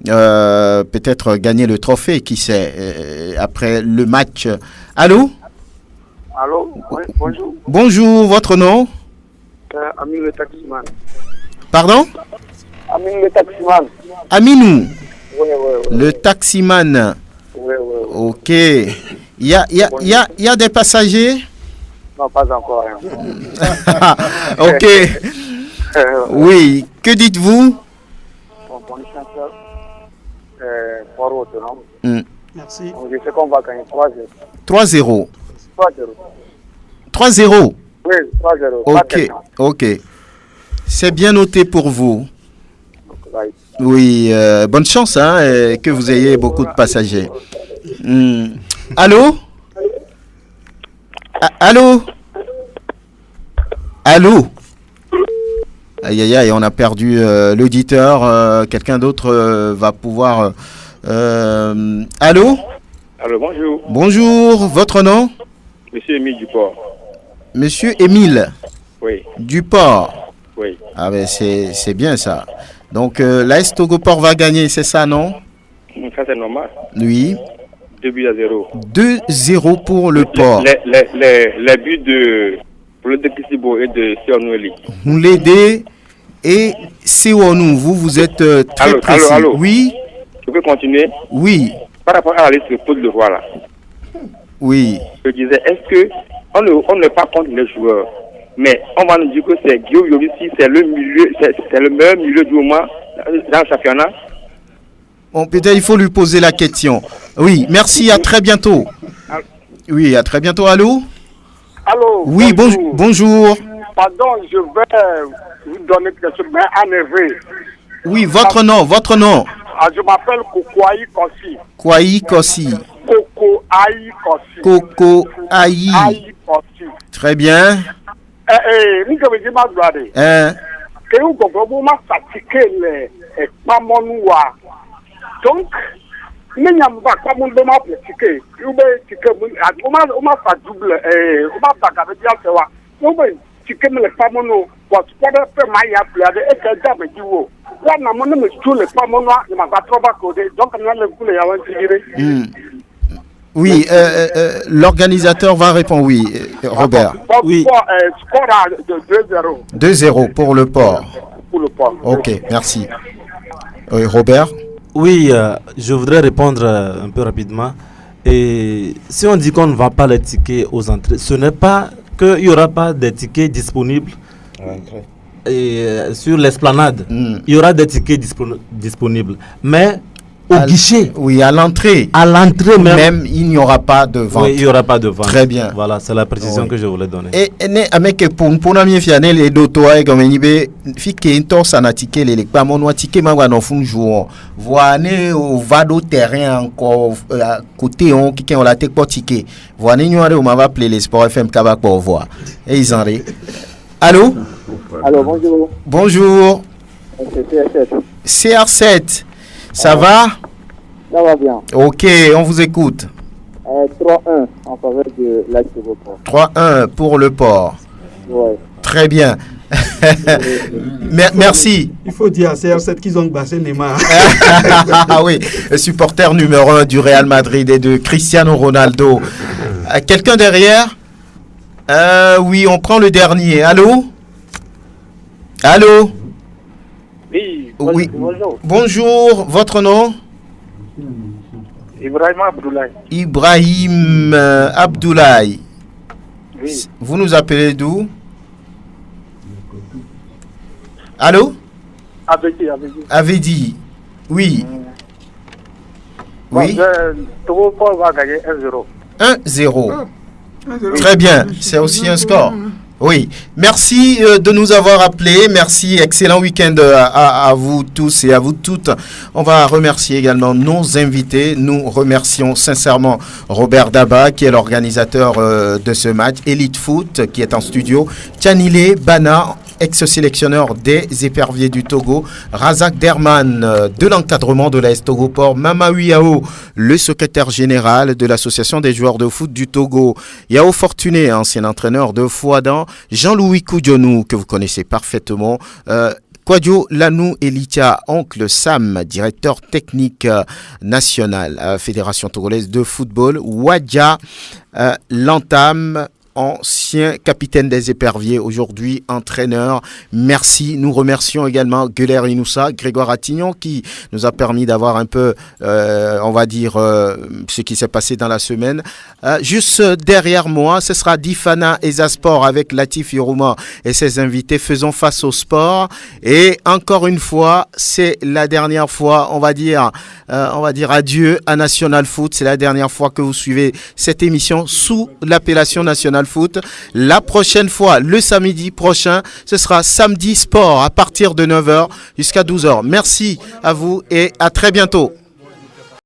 peut-être gagner le trophée, qui sait, après le match. Allô? Allô? Oui, bonjour. Bonjour, votre nom? Amin le taximan. Pardon? Amin le taximan. Aminou? Oui, oui, oui. Le taximan. Oui, oui, oui. Ok. Il y a des passagers? Non, pas encore. Hein. Ok. Oui. Que dites-vous? Bonne chance. Pour autre, non? Merci. Je sais qu'on va gagner 3-0. 3-0. 3-0. Oui, 3-0. Ok. C'est bien noté pour vous. Oui, bonne chance, hein, et que vous ayez beaucoup de passagers. Allô? Allô? Allô? Aïe, aïe, aïe, on a perdu l'auditeur. Quelqu'un d'autre va pouvoir... Allô? Allô, bonjour. Bonjour, votre nom? Monsieur Émile Duport. Monsieur Émile? Oui. Duport? Oui. Ah ben c'est bien ça. Donc l'AS Togoport va gagner, c'est ça, non? Ça c'est normal. Oui. 2-0. 2-0 pour le port. Les buts de Claude Kisibo et de Sionueli. Moulédé et Siwonou, vous êtes très précis. Allô. Oui. Je peux continuer? Oui. Par rapport à la liste de Côte d'Ivoire là. Oui. Je disais, est-ce que on n'est pas contre les joueurs, mais on va nous dire que c'est Guillaume Yorissi, c'est le meilleur milieu du moment dans le championnat? Bon, peut-être il faut lui poser la question. Oui, merci, à très bientôt. Oui, à très bientôt. Allô? Allô? Oui, bonjour. Pardon, je vais vous donner quelque chose, mais en effet. Oui, votre nom. Ah, je m'appelle Kokoaï Kossi. Kwaï Kossi. Kokoaï Kossi. Kokoaï Kossi. Très bien. Nous devons dire ma gloire. Que vous comprenez, ma fatigué les pamonoua. Donc, nous n'avons pas comme on m'a pratiqué. Nous on m'a fait double. On m'a pas gardé bien ça. Nous ticket les pamono. What faire my appel et que d'abord du haut. Là, nous avons tous les pamonois. Nous m'avons trop bas codé. Donc, nous allons vous les avoir tiré. Oui, l'organisateur va répondre, oui, Robert. Oui. Score de 2-0. 2-0 pour le port. Pour le port. Ok, merci. Oui, Robert? Oui, je voudrais répondre un peu rapidement. Et si on dit qu'on ne vend pas les tickets aux entrées, ce n'est pas qu'il n'y aura pas de tickets disponibles. Et sur l'esplanade, il y aura des tickets disponibles. Mais au guichet. Oui, à l'entrée. À l'entrée même. Il n'y aura pas de vente. Oui, il n'y aura pas de vente. Très bien. Voilà, c'est la précision que je voulais donner. Et avec pour la fianel et d'autres et comme il dit fike into sanatike les pas mon watike ma no fun jour voine au vado terrain encore à côté on qui on la tek portique voine ignorer on va appeler les Sport FM Kabak pour voir et ils en rient. Allô? Allô, bonjour. Bonjour. C'est CR7. Ça va? Ça va bien. Ok, on vous écoute. 3-1 en faveur de l'AS Togo Port. 3-1 pour le Port. Ouais. Très bien. Merci. Il faut dire à CR7 qu'ils ont bassé Neymar. Ah oui, le supporter numéro 1 du Real Madrid et de Cristiano Ronaldo. Quelqu'un derrière? Oui, on prend le dernier. Allô? Allô? Oui. Bonjour. Bonjour, votre nom? Ibrahim Abdoulaye. Ibrahim Abdoulaye. Oui. Vous nous appelez d'où? Allô? Avedi. Oui. Oui. Togo Port va gagner 1-0. 1-0. Très bien, c'est aussi un score. Oui, merci de nous avoir appelés. Merci, excellent week-end à vous tous et à vous toutes. On va remercier également nos invités. Nous remercions sincèrement Robert Daba, qui est l'organisateur de ce match, Elite Foot, qui est en studio, Tianile Bana, ex-sélectionneur des éperviers du Togo, Razak Derman de l'encadrement de l'AS Togo Port, Mamaou Yao, le secrétaire général de l'association des joueurs de foot du Togo, Yao Fortuné, ancien entraîneur de Fouadan, Jean-Louis Koudionou, que vous connaissez parfaitement, Kwadjo Lanou Elitia, oncle Sam, directeur technique national, Fédération togolaise de football, Wadja Lantam, ancien capitaine des éperviers, aujourd'hui entraîneur. Merci. Nous remercions également Guler Inoussa, Grégoire Attignon, qui nous a permis d'avoir un peu, on va dire, ce qui s'est passé dans la semaine. Juste derrière moi, ce sera Difana Ezasport avec Latif Yorouma et ses invités. Faisons face au sport. Et encore une fois, c'est la dernière fois, on va dire adieu à National Foot. C'est la dernière fois que vous suivez cette émission sous l'appellation National Foot. La prochaine fois, le samedi prochain, ce sera Samedi Sport à partir de 9h jusqu'à 12h. Merci à vous et à très bientôt.